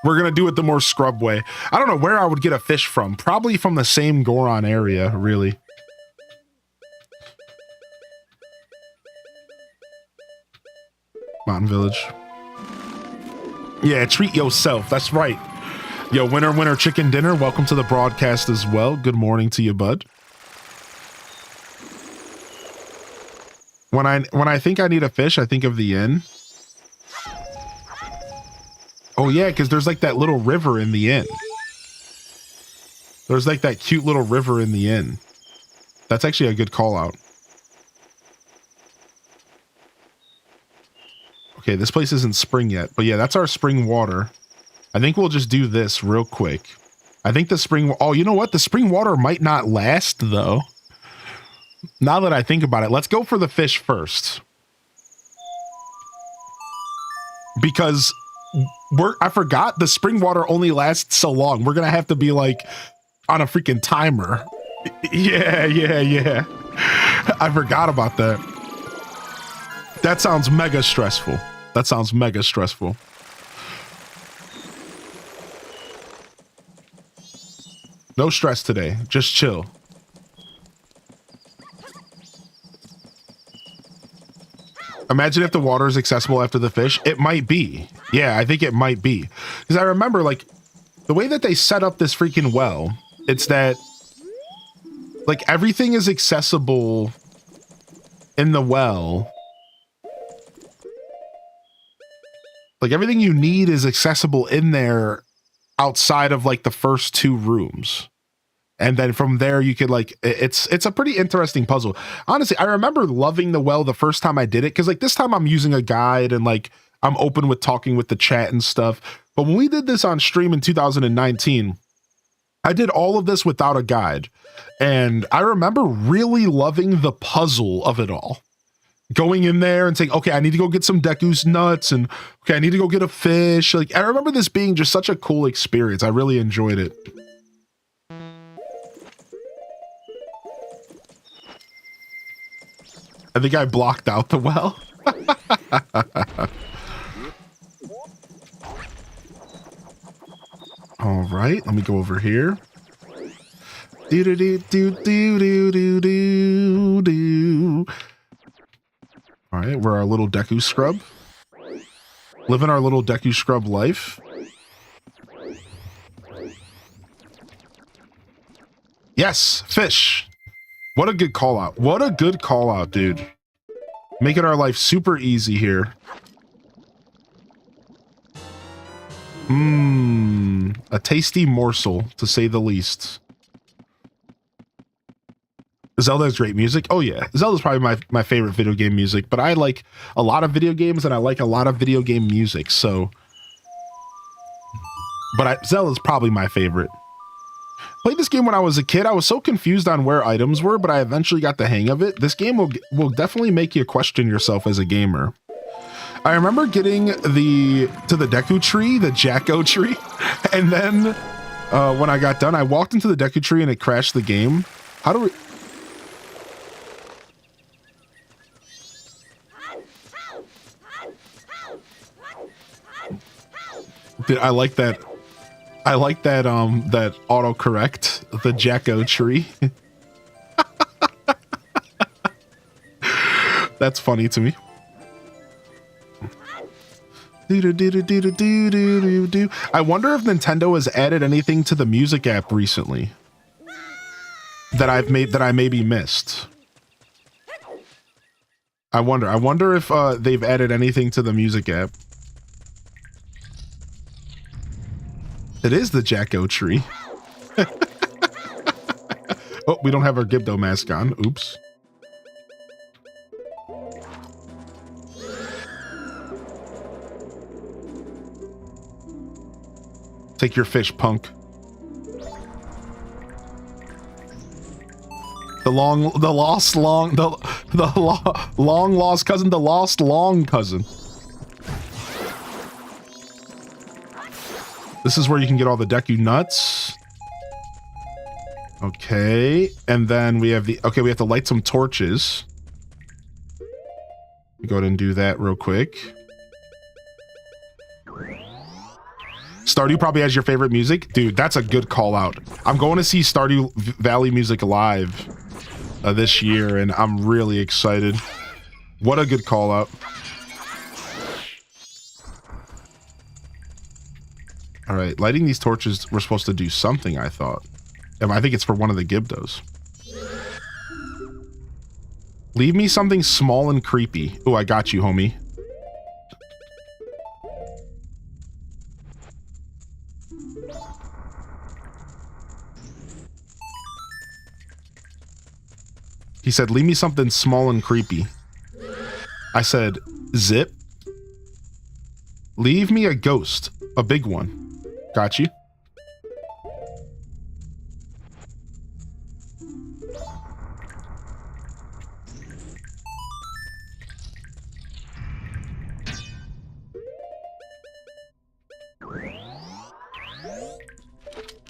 We're going to do it the more scrub way. I don't know where I would get a fish from. Probably from the same Goron area, really. Mountain Village. Yeah, treat yourself. That's right. Yo, winner, chicken dinner. Welcome to the broadcast as well. Good morning to you, bud. When I think I need a fish, I think of the inn. Oh yeah, because there's like that little river in the inn. There's like that cute little river in the inn. That's actually a good call out. Okay, this place isn't spring yet, but yeah, that's our spring water. I think we'll just do this real quick. I think the spring... Oh, you know what? The spring water might not last, though. Now that I think about it, let's go for the fish first. Because... I forgot the spring water only lasts so long. We're gonna have to be like on a freaking timer. Yeah. I forgot about that. That sounds mega stressful. No stress today. Just chill. Imagine if the water is accessible after the fish. It might be. Yeah, I think it might be. Because I remember, like, the way that they set up this freaking well, it's that, like, everything is accessible in the well. Like, everything you need is accessible in there outside of, like, the first two rooms. And then from there, you could like, it's a pretty interesting puzzle. Honestly, I remember loving the well the first time I did it. Cause like this time I'm using a guide and like, I'm open with talking with the chat and stuff. But when we did this on stream in 2019, I did all of this without a guide. And I remember really loving the puzzle of it all. Going in there and saying, okay, I need to go get some Deku's nuts. And okay, I need to go get a fish. Like, I remember this being just such a cool experience. I really enjoyed it. I think I blocked out the well. All right, let me go over here. All right, we're our little Deku scrub. Living our little Deku scrub life. Yes, fish. What a good call out. What a good call out, dude. Making our life super easy here. Mmm, a tasty morsel, to say the least. Zelda has great music. Oh yeah, Zelda's probably my favorite video game music, but I like a lot of video games and I like a lot of video game music, so... But Zelda's probably my favorite. Played this game when I was a kid. I was so confused on where items were, but I eventually got the hang of it. This game will definitely make you question yourself as a gamer. I remember getting to the Deku tree, the Jacko tree, and then when I got done, I walked into the Deku tree and it crashed the game. How do we... I like that. I like that that autocorrect, the Jacko tree. That's funny to me. I wonder if Nintendo has added anything to the music app recently that I maybe missed. I wonder if they've added anything to the music app. It is the Jacko tree. Oh, we don't have our Gibdo mask on. Oops. Take your fish, punk. The long lost cousin, the lost long cousin. This is where you can get all the Deku nuts. Okay, and then we have we have to light some torches. Go ahead and do that real quick. Stardew probably has your favorite music. Dude, that's a good call out. I'm going to see Stardew Valley music live this year, and I'm really excited. What a good call out. All right, lighting these torches, we're supposed to do something, I thought. I think it's for one of the Gibdos. Leave me something small and creepy. Oh, I got you, homie. He said, leave me something small and creepy. I said, zip. Leave me a ghost, a big one. Got you.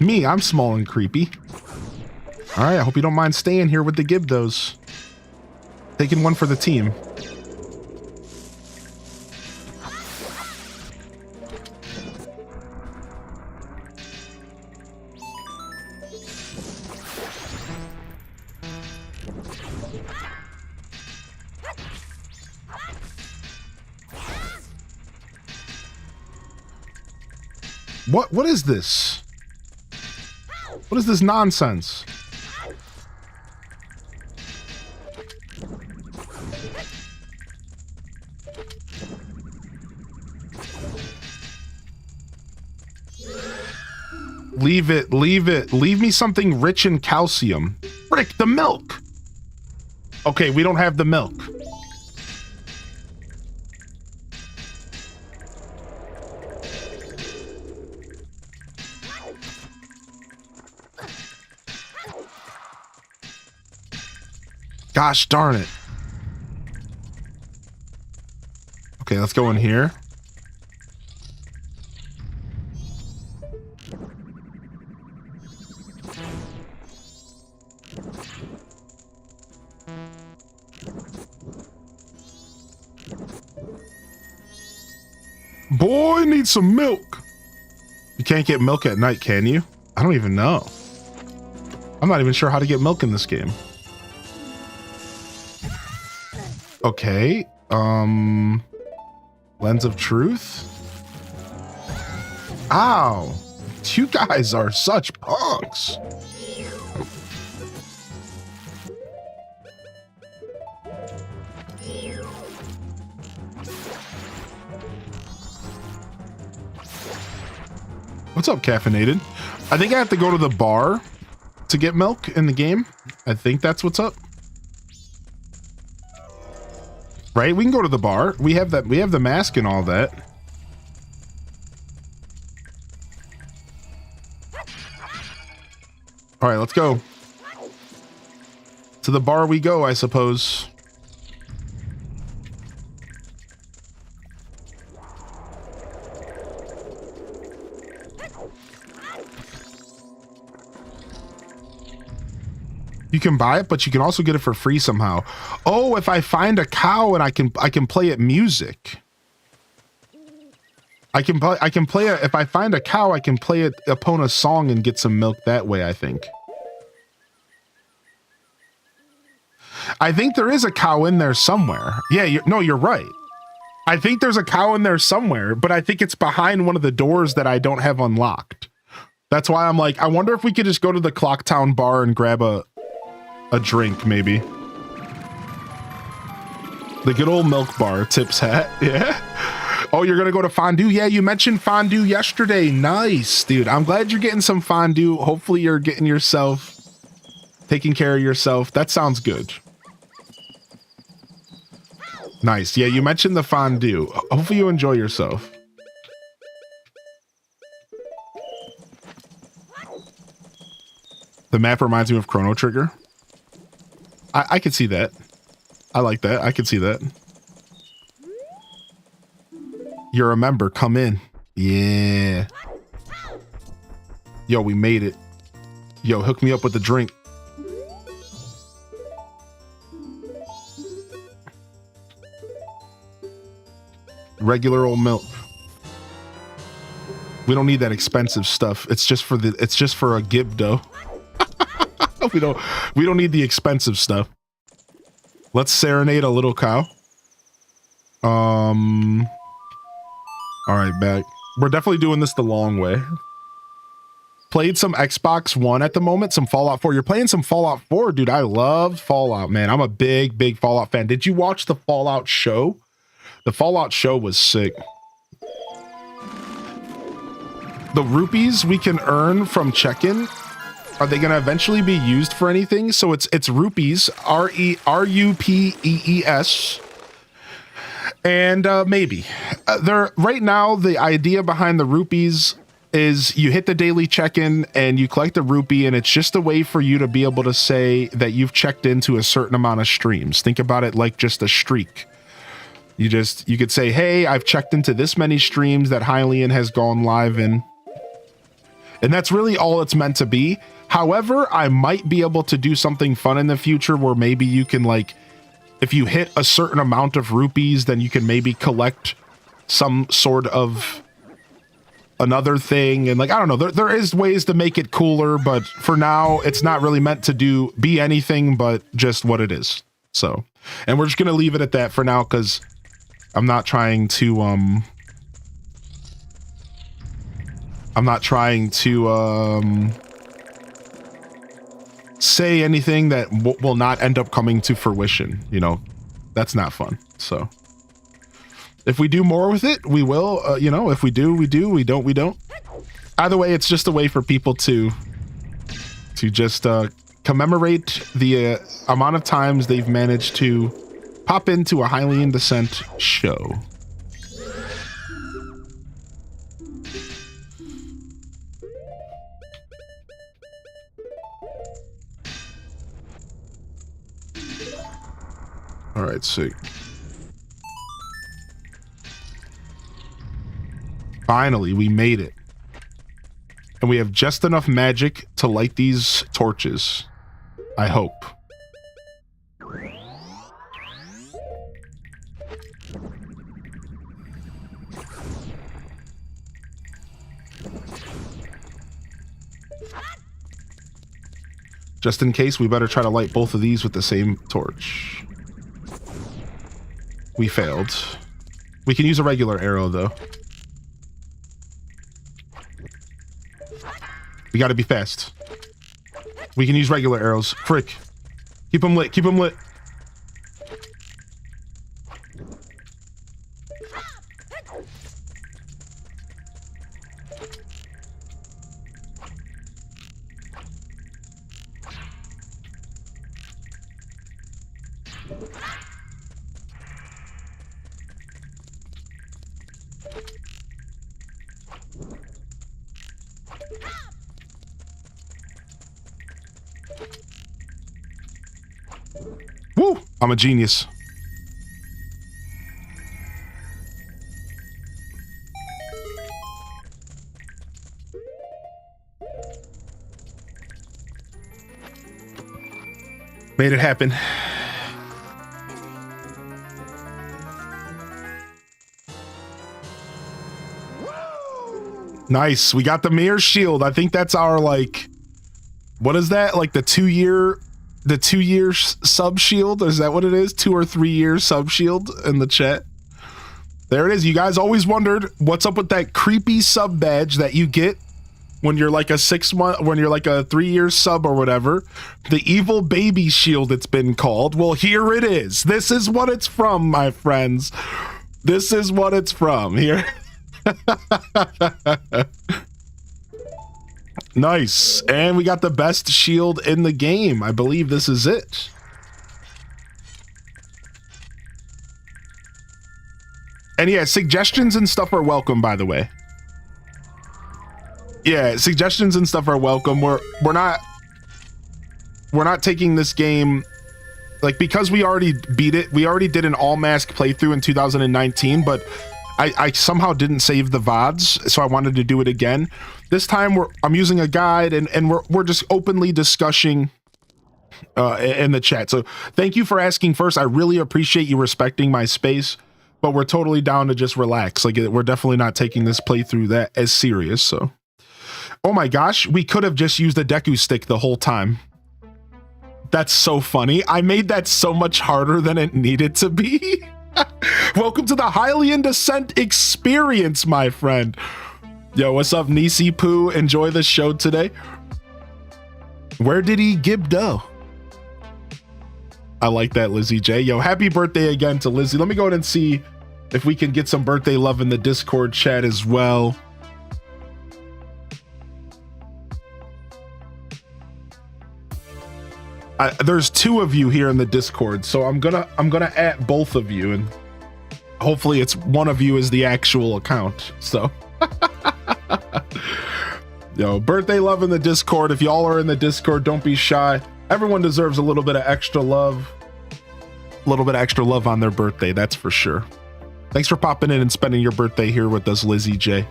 Me, I'm small and creepy. All right, I hope you don't mind staying here with the Gibdos. Taking one for the team. What is this? What is this nonsense? Leave it, leave it. Leave me something rich in calcium. Frick, the milk. Okay, we don't have the milk. Gosh darn it. Okay, let's go in here. Boy, needs some milk. You can't get milk at night, can you? I don't even know. I'm not even sure how to get milk in this game. Okay, Lens of Truth? Ow, you guys are such punks. What's up, caffeinated? I think I have to go to the bar to get milk in the game. I think that's what's up. Right? We can go to the bar. We have that. We have the mask and all that. All right, let's go. To the bar we go, I suppose. You can buy it, but you can also get it for free somehow. Oh, if I find a cow and I can play it music. I can play it if I find a cow, I can play it upon a song and get some milk that way, I think. I think there is a cow in there somewhere. Yeah, you're right. I think there's a cow in there somewhere, but I think it's behind one of the doors that I don't have unlocked. That's why I'm like, I wonder if we could just go to the Clocktown bar and grab a drink, maybe. The good old milk bar, Tip's hat. Yeah. Oh, you're gonna go to fondue? Yeah, you mentioned fondue yesterday. Nice, dude. I'm glad you're getting some fondue. Hopefully you're getting yourself, taking care of yourself. That sounds good. Nice. Yeah, you mentioned the fondue. Hopefully you enjoy yourself. The map reminds me of Chrono Trigger. I could see that. I like that. I could see that. You're a member. Come in. Yeah. Yo, we made it. Yo, hook me up with a drink. Regular old milk. We don't need that expensive stuff. It's just for a gib dough. we don't need the expensive stuff. Let's serenade a little cow. All right, back. We're definitely doing this the long way. Played some Xbox One at the moment, some Fallout 4. You're playing some Fallout 4, dude. I love Fallout, man. I'm a big Fallout fan. Did you watch the Fallout show? The Fallout show was sick. The rupees we can earn from check-in, are they going to eventually be used for anything? So it's rupees, R-U-P-E-E-S. And maybe. Right now, the idea behind the rupees is you hit the daily check-in and you collect a rupee, and it's just a way for you to be able to say that you've checked into a certain amount of streams. Think about it like just a streak. You could say, hey, I've checked into this many streams that Hylian has gone live in. And that's really all it's meant to be. However, I might be able to do something fun in the future where maybe you can, like, if you hit a certain amount of rupees, then you can maybe collect some sort of another thing. And, like, I don't know, there is ways to make it cooler, but for now, it's not really meant to be anything but just what it is. So, and we're just going to leave it at that for now, because I'm not trying to, say anything that will not end up coming to fruition. You know, that's not fun. So if we do more with it, we will. You know, if we do, we do. We don't, we don't. Either way, it's just a way for people to just commemorate the amount of times they've managed to pop into a Hylian Descent show. All right, sick. Finally, we made it. And we have just enough magic to light these torches. I hope. Just in case, we better try to light both of these with the same torch. We failed. We can use a regular arrow, though. We gotta be fast. We can use regular arrows. Frick. Keep them lit. Keep them lit. Woo! I'm a genius. Made it happen. Nice. We got the mirror shield. I think that's our, like, what is that? Like the 2-year sub shield? Is that what it is? 2 or 3 year sub shield in the chat. There it is. You guys always wondered what's up with that creepy sub badge that you get when you're like a 3-year sub or whatever. The evil baby shield, it's been called. Well, here it is. This is what it's from, my friends. This is what it's from. Here. Nice. And we got the best shield in the game. I believe this is it. And yeah, suggestions and stuff are welcome, by the way. Yeah, suggestions and stuff are welcome. We're not taking this game, like, because we already beat it. We already did an all mask playthrough in 2019, but I somehow didn't save the VODs, so I wanted to do it again. This time I'm using a guide and we're just openly discussing in the chat. So thank you for asking first. I really appreciate you respecting my space, but we're totally down to just relax. Like, we're definitely not taking this playthrough that as serious. So, oh my gosh, we could have just used a Deku stick the whole time. That's so funny. I made that so much harder than it needed to be. Welcome to the Hylian Descent experience, my friend. Yo, what's up, Nisi Poo? Enjoy the show today. Where did he gibdo? I like that, Lizzie J. Yo, happy birthday again to Lizzie. Let me go ahead and see if we can get some birthday love in the Discord chat as well. There's 2 of you here in the Discord, so I'm gonna at both of you, and hopefully it's one of you is the actual account. So yo, birthday love in the Discord. If y'all are in the Discord, don't be shy. Everyone deserves a little bit of extra love. A little bit of extra love on their birthday, that's for sure. Thanks for popping in and spending your birthday here with us, Lizzie J.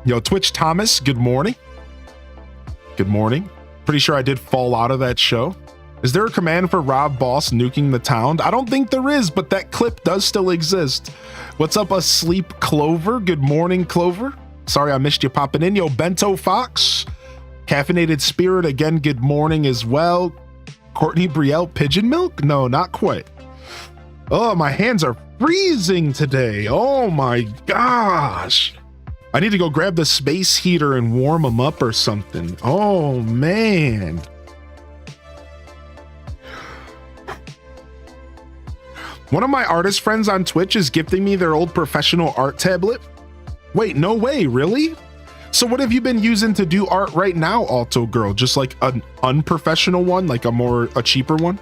Yo, Twitch Thomas, good morning. Good morning. Pretty sure I did fall out of that show. Is there a command for Rob Boss nuking the town? I don't think there is, but that clip does still exist. What's up, Asleep Clover? Good morning, Clover. Sorry I missed you popping in. Yo, Bento Fox. Caffeinated Spirit, again, good morning as well. Courtney Brielle, Pigeon Milk? No, not quite. Oh, my hands are freezing today. Oh my gosh. I need to go grab the space heater and warm them up or something. Oh, man. One of my artist friends on Twitch is gifting me their old professional art tablet. Wait, no way, really? So what have you been using to do art right now, Alto Girl? Just like an unprofessional one, like a cheaper one?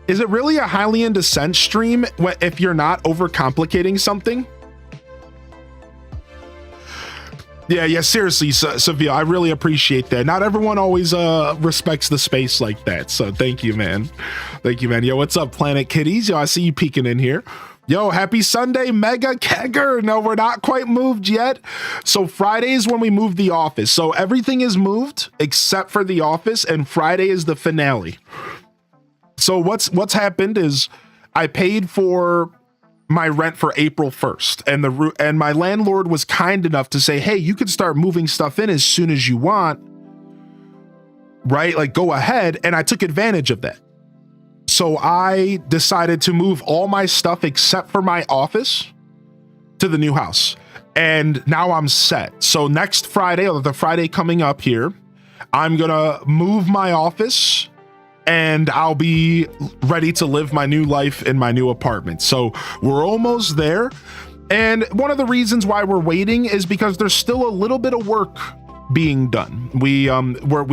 Is it really a Hylian Descent stream if you're not overcomplicating something? Yeah, seriously, Seville, I really appreciate that. Not everyone always respects the space like that, so thank you, man. Thank you, man. Yo, what's up, Planet Kitties? Yo, I see you peeking in here. Yo, happy Sunday, Mega Kegger. No, we're not quite moved yet. So Friday is when we move the office. So everything is moved except for the office, and Friday is the finale. So what's happened is I paid for my rent for April 1st, and my landlord was kind enough to say, hey, you can start moving stuff in as soon as you want, right? Like, go ahead. And I took advantage of that. So I decided to move all my stuff except for my office to the new house. And now I'm set. So next Friday, or the Friday coming up here, I'm gonna move my office and I'll be ready to live my new life in my new apartment. So we're almost there. And one of the reasons why we're waiting is because there's still a little bit of work being done. We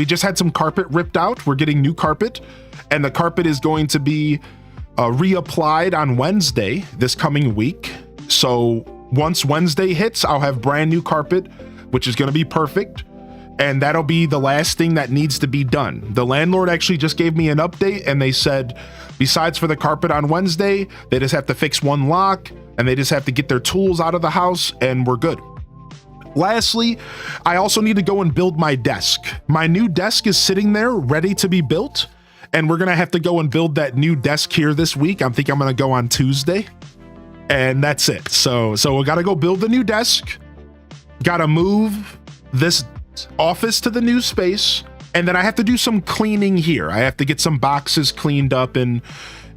just had some carpet ripped out. We're getting new carpet, and the carpet is going to be reapplied on Wednesday this coming week. So once Wednesday hits, I'll have brand new carpet, which is going to be perfect. And that'll be the last thing that needs to be done. The landlord actually just gave me an update, and they said, besides for the carpet on Wednesday, they just have to fix one lock, and they just have to get their tools out of the house, and we're good. Lastly, I also need to go and build my desk. My new desk is sitting there ready to be built, and we're gonna have to go and build that new desk here this week. I think I'm gonna go on Tuesday, and that's it. So we gotta go build the new desk, gotta move this office to the new space, and then I have to do some cleaning here. I have to get some boxes cleaned up, and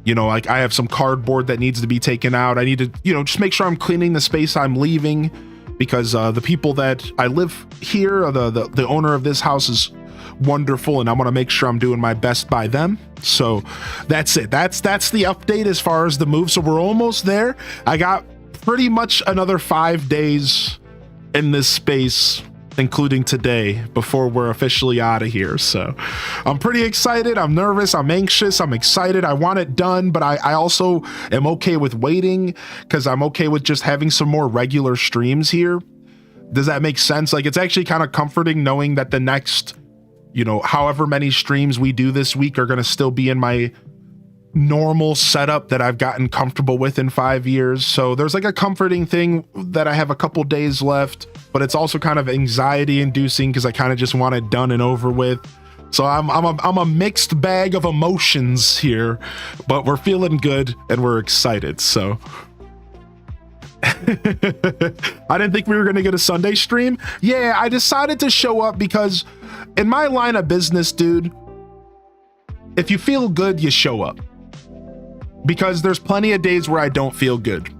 like I have some cardboard that needs to be taken out. I need to just make sure I'm cleaning the space I'm leaving, because the people that I live here, the owner of this house is wonderful, and I want to make sure I'm doing my best by them. So that's it. That's the update as far as the move. So we're almost there. I got pretty much another 5 days in this space, including today, before we're officially out of here. So I'm pretty excited. I'm nervous. I'm anxious. I'm excited. I want it done, but I also am okay with waiting, because I'm okay with just having some more regular streams here. Does that make sense? Like, it's actually kind of comforting knowing that the next, however many streams we do this week are going to still be in my normal setup that I've gotten comfortable with in 5 years. So there's like a comforting thing that I have a couple days left, but it's also kind of anxiety inducing because I kind of just want it done and over with. So I'm a mixed bag of emotions here, but we're feeling good and we're excited. So I didn't think we were going to get a Sunday stream. Yeah, I decided to show up because in my line of business, dude, if you feel good, you show up. Because there's plenty of days where I don't feel good,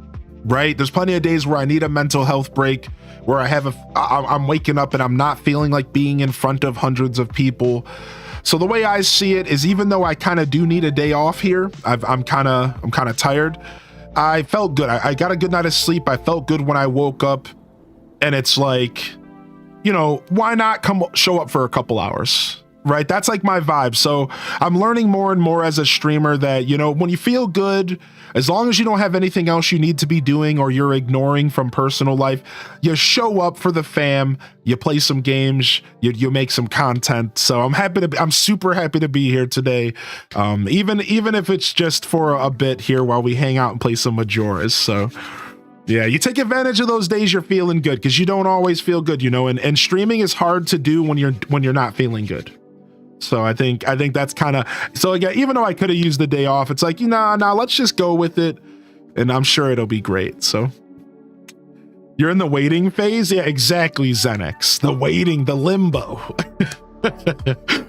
right? There's plenty of days where I need a mental health break, where I'm waking up and I'm not feeling like being in front of hundreds of people. So the way I see it is, even though I kind of do need a day off here, I'm kind of tired. I felt good. I got a good night of sleep. I felt good when I woke up, and it's like, why not show up for a couple hours? Right? That's like my vibe. So I'm learning more and more as a streamer that, when you feel good, as long as you don't have anything else you need to be doing or you're ignoring from personal life, you show up for the fam, you play some games, you make some content. So I'm super happy to be here today. Even if it's just for a bit here while we hang out and play some Majoras. So yeah, you take advantage of those days you're feeling good, because you don't always feel good, and streaming is hard to do when you're not feeling good. So I think that's kind of, so again, even though I could have used the day off, it's like, let's just go with it, and I'm sure it'll be great. So you're in the waiting phase? Yeah, exactly, Xenex. The waiting, the limbo.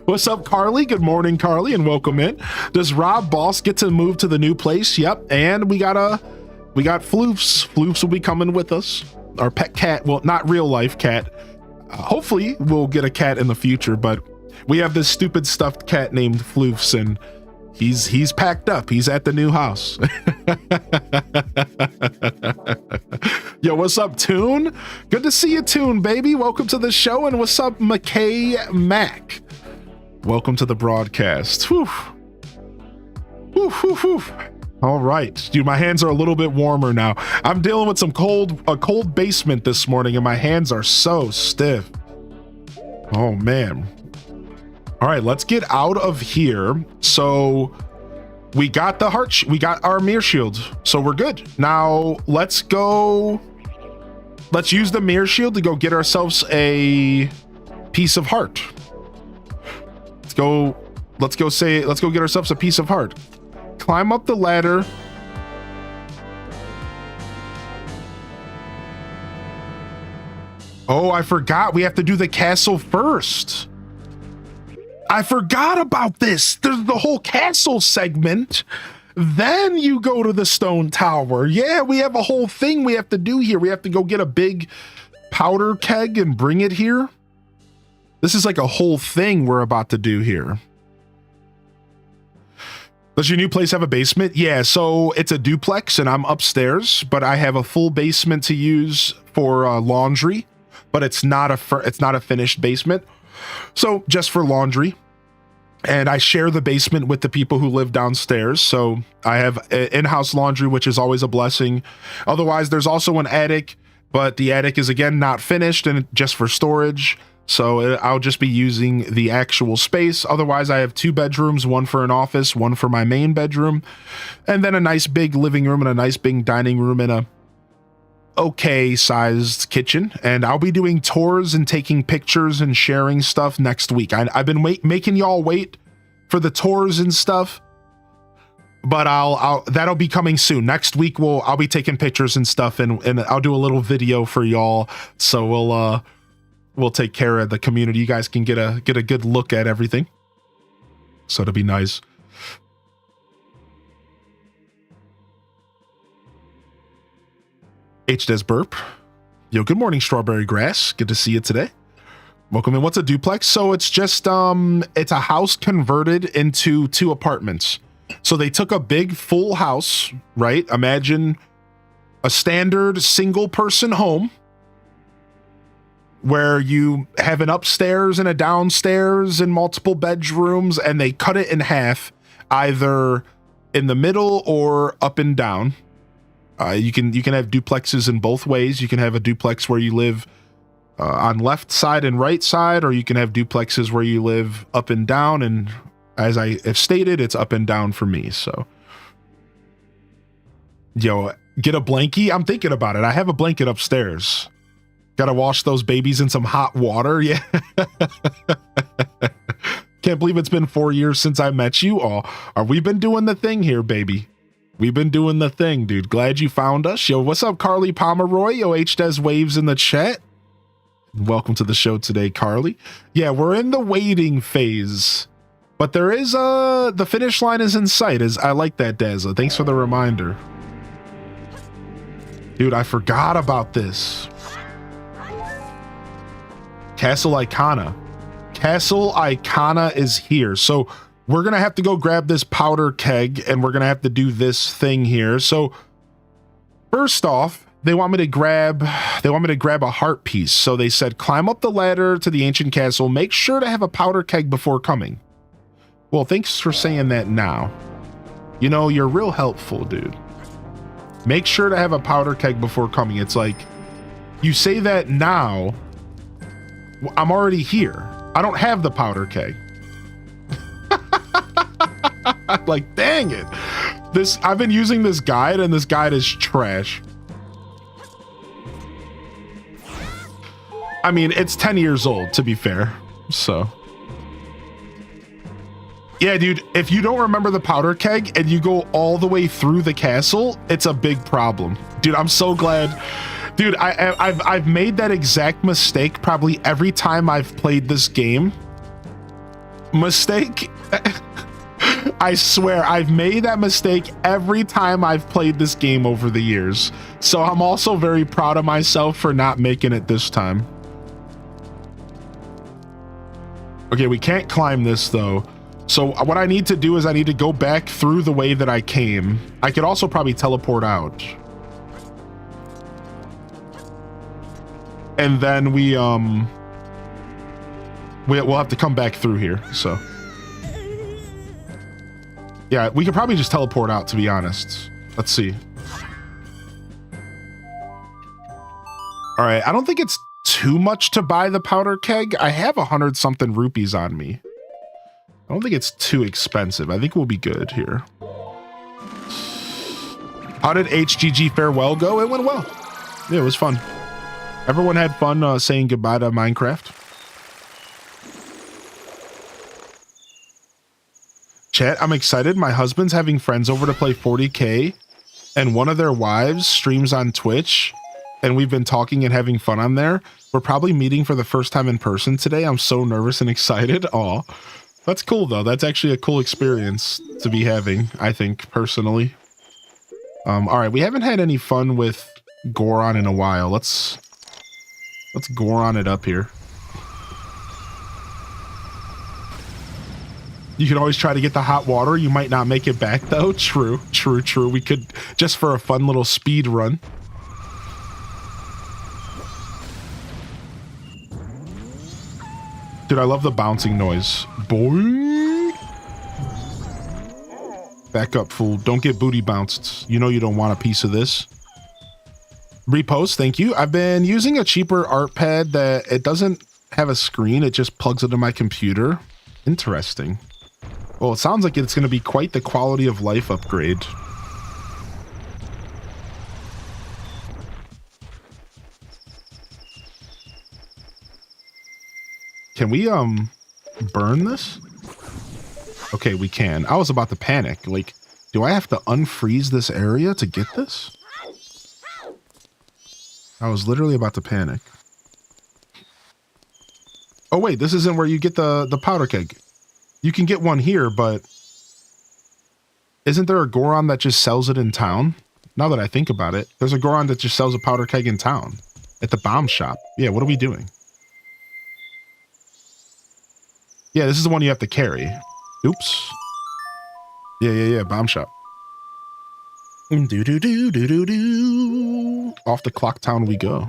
What's up, Carly? Good morning, Carly, and welcome in. Does Rob Boss get to move to the new place? Yep, and we got Floofs. Floofs will be coming with us. Our pet cat, well, not real life cat. Hopefully we'll get a cat in the future, but we have this stupid stuffed cat named Floofs, and he's packed up. He's at the new house. Yo, what's up, Toon? Good to see you, Toon, baby. Welcome to the show. And what's up, McKay Mac? Welcome to the broadcast. Whew. Whew, whew, whew. All right, dude, my hands are a little bit warmer now. I'm dealing with a cold basement this morning, and my hands are so stiff. Oh, man. All right, let's get out of here. So we got we got our mirror shield, so we're good. Now let's use the mirror shield to go get ourselves a piece of heart. Let's go get ourselves a piece of heart. Climb up the ladder. Oh, I forgot. We have to do the castle first. I forgot about this. There's the whole castle segment. Then you go to the stone tower. Yeah, we have a whole thing we have to do here. We have to go get a big powder keg and bring it here. This is like a whole thing we're about to do here. Does your new place have a basement? Yeah, so it's a duplex and I'm upstairs, but I have a full basement to use for laundry. but it's not a finished basement. So just for laundry. And I share the basement with the people who live downstairs. So I have in-house laundry, which is always a blessing. Otherwise, there's also an attic, but the attic is again not finished and just for storage. So I'll just be using the actual space. Otherwise, I have 2 bedrooms, one for an office, one for my main bedroom, and then a nice big living room and a nice big dining room and a okay sized kitchen. And I'll be doing tours and taking pictures and sharing stuff next week. I've been making y'all wait for the tours and stuff, but that'll be coming soon. Next week I'll be taking pictures and stuff, and I'll do a little video for y'all. So we'll take care of the community. You guys can get a good look at everything. So it'll be nice. HDes burp. Yo, good morning, Strawberry Grass. Good to see you today. Welcome in. What's a duplex? So it's just it's a house converted into 2 apartments. So they took a big full house, right? Imagine a standard single person home where you have an upstairs and a downstairs and multiple bedrooms, and they cut it in half, either in the middle or up and down. You can have duplexes in both ways. You can have a duplex where you live on left side and right side, or you can have duplexes where you live up and down. And as I have stated, it's up and down for me. So, yo, get a blankie. I'm thinking about it. I have a blanket upstairs. Gotta wash those babies in some hot water. Yeah. Can't believe it's been 4 years since I met you. Oh, we've been doing the thing here, baby. We've been doing the thing, dude. Glad you found us. Yo, what's up, Carly Pomeroy? Yo, HDes Waves in the chat. Welcome to the show today, Carly. Yeah, we're in the waiting phase, but there is the finish line is in sight. I like that, Dazza. Thanks for the reminder. Dude, I forgot about this. Castle Ikana. Castle Ikana is here. So we're going to have to go grab this powder keg, and we're going to have to do this thing here. So first off, they want me to grab a heart piece. So they said, climb up the ladder to the ancient castle. Make sure to have a powder keg before coming. Well, thanks for saying that now. You know, you're real helpful, dude. Make sure to have a powder keg before coming. It's like, you say that now, I'm already here. I don't have the powder keg. Like, dang it. I've been using this guide, and this guide is trash. I mean, it's 10 years old, to be fair. So yeah, dude, if you don't remember the powder keg and you go all the way through the castle, it's a big problem. Dude, I'm so glad. Dude, I've made that exact mistake probably every time I've played this game. Mistake? I swear, I've made that mistake every time I've played this game over the years. So I'm also very proud of myself for not making it this time. Okay, we can't climb this though. So what I need to do is I need to go back through the way that I came. I could also probably teleport out. And then we'll have to come back through here, so. Yeah, we could probably just teleport out, to be honest. Let's see. All right, I don't think it's too much to buy the powder keg. I have 100-something rupees on me. I don't think it's too expensive. I think we'll be good here. How did HGG Farewell go? It went well. Yeah, it was fun. Everyone had fun saying goodbye to Minecraft. Chat, I'm excited. My husband's having friends over to play 40K, and one of their wives streams on Twitch, and we've been talking and having fun on there. We're probably meeting for the first time in person today. I'm so nervous and excited. Aw. That's cool, though. That's actually a cool experience to be having, I think, personally. All right, we haven't had any fun with Goron in a while. Let's Goron it up here. You can always try to get the hot water. You might not make it back, though. True. We could, just for a fun little speed run. Dude, I love the bouncing noise. Boing. Back up, fool. Don't get booty bounced. You know you don't want a piece of this. Repost, thank you. I've been using a cheaper art pad that it doesn't have a screen. It just plugs into my computer. Interesting. Well, it sounds like it's going to be quite the quality of life upgrade. Can we, burn this? Okay, we can. I was about to panic. Like, do I have to unfreeze this area to get this? I was literally about to panic. Oh, wait, this isn't where you get the powder keg. You can get one here, but isn't there a Goron that just sells it in town? Now that I think about it, there's a Goron that just sells a powder keg in town at the bomb shop. Yeah, what are we doing? Yeah, this is the one you have to carry. Oops. Yeah, bomb shop. Do-do-do-do-do-do. Off the clock town we go.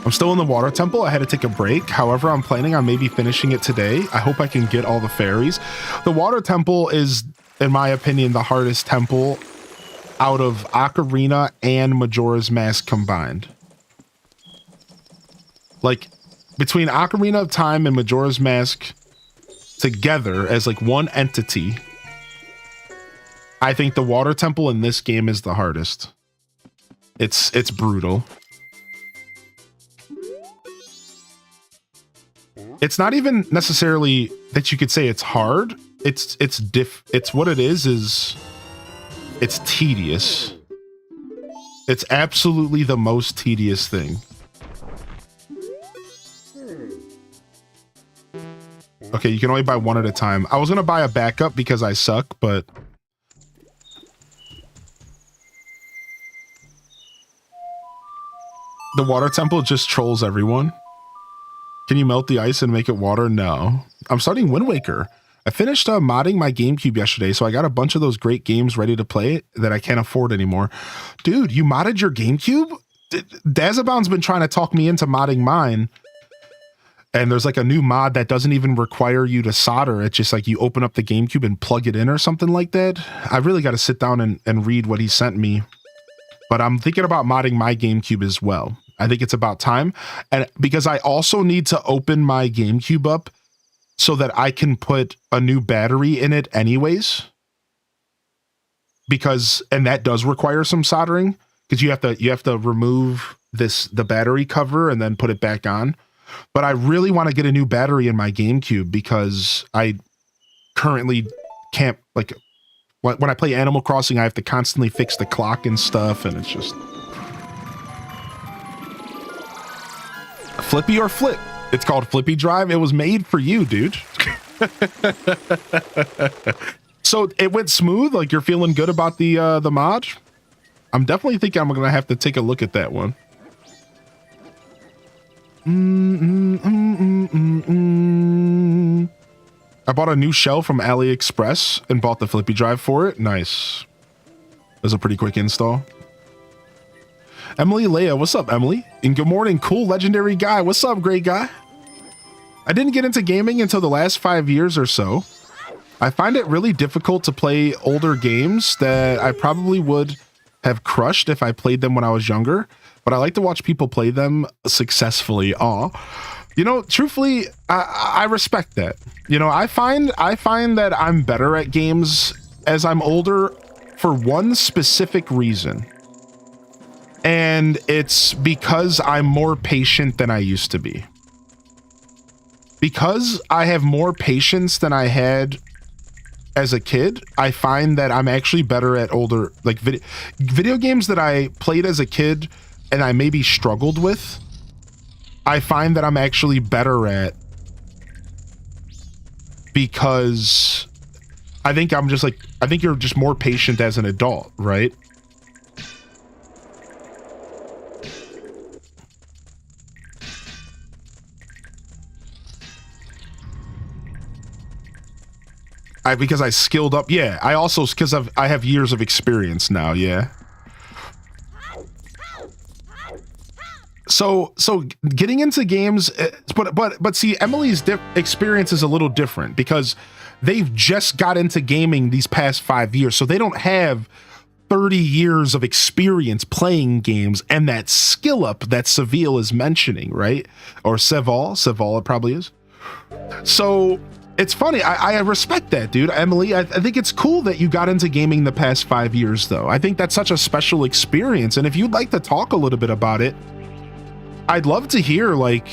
I'm still in the water temple. I had to take a break. However, I'm planning on maybe finishing it today. I hope I can get all the fairies. The water temple is, in my opinion, the hardest temple out of Ocarina and Majora's Mask combined. Like, between Ocarina of Time and Majora's Mask together as like one entity, I think the water temple in this game is the hardest. It's brutal. It's not even necessarily that you could say it's hard. It's what it is it's tedious. It's absolutely the most tedious thing. Okay, you can only buy one at a time. I was gonna buy a backup because I suck, but the water temple just trolls everyone. Can you melt the ice and make it water? No. I'm starting Wind Waker. I finished modding my GameCube yesterday, so I got a bunch of those great games ready to play that I can't afford anymore. Dude, you modded your GameCube? Dazabound's been trying to talk me into modding mine. And there's like a new mod that doesn't even require you to solder. It's just like you open up the GameCube and plug it in or something like that. I really got to sit down and read what he sent me. But I'm thinking about modding my GameCube as well. I think it's about time. And because I also need to open my GameCube up so that I can put a new battery in it anyways. And that does require some soldering because you have to remove the battery cover and then put it back on. But I really want to get a new battery in my GameCube because I currently can't, like, when I play Animal Crossing, I have to constantly fix the clock and stuff, and it's just Flippy or Flip. It's called Flippy Drive. It was made for you, dude. So it went smooth. Like, you're feeling good about the mod. I'm definitely thinking I'm gonna have to take a look at that one. I bought a new shell from AliExpress and bought the Flippy drive for it. Nice. It was a pretty quick install. Emily Leia, what's up, Emily? And good morning, cool legendary guy. What's up, great guy? I didn't get into gaming until the last 5 years or so. I find it really difficult to play older games that I probably would have crushed if I played them when I was younger, but I like to watch people play them successfully. Aw. You know, truthfully, I respect that. You know, I find that I'm better at games as I'm older for one specific reason. And it's because I'm more patient than I used to be. Because I have more patience than I had as a kid, I find that I'm actually better at older, like video games that I played as a kid and I maybe struggled with. I find that I'm actually better at because I think you're just more patient as an adult, right? Because I skilled up. Yeah, I also, because I have years of experience now, yeah. So getting into games, but see, Emily's experience is a little different because they've just got into gaming these past 5 years, so they don't have 30 years of experience playing games and that skill up that Seville is mentioning, right? Or Seville it probably is. So it's funny. I respect that, dude. Emily, I think it's cool that you got into gaming the past 5 years, though. I think that's such a special experience. And if you'd like to talk a little bit about it, I'd love to hear, like,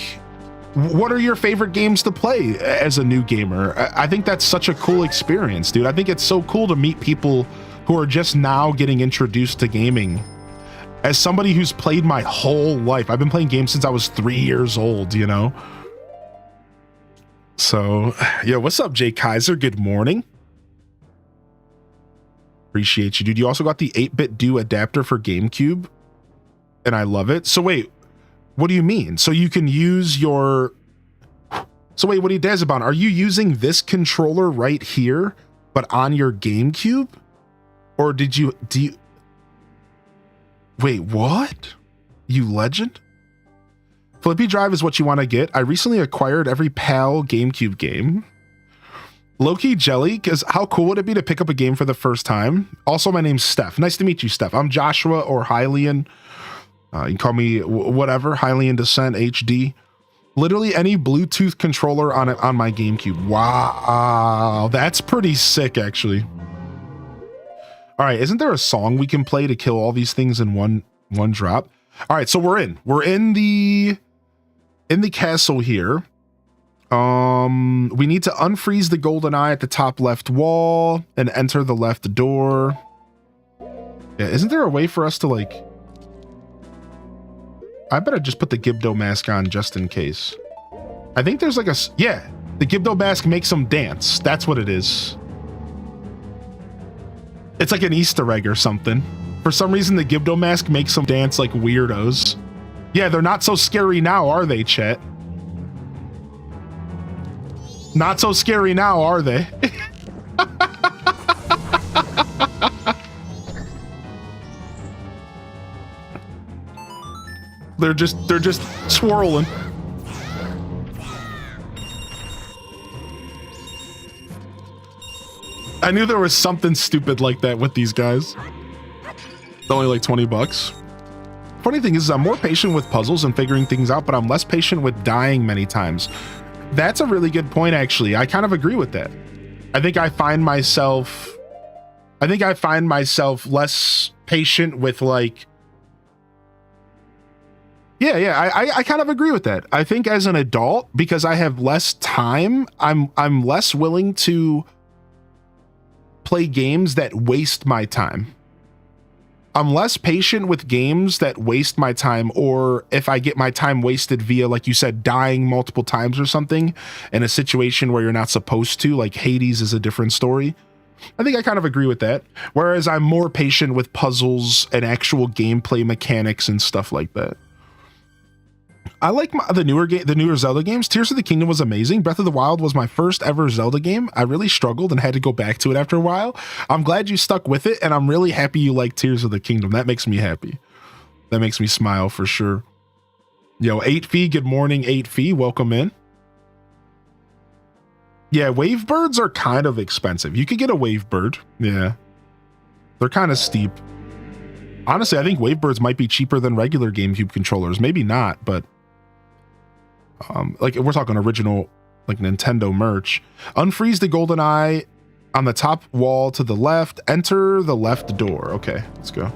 what are your favorite games to play as a new gamer? I think that's such a cool experience, dude. I think it's so cool to meet people who are just now getting introduced to gaming. As somebody who's played my whole life, I've been playing games since I was 3 years old, you know? So, yeah, what's up, Jay Kaiser? Good morning. Appreciate you, dude. You also got the 8-bit do adapter for GameCube, and I love it. So wait, what do you mean? So you can use your... So wait, what are you, Dazabon? Are you using this controller right here, but on your GameCube? Or do you... Wait, what? You legend? Flippy drive is what you want to get. I recently acquired every PAL GameCube game. Low-key jelly, because how cool would it be to pick up a game for the first time? Also, my name's Steph. Nice to meet you, Steph. I'm Joshua or Hylian. You can call me whatever, Hylian Descent HD. Literally any Bluetooth controller on my GameCube. Wow, that's pretty sick, actually. All right, isn't there a song we can play to kill all these things in one drop? All right, so we're in the castle here. We need to unfreeze the golden eye at the top left wall and enter the left door. Yeah, isn't there a way for us to, like... I better just put the Gibdo mask on just in case. I think there's like a... Yeah, the Gibdo mask makes them dance. That's what it is. It's like an Easter egg or something. For some reason, the Gibdo mask makes them dance like weirdos. Yeah, they're not so scary now, are they, chat? Not so scary now, are they? They're just swirling. I knew there was something stupid like that with these guys. It's only like 20 bucks. Funny thing is, I'm more patient with puzzles and figuring things out, but I'm less patient with dying many times. That's a really good point, actually. I kind of agree with that. I think I find myself less patient with, like... Yeah, I kind of agree with that. I think as an adult, because I have less time, I'm less willing to play games that waste my time. I'm less patient with games that waste my time, or if I get my time wasted via, like you said, dying multiple times or something in a situation where you're not supposed to, like Hades is a different story. I think I kind of agree with that. Whereas I'm more patient with puzzles and actual gameplay mechanics and stuff like that. I like the newer Zelda games. Tears of the Kingdom was amazing. Breath of the Wild was my first ever Zelda game. I really struggled and had to go back to it after a while. I'm glad you stuck with it, and I'm really happy you like Tears of the Kingdom. That makes me happy. That makes me smile for sure. Yo, 8Fee, good morning, 8Fee. Welcome in. Yeah, wave birds are kind of expensive. You could get a wave bird. Yeah. They're kind of steep. Honestly, I think wave birds might be cheaper than regular GameCube controllers. Maybe not, but... like, we're talking original, like, Nintendo merch. Unfreeze the golden eye on the top wall to the left. Enter the left door. Okay, let's go.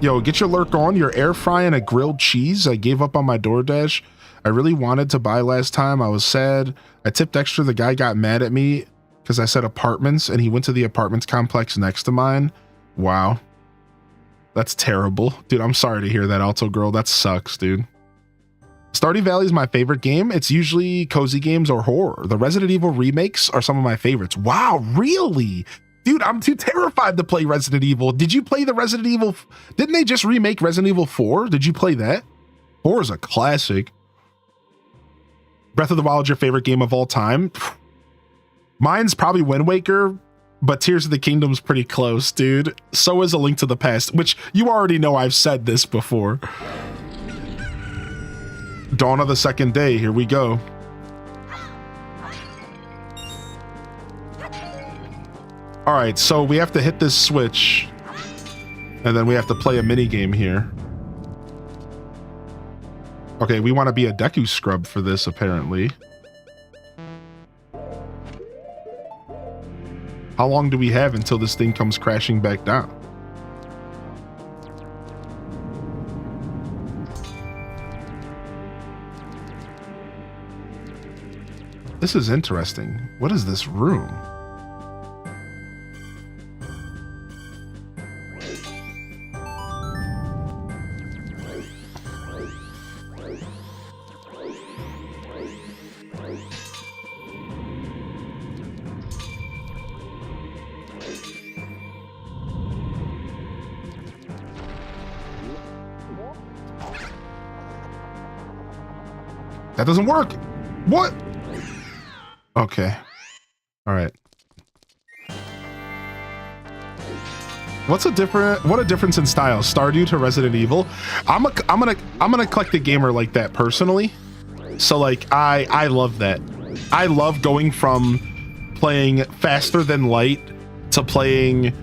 Yo, get your lurk on. You're air frying a grilled cheese. I gave up on my DoorDash. I really wanted to buy last time. I was sad. I tipped extra. The guy got mad at me because I said apartments, and he went to the apartments complex next to mine. Wow. That's terrible. Dude, I'm sorry to hear that, Alto Girl. That sucks, dude. Stardew Valley is my favorite game. It's usually cozy games or horror. The Resident Evil remakes are some of my favorites. Wow, really? Dude, I'm too terrified to play Resident Evil. Did you play the Resident Evil? Didn't they just remake Resident Evil 4? Did you play that? 4 is a classic. Breath of the Wild is your favorite game of all time? Mine's probably Wind Waker, but Tears of the Kingdom's pretty close, dude. So is A Link to the Past, which you already know I've said this before. Dawn of the second day. Here we go. All right, so we have to hit this switch, and then we have to play a mini game here. Okay, we want to be a Deku scrub for this, apparently. How long do we have until this thing comes crashing back down? This is interesting. What is this room? That doesn't work. What? Okay. All right. What a difference in style. Stardew to Resident Evil. I'm gonna collect a gamer like that personally. So like I love that. I love going from playing Faster Than Light to playing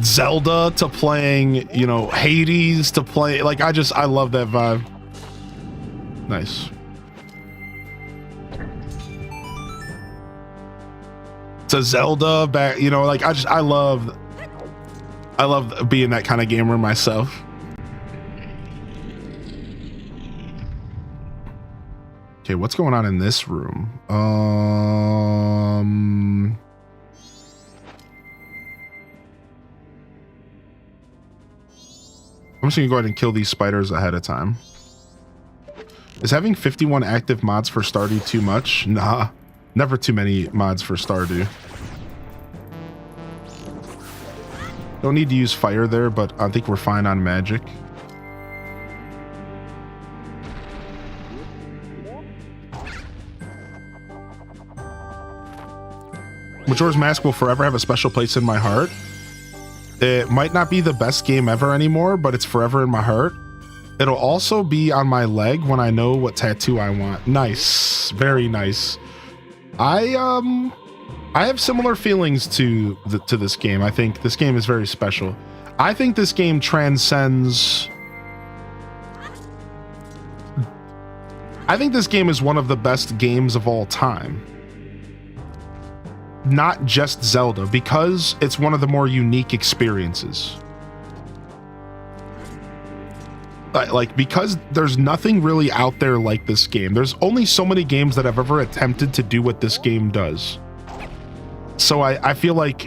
Zelda to playing, you know, Hades to play, like I love that vibe. Nice. To Zelda back, you know, like I love being that kind of gamer myself. Okay, what's going on in this room? I'm just gonna go ahead and kill these spiders ahead of time. Is having 51 active mods for Stardew too much? Nah, never too many mods for Stardew. Don't need to use fire there, but I think we're fine on magic. Majora's Mask will forever have a special place in my heart. It might not be the best game ever anymore, but it's forever in my heart. It'll also be on my leg when I know what tattoo I want. Nice, very nice. I have similar feelings to this game. I think this game is very special. I think this game transcends. I think this game is one of the best games of all time. Not just Zelda, because it's one of the more unique experiences. Like, because there's nothing really out there like this game. There's only so many games that have ever attempted to do what this game does. So I feel like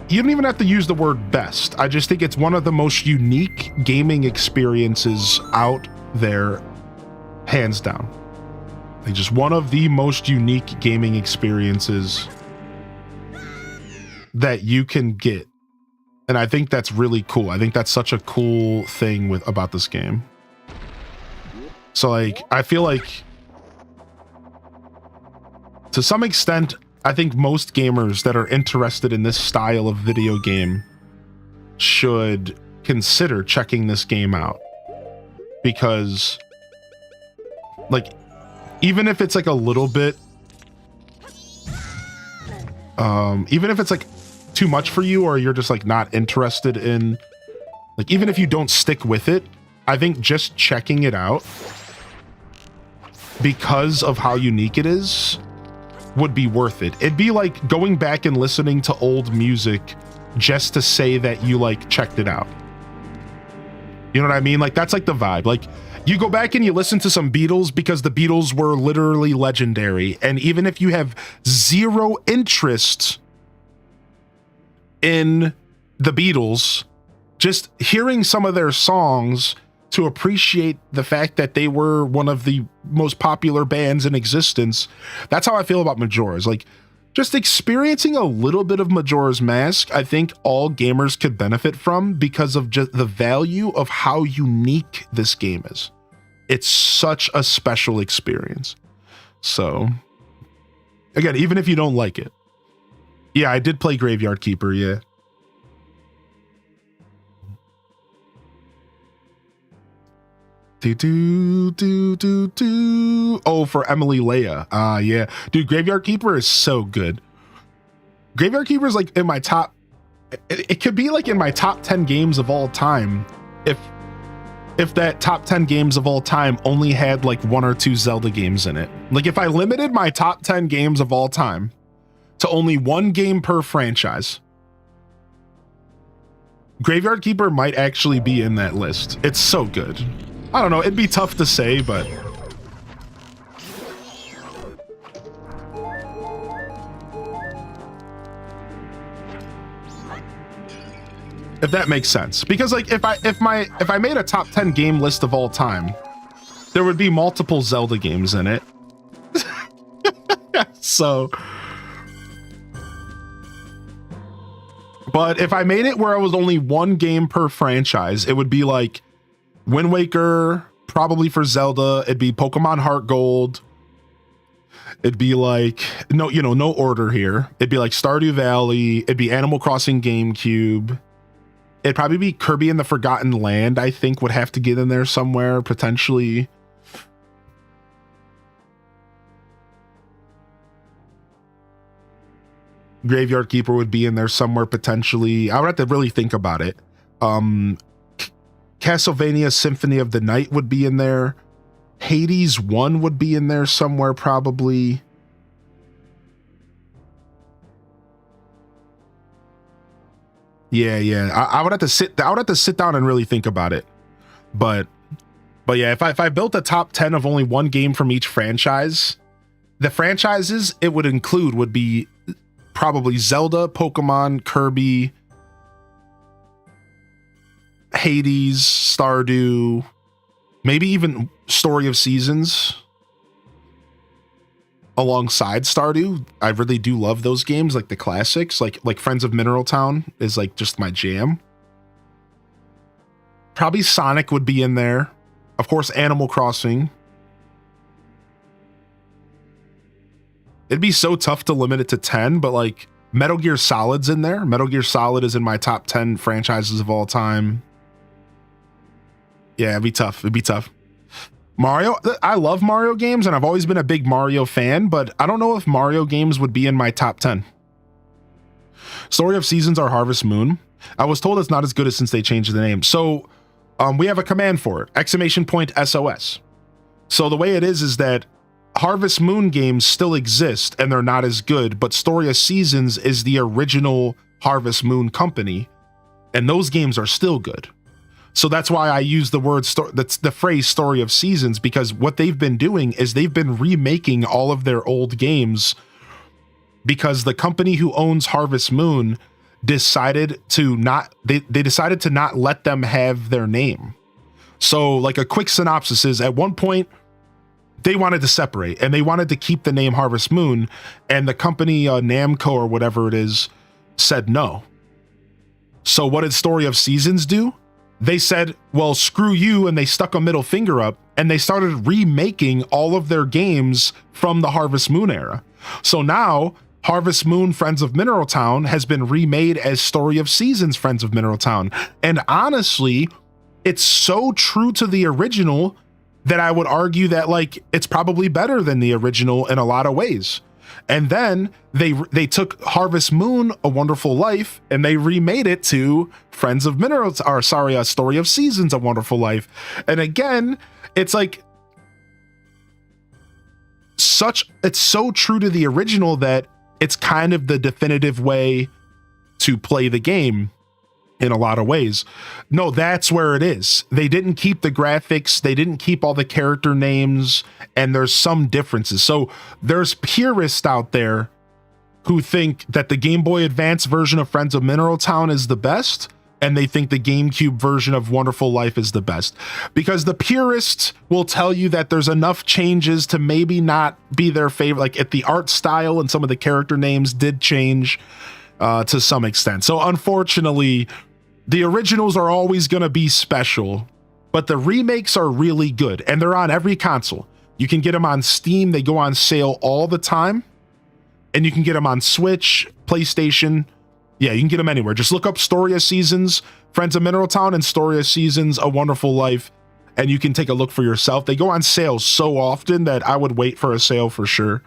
you don't even have to use the word best. I just think it's one of the most unique gaming experiences out there, hands down. Like, just one of the most unique gaming experiences that you can get. And I think that's really cool. I think that's such a cool thing about this game. So like, I feel like to some extent, I think most gamers that are interested in this style of video game should consider checking this game out. Because like, even if it's like a little bit, even if it's like too much for you, or you're just like not interested in, like, even if you don't stick with it, I think just checking it out because of how unique it is would be worth it. It'd be like going back and listening to old music just to say that you like checked it out. You know what I mean? Like, that's like the vibe. Like, you go back and you listen to some Beatles because the Beatles were literally legendary. And even if you have zero interest in the Beatles, just hearing some of their songs to appreciate the fact that they were one of the most popular bands in existence. That's how I feel about Majora's. Like, just experiencing a little bit of Majora's Mask, I think all gamers could benefit from because of just the value of how unique this game is. It's such a special experience. So, again, even if you don't like it. Yeah, I did play Graveyard Keeper, yeah. Oh, for Emily Leia. Yeah. Dude, Graveyard Keeper is so good. Graveyard Keeper is like in my top, it could be like in my top 10 games of all time if that top 10 games of all time only had like 1 or 2 Zelda games in it. Like if I limited my top 10 games of all time to only 1 game per franchise, Graveyard Keeper might actually be in that list. It's so good. I don't know, it'd be tough to say, but if that makes sense. Because like if I made a top 10 game list of all time, there would be multiple Zelda games in it. So but if I made it where it was only 1 game per franchise, it would be like Wind Waker, probably for Zelda, it'd be Pokemon Heart Gold. It'd be like no order here. It'd be like Stardew Valley, it'd be Animal Crossing GameCube. It'd probably be Kirby and the Forgotten Land, I think would have to get in there somewhere, potentially. Graveyard Keeper would be in there somewhere, potentially. I would have to really think about it. Castlevania Symphony of the Night would be in there. Hades 1 would be in there somewhere, probably. Yeah. I would have to sit down and really think about it. But yeah, if I built a top 10 of only 1 game from each franchise, the franchises it would include would be probably Zelda, Pokemon, Kirby, Hades, Stardew, maybe even Story of Seasons alongside Stardew. I really do love those games, like the classics, like Friends of Mineral Town is like just my jam. Probably Sonic would be in there. Of course, Animal Crossing. It'd be so tough to limit it to 10, but like Metal Gear Solid's in there. Metal Gear Solid is in my top 10 franchises of all time. Yeah, it'd be tough. Mario, I love Mario games and I've always been a big Mario fan, but I don't know if Mario games would be in my top 10. Story of Seasons or Harvest Moon. I was told it's not as good as since they changed the name. So we have a command for it, ! SOS. So the way it is that Harvest Moon games still exist and they're not as good, but Story of Seasons is the original Harvest Moon company and those games are still good. So that's why I use the word that's the phrase Story of Seasons, because what they've been doing is they've been remaking all of their old games because the company who owns Harvest Moon decided to not let them have their name. So like a quick synopsis is at one point they wanted to separate and they wanted to keep the name Harvest Moon, and the company Namco or whatever it is said no. So what did Story of Seasons do? They said, well, screw you, and they stuck a middle finger up, and they started remaking all of their games from the Harvest Moon era. So now, Harvest Moon Friends of Mineral Town has been remade as Story of Seasons Friends of Mineral Town. And honestly, it's so true to the original that I would argue that like it's probably better than the original in a lot of ways. And then they took Harvest Moon, A Wonderful Life, and they remade it to Story of Seasons, A Wonderful Life. And again, it's like it's so true to the original that it's kind of the definitive way to play the game in a lot of ways. No, that's where it is. They didn't keep the graphics, they didn't keep all the character names, and there's some differences. So there's purists out there who think that the Game Boy Advance version of Friends of Mineral Town is the best, and they think the GameCube version of Wonderful Life is the best. Because the purists will tell you that there's enough changes to maybe not be their favorite, like at the art style and some of the character names did change to some extent. So unfortunately, the originals are always going to be special, but the remakes are really good, and they're on every console. You can get them on Steam. They go on sale all the time, and you can get them on Switch, PlayStation. Yeah, you can get them anywhere. Just look up Story of Seasons, Friends of Mineral Town, and Story of Seasons, A Wonderful Life, and you can take a look for yourself. They go on sale so often that I would wait for a sale for sure.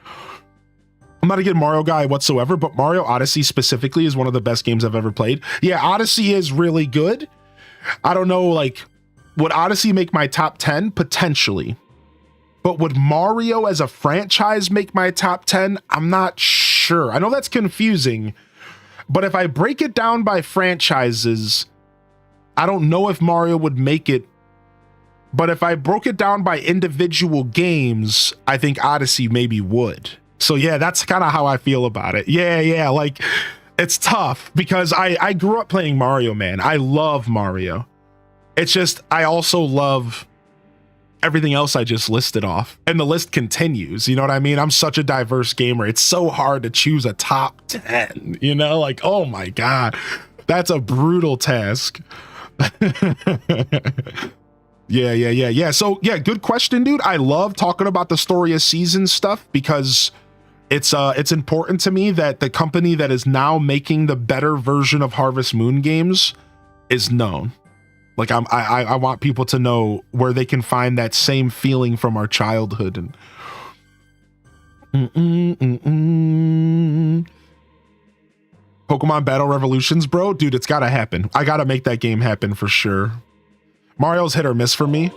I'm not a good Mario guy whatsoever, but Mario Odyssey specifically is one of the best games I've ever played. Yeah, Odyssey is really good. I don't know, like, would Odyssey make my top 10? Potentially. But would Mario as a franchise make my top 10? I'm not sure. I know that's confusing, but if I break it down by franchises, I don't know if Mario would make it. But if I broke it down by individual games, I think Odyssey maybe would. So yeah, that's kind of how I feel about it. Yeah, like it's tough because I grew up playing Mario, man. I love Mario. It's just, I also love everything else I just listed off, and the list continues. You know what I mean? I'm such a diverse gamer. It's so hard to choose a top 10, you know, like, oh my God, that's a brutal task. Yeah. So yeah, good question, dude. I love talking about the story of seasons stuff because it's important to me that the company that is now making the better version of Harvest Moon games is known. Like I want people to know where they can find that same feeling from our childhood. And Pokemon Battle Revolutions, bro, dude, it's gotta happen. I gotta make that game happen for sure. Mario's hit or miss for me.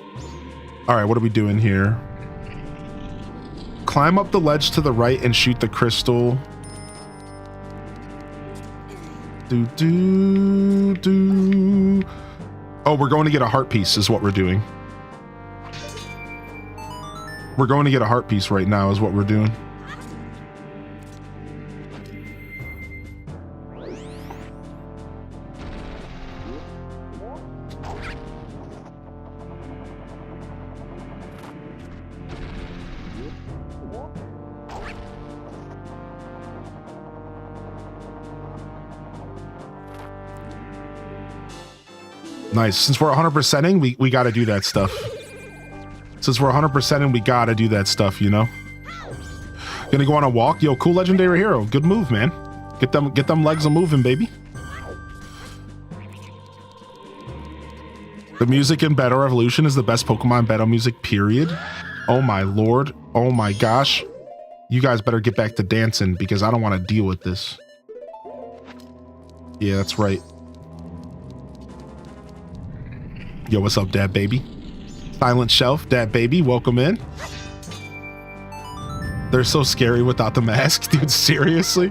All right, what are we doing here? Climb up the ledge to the right and shoot the crystal. Oh, we're going to get a heart piece is what we're doing. We're going to get a heart piece right now is what we're doing. Nice. Since we're 100%ing, we got to do that stuff. Since we're 100%ing, we got to do that stuff, you know? Gonna go on a walk. Yo, cool legendary hero. Good move, man. Get them legs a moving, baby. The music in Battle Revolution is the best Pokemon battle music, period. Oh my lord. Oh my gosh. You guys better get back to dancing because I don't want to deal with this. Yeah, that's right. Yo, what's up, Dad Baby? Silent Shelf, Dad Baby, welcome in. They're so scary without the mask, dude, seriously?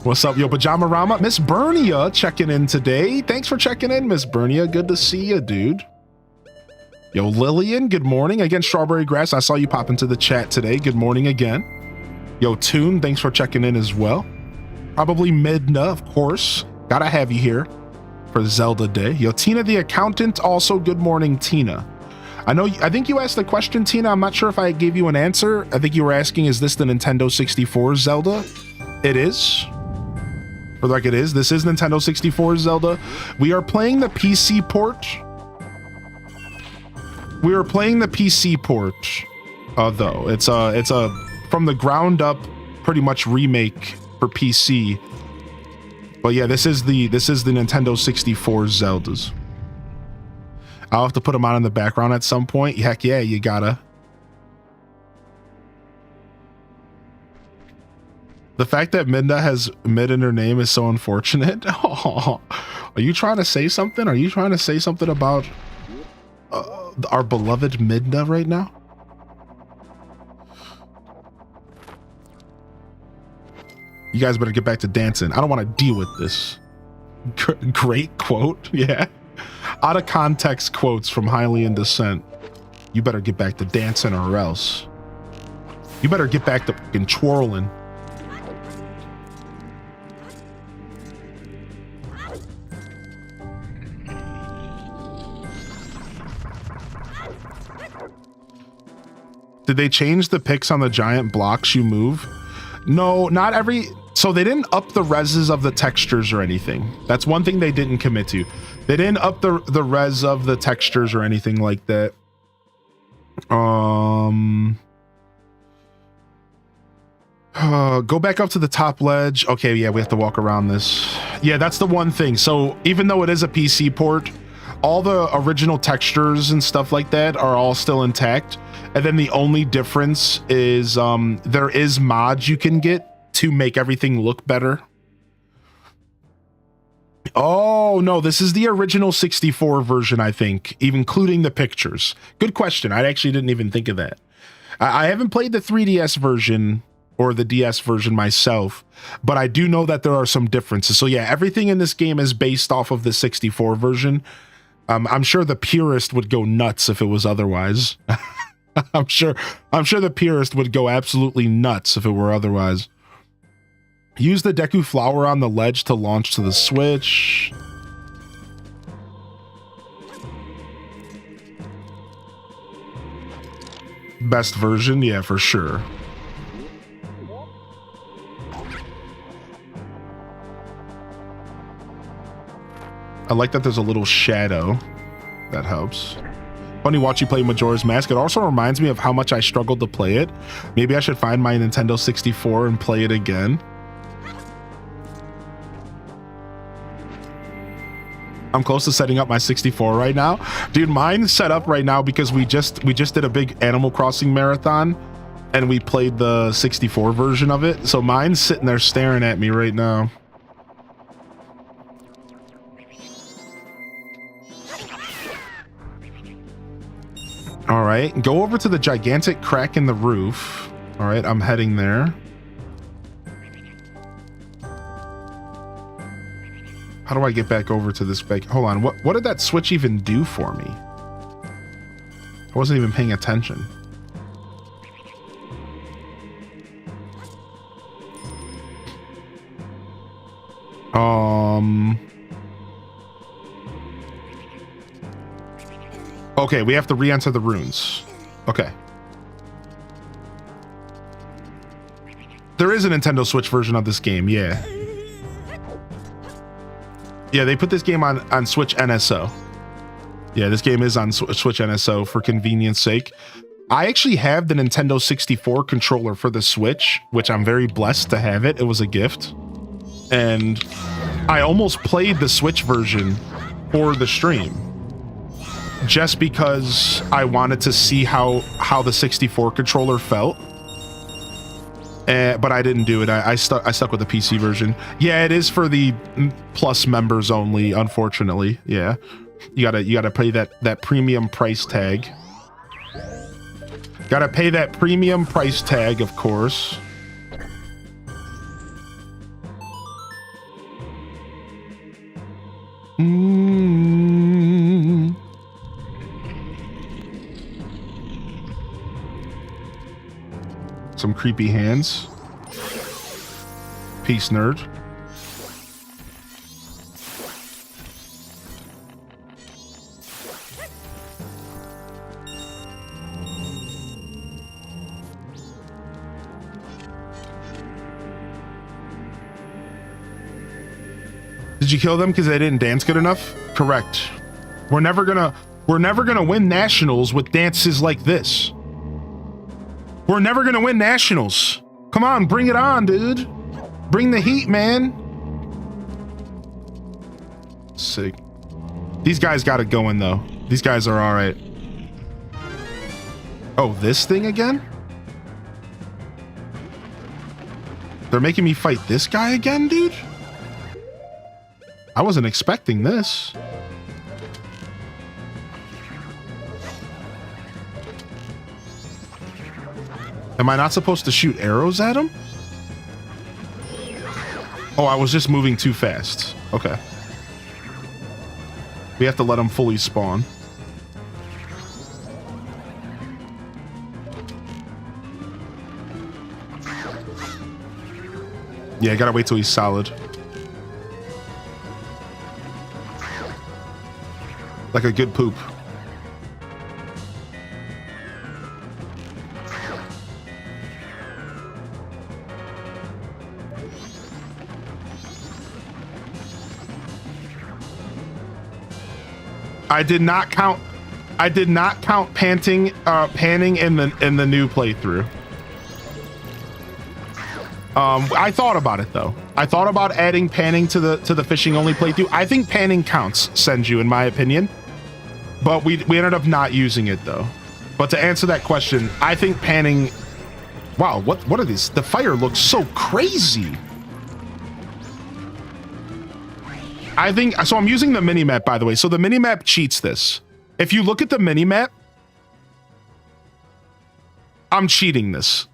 What's up, yo, Pajama Rama? Miss Bernia checking in today. Thanks for checking in, Miss Bernia. Good to see you, dude. Yo, Lillian, good morning. Again, Strawberry Grass, I saw you pop into the chat today. Good morning again. Yo, Toon, thanks for checking in as well. Probably Midna, of course. Gotta have you here for Zelda Day. Yo, Tina the accountant, also good morning, Tina. I think you asked the question, Tina. I'm not sure if I gave you an answer. I think you were asking, is this the Nintendo 64 Zelda? It is. For the record, it is. This is Nintendo 64 Zelda. We are playing the PC port. We are playing the PC port, though. It's a from the ground up, pretty much remake for PC. But yeah, this is the Nintendo 64 Zeldas. I'll have to put them on in the background at some point. Heck yeah, you gotta. The fact that Midna has Mid in her name is so unfortunate. Oh, are you trying to say something? Are you trying to say something about our beloved Midna right now? You guys better get back to dancing. I don't want to deal with this. Great quote. Yeah. Out of context quotes from Hylian Descent. You better get back to dancing or else. You better get back to fucking twirling. Did they change the picks on the giant blocks you move? No, not every. So they didn't up the reses of the textures or anything. That's one thing they didn't commit to. They didn't up the res of the textures or anything like that. Go back up to the top ledge. Okay, yeah, we have to walk around this. Yeah, that's the one thing. So even though it is a PC port, all the original textures and stuff like that are all still intact. And then the only difference is there is mods you can get to make everything look better. Oh, no, this is the original 64 version, I think, even including the pictures. Good question. I actually didn't even think of that. I haven't played the 3DS version or the DS version myself, but I do know that there are some differences. So yeah, everything in this game is based off of the 64 version. I'm sure the purist would go nuts if it was otherwise. I'm sure the purist would go absolutely nuts if it were otherwise. Use the Deku flower on the ledge to launch to the Switch. Best version, yeah, for sure. I like that there's a little shadow. That helps. Funny watch you play Majora's Mask. It also reminds me of how much I struggled to play it. Maybe I should find my Nintendo 64 and play it again. I'm close to setting up my 64 right now. Dude, mine's set up right now because we just did a big Animal Crossing marathon and we played the 64 version of it. So mine's sitting there staring at me right now. All right, go over to the gigantic crack in the roof. All right, I'm heading there. How do I get back over to this big? Hold on, what did that switch even do for me? I wasn't even paying attention. Okay, we have to re-enter the runes. Okay. There is a Nintendo Switch version of this game, yeah. Yeah, they put this game on Switch NSO. Yeah, this game is on Switch NSO for convenience sake. I actually have the Nintendo 64 controller for the Switch, which I'm very blessed to have it. It was a gift. And I almost played the Switch version for the stream, just because I wanted to see how the 64 controller felt. But I didn't do it. I stuck with the PC version. Yeah, it is for the Plus members only, unfortunately. Yeah, you gotta pay that premium price tag. Gotta pay that premium price tag, of course. Some creepy hands. Peace, nerd. Did you kill them because they didn't dance good enough? Correct. We're never gonna win nationals with dances like this. We're never gonna win nationals. Come on, bring it on, dude. Bring the heat, man. Sick. These guys got it going, though. These guys are all right. Oh, this thing again? They're making me fight this guy again, dude? I wasn't expecting this. Am I not supposed to shoot arrows at him? Oh, I was just moving too fast. Okay. We have to let him fully spawn. Yeah, I gotta wait till he's solid. Like a good poop. I did not count panning in the new playthrough. I thought about it though. I thought about adding panning to the fishing only playthrough. I think panning counts, Senju, in my opinion. but we ended up not using it though. But to answer that question, I think panning. Wow, what are these? The fire looks so crazy. I think so. I'm using the mini map, by the way. So the mini map cheats this. If you look at the mini map, I'm cheating this.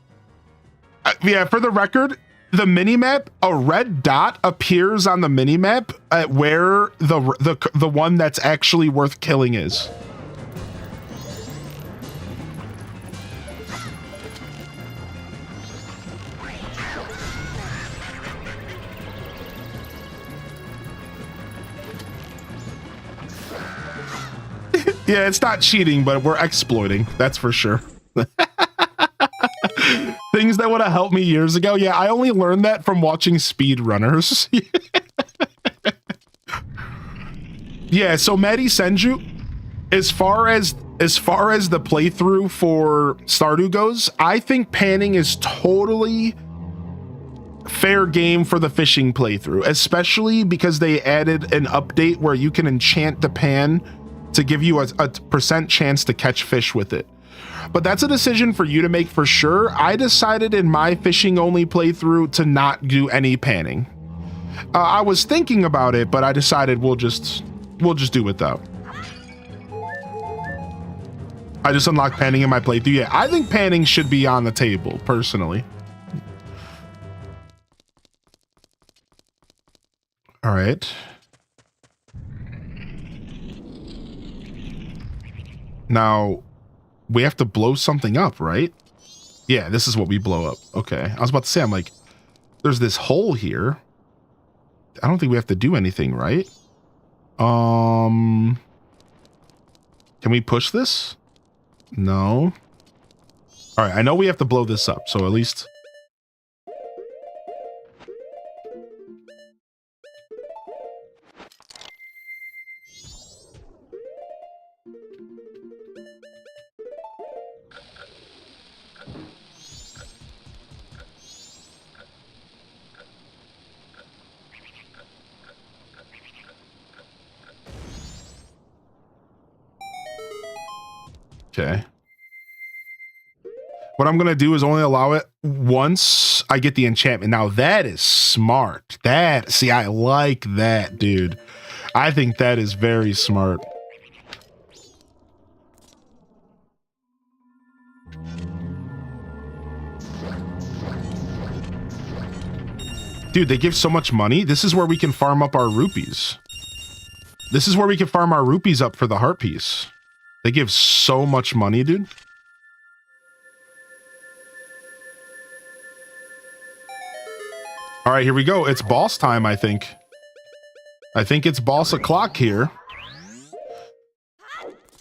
Yeah, for the record, the mini map, a red dot appears on the mini map at where the one that's actually worth killing is. Yeah, it's not cheating, but we're exploiting. That's for sure. Things that would have helped me years ago. Yeah, I only learned that from watching speedrunners. Yeah, so Maddie Senju, as far as the playthrough for Stardew goes, I think panning is totally fair game for the fishing playthrough, especially because they added an update where you can enchant the pan to give you a % chance to catch fish with it. But that's a decision for you to make for sure. I decided in my fishing only playthrough to not do any panning. I was thinking about it, but I decided we'll just do without. I just unlocked panning in my playthrough. Yeah, I think panning should be on the table, personally. All right. Now, we have to blow something up, right? Yeah, this is what we blow up. Okay. I was about to say, I'm like, there's this hole here. I don't think we have to do anything, right? Can we push this? No. All right, I know we have to blow this up, so at least... Okay. What I'm going to do is only allow it once I get the enchantment. Now that is smart. See, I like that, dude. I think that is very smart. Dude, they give so much money. This is where we can farm up our rupees. This is where we can farm our rupees up for the heart piece. They give so much money, dude. All right, here we go. It's boss time, I think. I think it's boss o'clock here.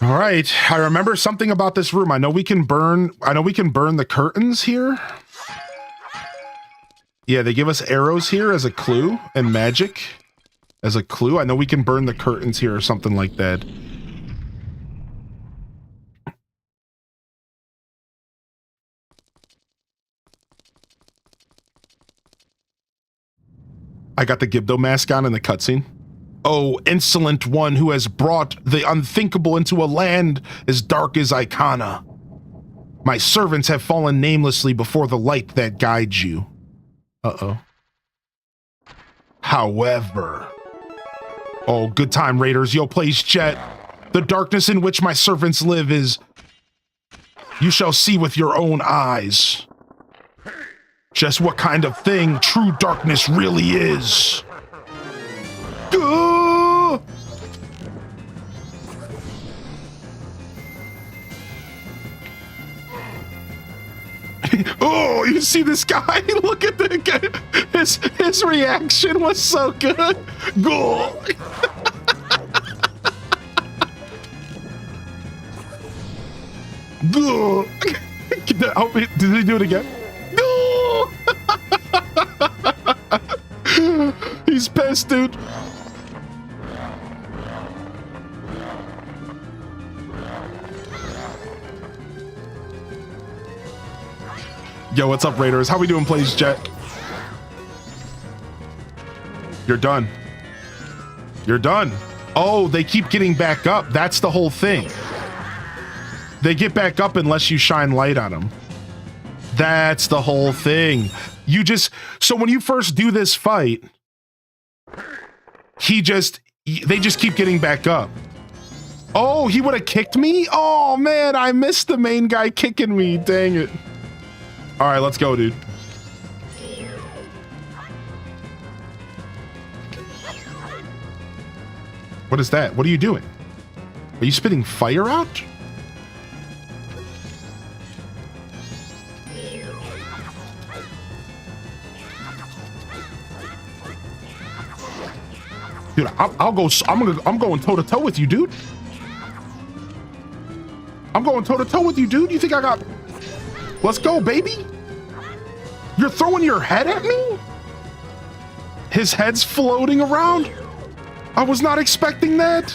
All right. I remember something about this room. I know we can burn the curtains here. Yeah, they give us arrows here as a clue and magic as a clue. I know we can burn the curtains here or something like that. I got the Gibdo mask on in the cutscene. Oh, insolent one who has brought the unthinkable into a land as dark as Ikana. My servants have fallen namelessly before the light that guides you. Uh-oh. However... Oh, good time, Raiders. Yo, plays Jet. The darkness in which my servants live is... You shall see with your own eyes. Just what kind of thing true darkness really is. Oh, you see this guy? Look at the guy. His reaction was so good. Go. Go. Did he do it again? No! He's pissed, dude. Yo, what's up, Raiders? How we doing, Plays Jet? You're done. You're done. Oh, they keep getting back up. That's the whole thing. They get back up unless you shine light on them. That's the whole thing. So when you first do this fight, they just keep getting back up. Oh, he would have kicked me? Oh man, I missed the main guy kicking me. Dang it. All right, let's go, dude. What is that? What are you doing? Are you spitting fire out? Dude, I'm going toe to toe with you, dude. I'm going toe to toe with you, dude. You think I got... Let's go, baby. You're throwing your head at me? His head's floating around? I was not expecting that.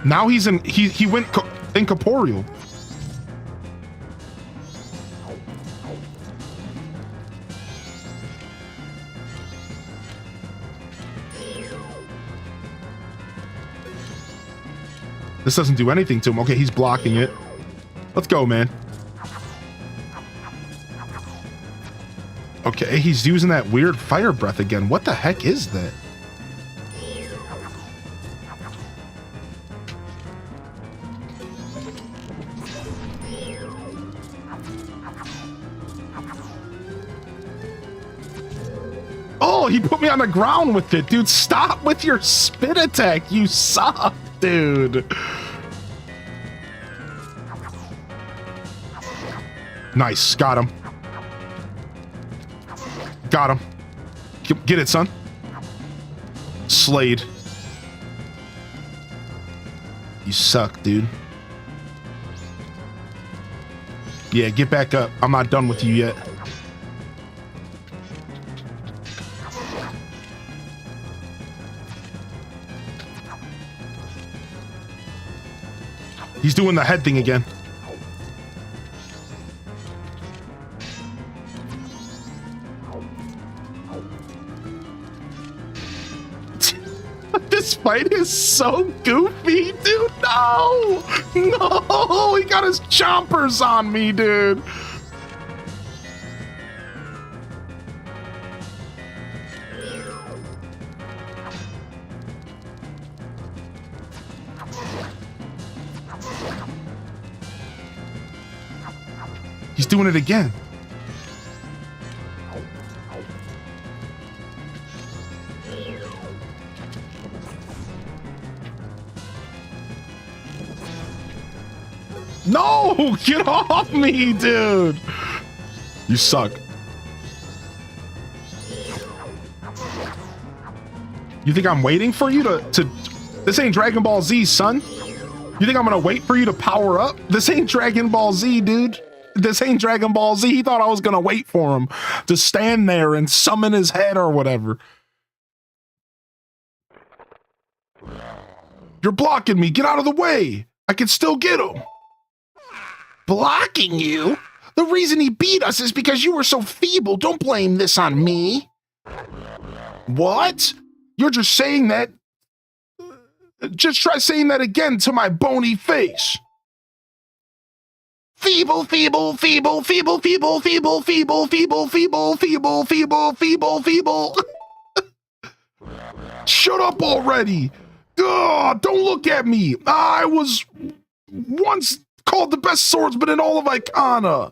Now he went incorporeal. This doesn't do anything to him. Okay, he's blocking it. Let's go, man. Okay, he's using that weird fire breath again. What the heck is that? Oh, he put me on the ground with it. Dude, stop with your spit attack. You suck, dude. Nice, got him. Got him. Get it, son. Slayed. You suck, dude. Yeah, get back up. I'm not done with you yet. He's doing the head thing again. This fight is so goofy, dude. No! No! He got his chompers on me, dude. He's doing it again. No! Get off me, dude! You suck. You think I'm waiting for you to... This ain't Dragon Ball Z, son. You think I'm gonna wait for you to power up? This ain't Dragon Ball Z, dude. This ain't Dragon Ball Z. He thought I was gonna wait for him to stand there and summon his head or whatever. You're blocking me. Get out of the way. I can still get him. Blocking you? The reason he beat us is because you were so feeble. Don't blame this on me. What? You're just saying that. Just try saying that again to my bony face. Feeble, feeble, feeble, feeble, feeble, feeble, feeble, feeble, feeble, feeble, feeble, feeble, feeble. Shut up already. Ugh, don't look at me. I was once called the best swordsman in all of Ikana.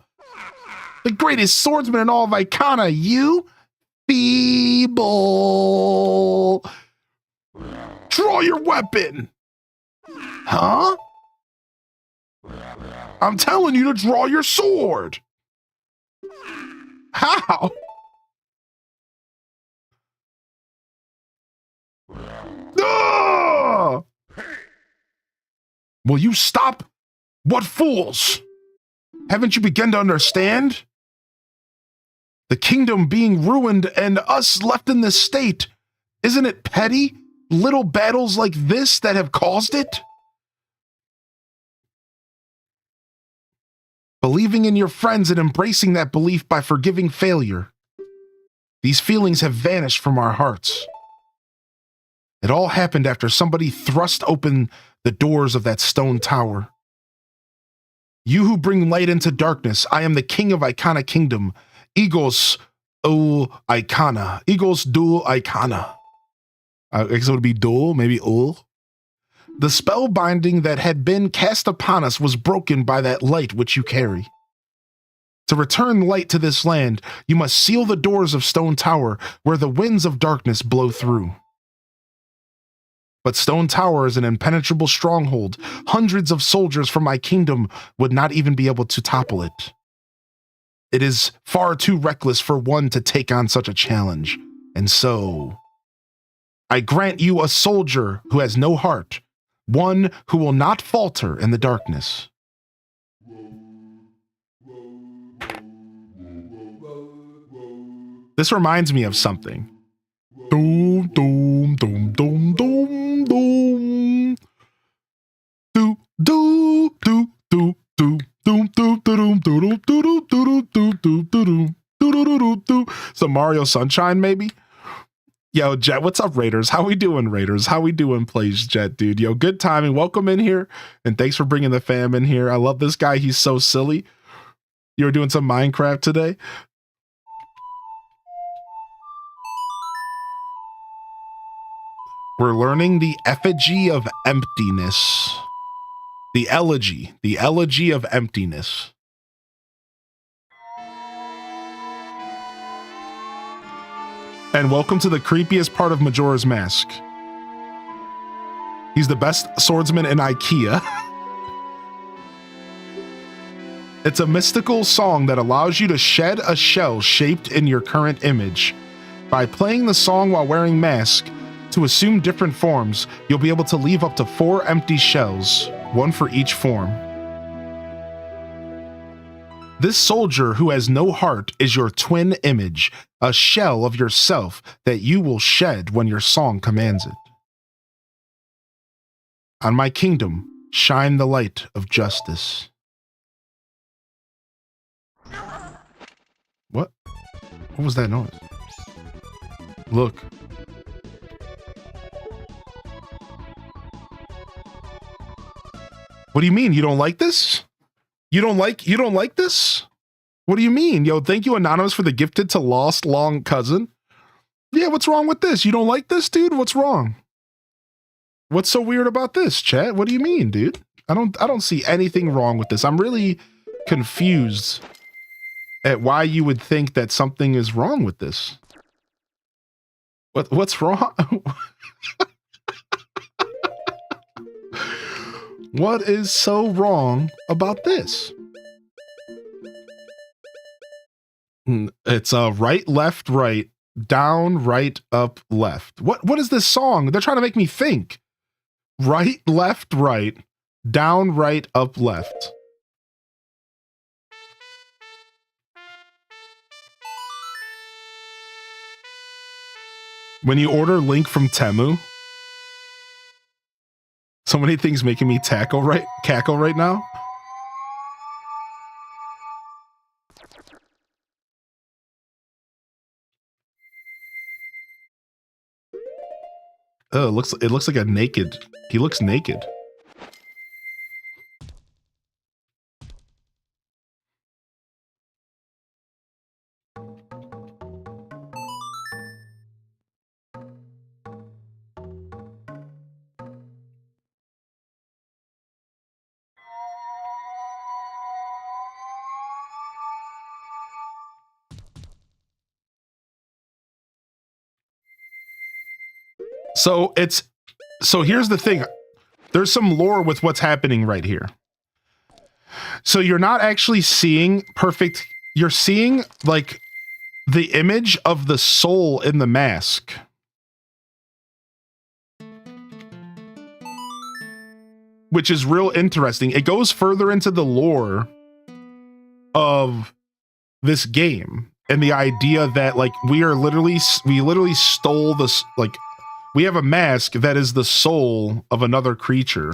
The greatest swordsman in all of Ikana. You feeble. Draw your weapon. Huh? I'm telling you to draw your sword. How? Ugh! Will you stop? What fools? Haven't you begun to understand? The kingdom being ruined and us left in this state. Isn't it petty? Little battles like this that have caused it? Believing in your friends and embracing that belief by forgiving failure. These feelings have vanished from our hearts. It all happened after somebody thrust open the doors of that stone tower. You who bring light into darkness, I am the king of Ikana kingdom. Egos o Ikana. Egos do Ikana. I guess it would be do, maybe ul. The spell binding that had been cast upon us was broken by that light which you carry. To return light to this land, you must seal the doors of Stone Tower where the winds of darkness blow through. But Stone Tower is an impenetrable stronghold. Hundreds of soldiers from my kingdom would not even be able to topple it. It is far too reckless for one to take on such a challenge. And so, I grant you a soldier who has no heart, one who will not falter in the darkness. This reminds me of something. Doom, doom, doom, doom, doom, doom. Do, do, do, do, do, doom, doom, doom, doom, doom, doom, doom, doom, doom, doom, doom, doom. Some Mario Sunshine, maybe? Yo, Jet, what's up, Raiders? How we doing, Raiders? How we doing, Plays Jet, dude? Yo, good timing. Welcome in here, and thanks for bringing the fam in here. I love this guy. He's so silly. You were doing some Minecraft today? We're learning the effigy of emptiness. The elegy of emptiness. And welcome to the creepiest part of Majora's Mask. He's the best swordsman in IKEA. It's a mystical song that allows you to shed a shell shaped in your current image. By playing the song while wearing mask, to assume different forms, you'll be able to leave up to 4 empty shells, one for each form. This soldier who has no heart is your twin image, a shell of yourself that you will shed when your song commands it. On my kingdom, shine the light of justice. What? What was that noise? Look. What do you mean? You don't like this? You don't like this? What do you mean? Yo, thank you, Anonymous, for the gifted to lost long cousin. Yeah, what's wrong with this? You don't like this, dude? What's wrong? What's so weird about this, chat? What do you mean, dude? I don't see anything wrong with this. I'm really confused at why you would think that something is wrong with this. What's wrong? What is so wrong about this? It's right, left, right, down, right, up, left. What is this song? They're trying to make me think. Right, left, right, down, right, up, left. When you order Link from Temu, so many things making me cackle right now. Oh, it looks like a naked. He looks naked. So here's the thing. There's some lore with what's happening right here. So you're not actually seeing perfect. You're seeing like the image of the soul in the mask. Which is real interesting. It goes further into the lore of this game and the idea that like we literally stole this, like we have a mask that is the soul of another creature.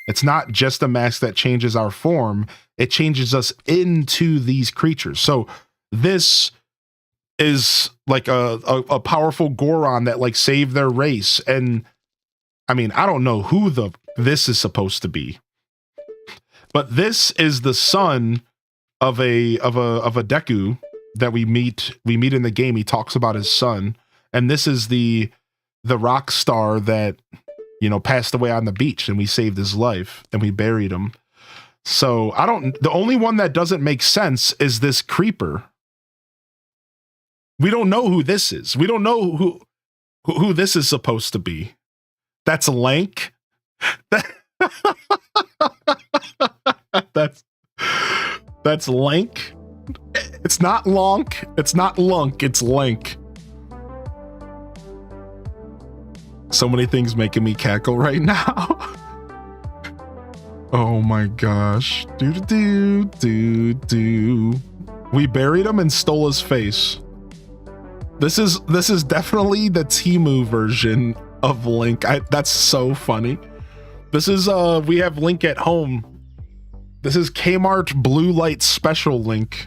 It's not just a mask that changes our form, it changes us into these creatures. So this is like a powerful Goron that like saved their race, and I mean, I don't know who this is supposed to be, but this is the son of a Deku that we meet in the game. He talks about his son, and this is the rock star that, you know, passed away on the beach, and we saved his life and we buried him. So the only one that doesn't make sense is this creeper. We don't know who this is. We don't know who this is supposed to be. That's Lank. That's Lank. It's not Lonk. It's not Lunk. It's Lank. So many things making me cackle right now. Oh my gosh. Do. We buried him and stole his face. This is definitely the Temu version of Link. That's so funny. This is we have Link at home. This is Kmart Blue Light Special Link.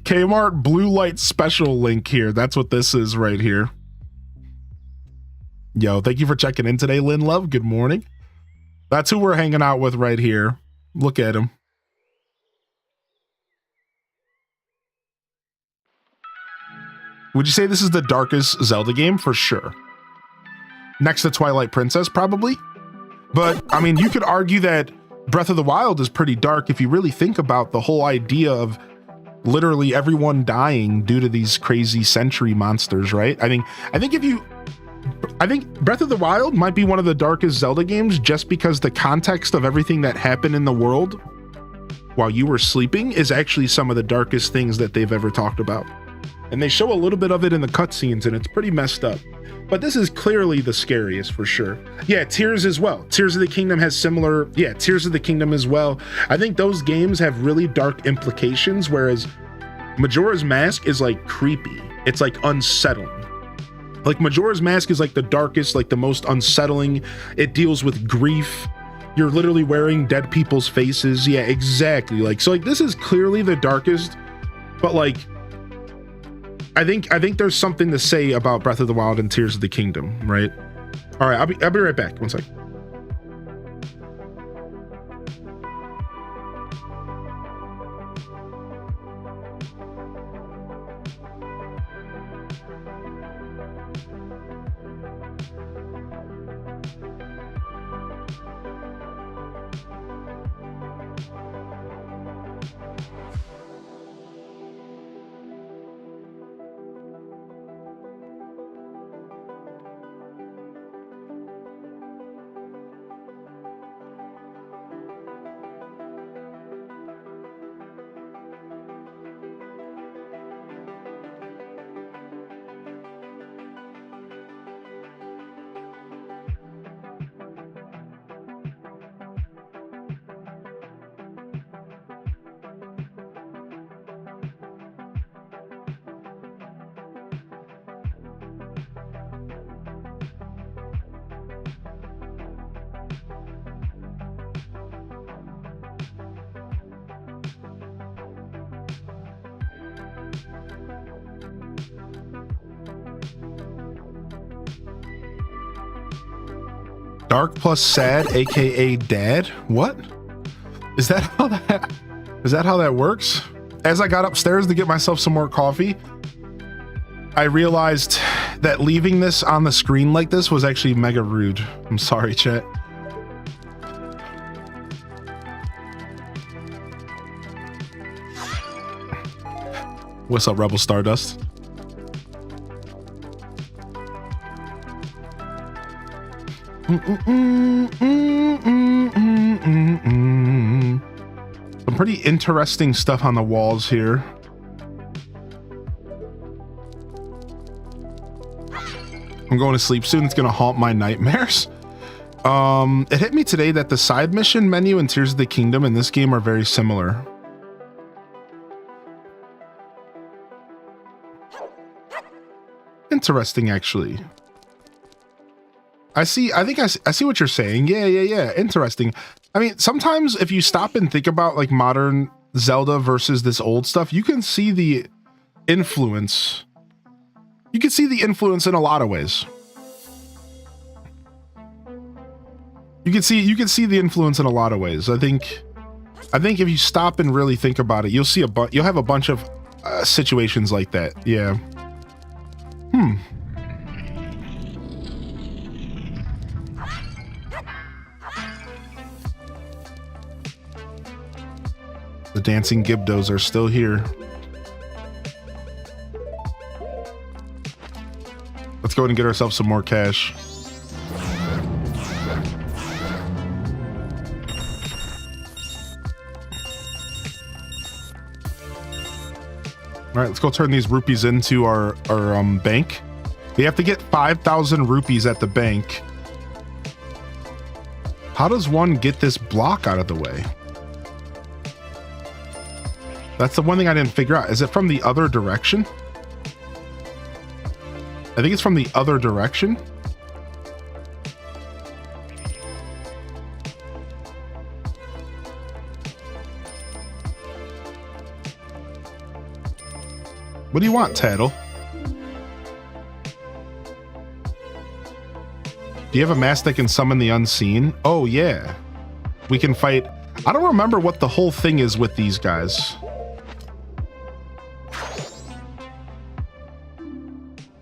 Kmart Blue Light Special Link here. That's what this is right here. Yo, thank you for checking in today, Lynn Love. Good morning. That's who we're hanging out with right here. Look at him. Would you say this is the darkest Zelda game? For sure. Next to Twilight Princess, probably. But, I mean, you could argue that Breath of the Wild is pretty dark if you really think about the whole idea of literally everyone dying due to these crazy century monsters, right? I think Breath of the Wild might be one of the darkest Zelda games just because the context of everything that happened in the world while you were sleeping is actually some of the darkest things that they've ever talked about. And they show a little bit of it in the cutscenes, and it's pretty messed up. But this is clearly the scariest for sure. Yeah, Tears as well. Tears of the Kingdom has similar... Yeah, Tears of the Kingdom as well. I think those games have really dark implications, whereas Majora's Mask is like creepy. It's like unsettling. Like Majora's Mask is like the darkest, like the most unsettling. It deals with grief. You're literally wearing dead people's faces. Yeah, exactly. Like, so like this is clearly the darkest, but like I think there's something to say about Breath of the Wild and Tears of the Kingdom, right? All right, I'll be right back. One sec. Dark plus sad, aka dad. What? Is that how that works? As I got upstairs to get myself some more coffee, I realized that leaving this on the screen like this was actually mega rude. I'm sorry, chat. What's up, Rebel Stardust? Some pretty interesting stuff on the walls here. I'm going to sleep soon. It's going to haunt my nightmares. It hit me today that the side mission menu in Tears of the Kingdom in this game are very similar. Interesting, actually. I see what you're saying. Yeah. Interesting. I mean, sometimes if you stop and think about like modern Zelda versus this old stuff, you can see the influence. You can see the influence in a lot of ways. You can see the influence in a lot of ways. I think if you stop and really think about it, you'll see you'll have a bunch of situations like that. Yeah. The dancing Gibdos are still here. Let's go ahead and get ourselves some more cash. All right, let's go turn these rupees into our bank. We have to get 5,000 rupees at the bank. How does one get this block out of the way? That's the one thing I didn't figure out. Is it from the other direction? I think it's from the other direction. What do you want, Tattle? Do you have a mask that can summon the unseen? Oh, yeah. We can fight. I don't remember what the whole thing is with these guys.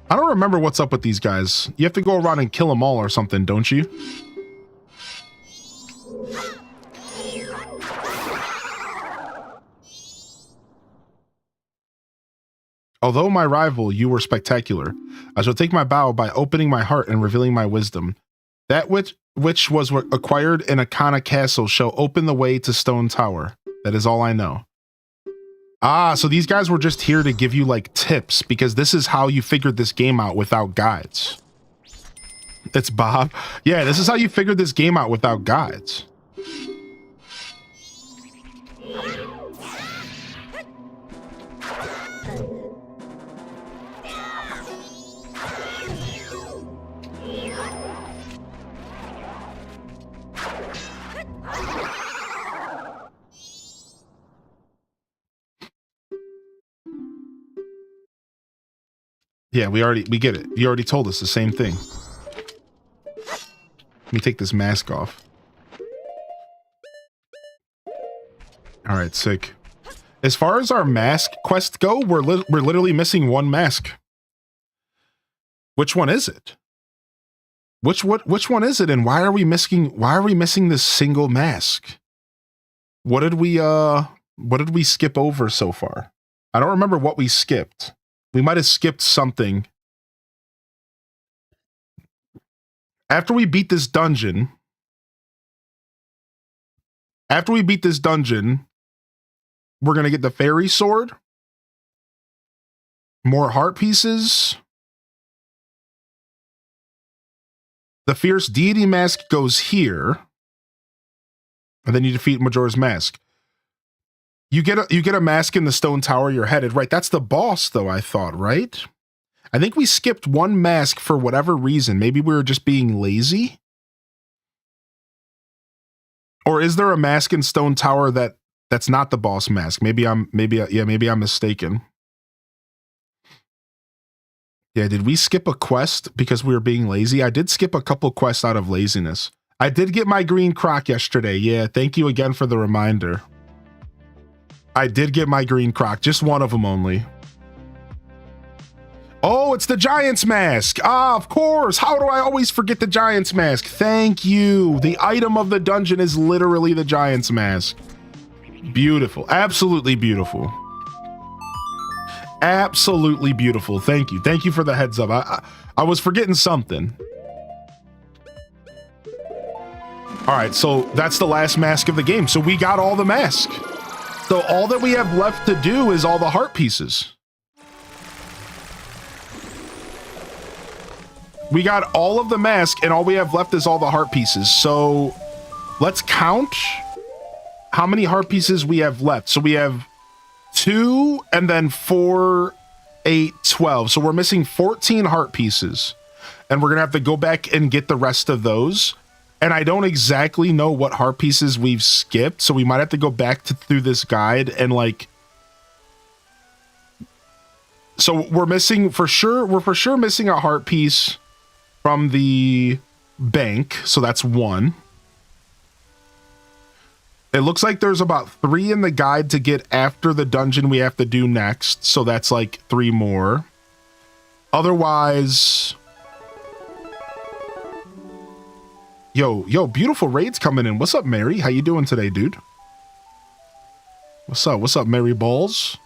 I don't remember what's up with these guys. You have to go around and kill them all or something, don't you? Although my rival, you were spectacular. I shall take my bow by opening my heart and revealing my wisdom. That which was acquired in Ikana Castle shall open the way to Stone Tower. That is all I know. Ah, so these guys were just here to give you like tips because this is how you figured this game out without guides. It's Bob. Yeah, this is how you figured this game out without guides. Yeah, we get it. You already told us the same thing. Let me take this mask off. All right, sick. As far as our mask quest go, we're literally missing one mask. Which one is it? Which one is it, and why are we missing this single mask? What did we skip over so far? I don't remember what we skipped. We might have skipped something. After we beat this dungeon, we're going to get the fairy sword, more heart pieces. The fierce deity mask goes here, and then you defeat Majora's mask. You get a mask in the Stone Tower, you're headed. Right, that's the boss, though, I thought, right? I think we skipped one mask for whatever reason. Maybe we were just being lazy? Or is there a mask in Stone Tower that's not the boss mask? Maybe I'm mistaken. Yeah, did we skip a quest because we were being lazy? I did skip a couple quests out of laziness. I did get my green croc yesterday. Yeah, thank you again for the reminder. I did get my green croc, just one of them only. Oh, it's the Giant's Mask. Ah, of course. How do I always forget the Giant's Mask? Thank you. The item of the dungeon is literally the Giant's Mask. Beautiful. Absolutely beautiful. Absolutely beautiful. Thank you. Thank you for the heads up. I was forgetting something. All right, so that's the last mask of the game. So we got all the masks. So all that we have left to do is all the heart pieces. We got all of the mask and all we have left is all the heart pieces. So let's count how many heart pieces we have left. So we have 2 and then 4, 8, 12. So we're missing 14 heart pieces and we're going to have to go back and get the rest of those. And I don't exactly know what heart pieces we've skipped, so we might have to go back through this guide and So we're missing for sure. We're for sure missing a heart piece from the bank. So that's one. It looks like there's about 3 in the guide to get after the dungeon we have to do next. So that's like 3 more. Otherwise, yo, beautiful raids coming in. What's up, Mary? How you doing today, dude? What's up, Mary Balls?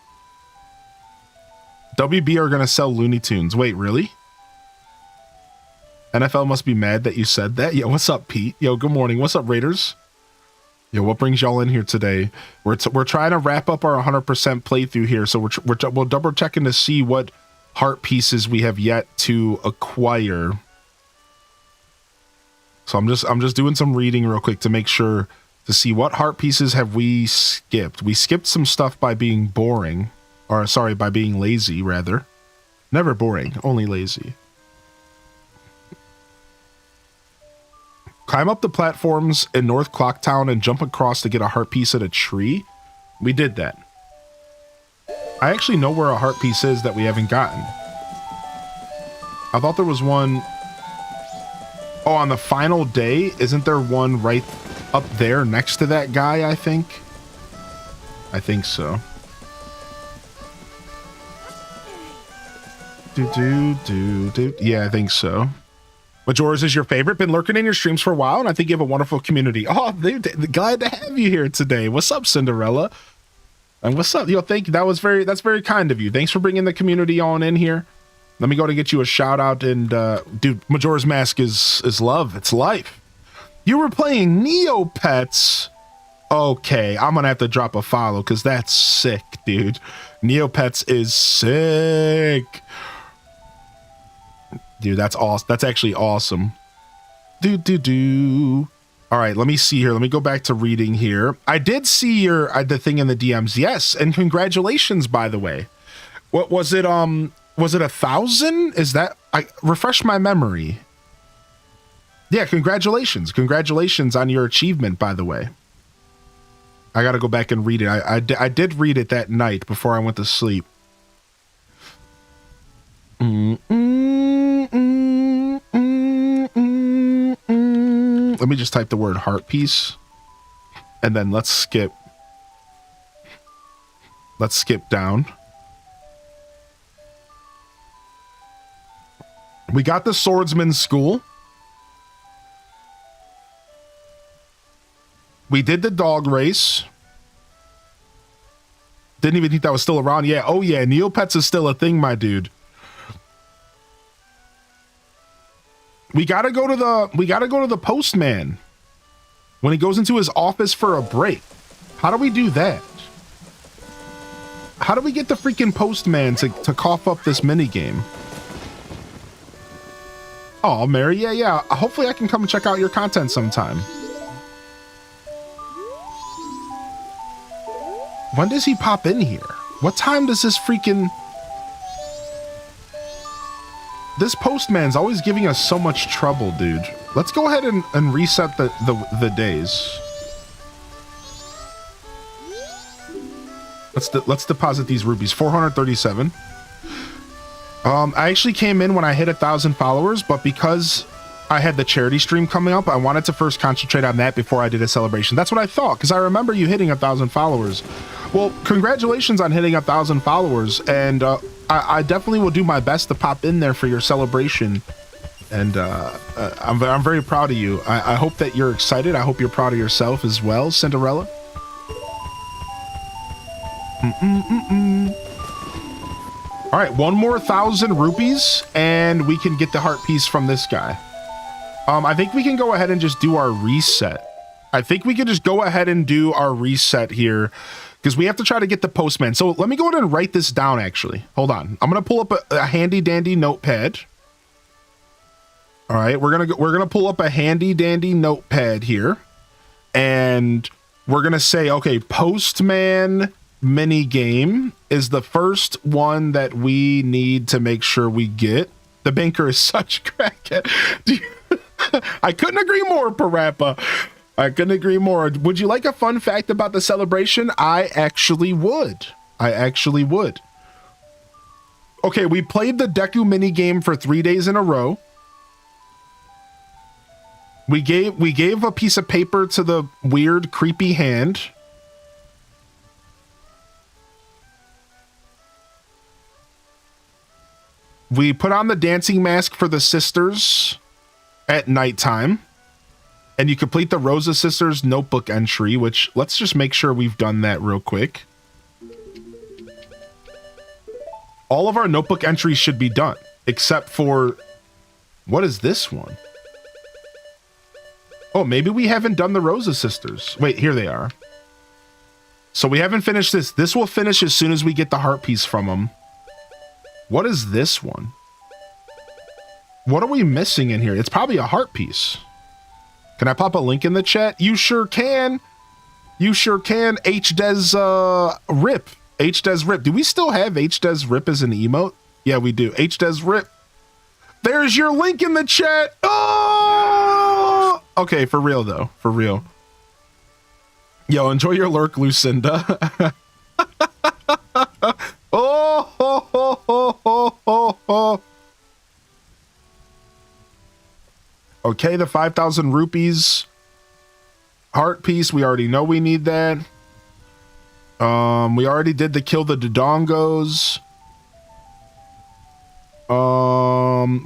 WB are gonna sell Looney Tunes. Wait, really? NFL must be mad that you said that. Yo, what's up, Pete? Yo, good morning. What's up, Raiders? Yo, what brings y'all in here today? We're trying to wrap up our 100% playthrough here, so we're double checking to see what heart pieces we have yet to acquire. So I'm just doing some reading real quick to make sure to see what heart pieces have we skipped. We skipped some stuff by being boring, or sorry, by being lazy rather. Never boring, only lazy. Climb up the platforms in North Clocktown and jump across to get a heart piece at a tree. We did that. I actually know where a heart piece is that we haven't gotten. I thought there was one. Oh, on the final day, isn't there one right up there next to that guy, I think? I think so. Yeah, I think so. Majora's is your favorite. Been lurking in your streams for a while, and I think you have a wonderful community. Oh, glad to have you here today. What's up, Cinderella? And what's up? Yo, thank you. That's very kind of you. Thanks for bringing the community on in here. Let me go to get you a shout out. And dude, Majora's Mask is love. It's life. You were playing Neopets. Okay, I'm gonna have to drop a follow because that's sick, dude. Neopets is sick. Dude, that's awesome. That's actually awesome. All right, let me see here. Let me go back to reading here. I did see the thing in the DMs. Yes, and congratulations, by the way. What was it? Was it 1,000? Is that? I refresh my memory. Yeah, congratulations. Congratulations on your achievement, by the way. I got to go back and read it. I did read it that night before I went to sleep. Let me just type the word heart piece, and then let's skip down. We got the swordsman's school. We did the dog race. Didn't even think that was still around. Yeah. Oh yeah. Neopets is still a thing, my dude. We gotta go to the postman when he goes into his office for a break. How do we do that? How do we get the freaking postman to cough up this mini game? Oh, Mary, yeah. Hopefully I can come and check out your content sometime. When does he pop in here? What time does this freaking... This postman's always giving us so much trouble, dude. Let's go ahead and reset the days. Let's deposit these rupees. 437. I actually came in when I hit 1,000 followers, but because I had the charity stream coming up, I wanted to first concentrate on that before I did a celebration. That's what I thought, because I remember you hitting 1,000 followers. Well, congratulations on hitting 1,000 followers, and I definitely will do my best to pop in there for your celebration. And I'm very proud of you. I hope that you're excited. I hope you're proud of yourself as well, Cinderella. All right, one more 1,000 rupees, and we can get the heart piece from this guy. I think we can go ahead and just do our reset. I think we can just go ahead and do our reset here, because we have to try to get the postman. So let me go ahead and write this down, actually. Hold on. I'm going to pull up a handy dandy notepad. All right, we're gonna pull up a handy dandy notepad here, and we're gonna say, okay, postman mini game is the first one that we need to make sure we get. The banker is such crackhead. I couldn't agree more, Parappa. I couldn't agree more. Would you like a fun fact about the celebration? I actually would. Okay, we played the Deku mini game for 3 days in a row. We gave a piece of paper to the weird, creepy hand. We put on the dancing mask for the sisters at nighttime. And you complete the Rosa Sisters notebook entry, which let's just make sure we've done that real quick. All of our notebook entries should be done, except for, what is this one? Oh, maybe we haven't done the Rosa Sisters. Wait, here they are. So we haven't finished this. This will finish as soon as we get the heart piece from them. What is this one? What are we missing in here? It's probably a heart piece. Can I pop a link in the chat? You sure can. You sure can. HDes RIP. HDes RIP. Do we still have HDes RIP as an emote? Yeah, we do. HDes RIP. There's your link in the chat. Oh! Okay, for real though. For real. Yo, enjoy your lurk, Lucinda. Oh, ho, ho, ho, ho, ho, ho. Okay, the 5,000 rupees heart piece. We already know we need that. We already did the kill the Dodongos.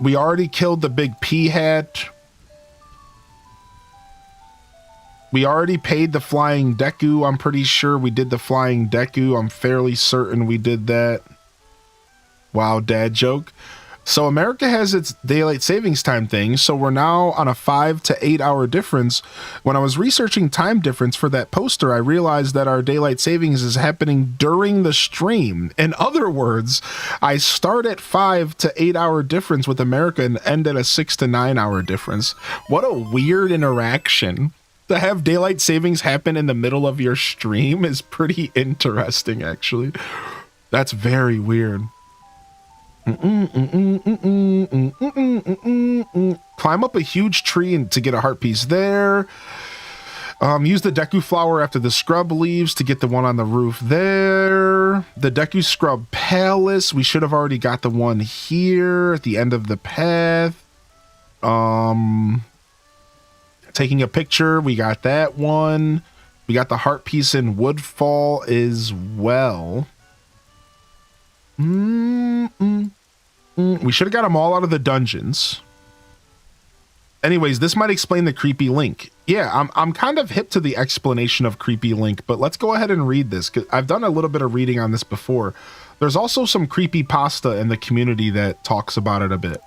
We already killed the big pea hat. We already paid the flying Deku. I'm pretty sure we did the flying Deku. I'm fairly certain we did that. Wow, dad joke. So America has its daylight savings time thing, so we're now on a 5 to 8 hour difference. When I was researching time difference for that poster, I realized that our daylight savings is happening during the stream. In other words, I start at 5 to 8 hour difference with America and end at a 6 to 9 hour difference. What a weird interaction. To have daylight savings happen in the middle of your stream is pretty interesting, actually. That's very weird. Climb up a huge tree and to get a heart piece there. Use the Deku flower after the scrub leaves to get the one on the roof there. The Deku scrub palace. We should have already got the one here at the end of the path. Taking a picture. We got that one. We got the heart piece in Woodfall as well. We should have got them all out of the dungeons. Anyways, this might explain the creepy link. Yeah, I'm kind of hip to the explanation of creepy link, but let's go ahead and read this, because I've done a little bit of reading on this before. There's also some creepy pasta in the community that talks about it a bit.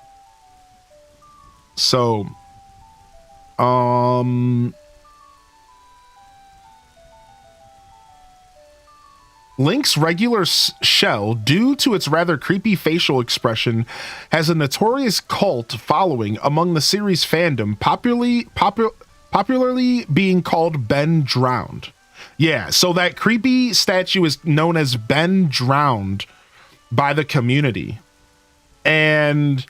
So, Link's regular shell, due to its rather creepy facial expression, has a notorious cult following among the series fandom, popularly being called Ben Drowned. Yeah, so that creepy statue is known as Ben Drowned by the community. And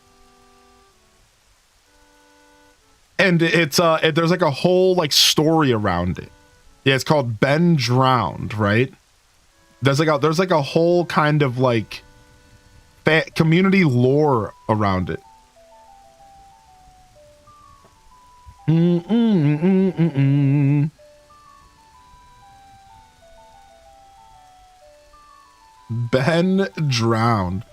it's there's like a whole like story around it. Yeah, it's called Ben Drowned, right? There's like a whole kind of like community lore around it. Ben Drowned.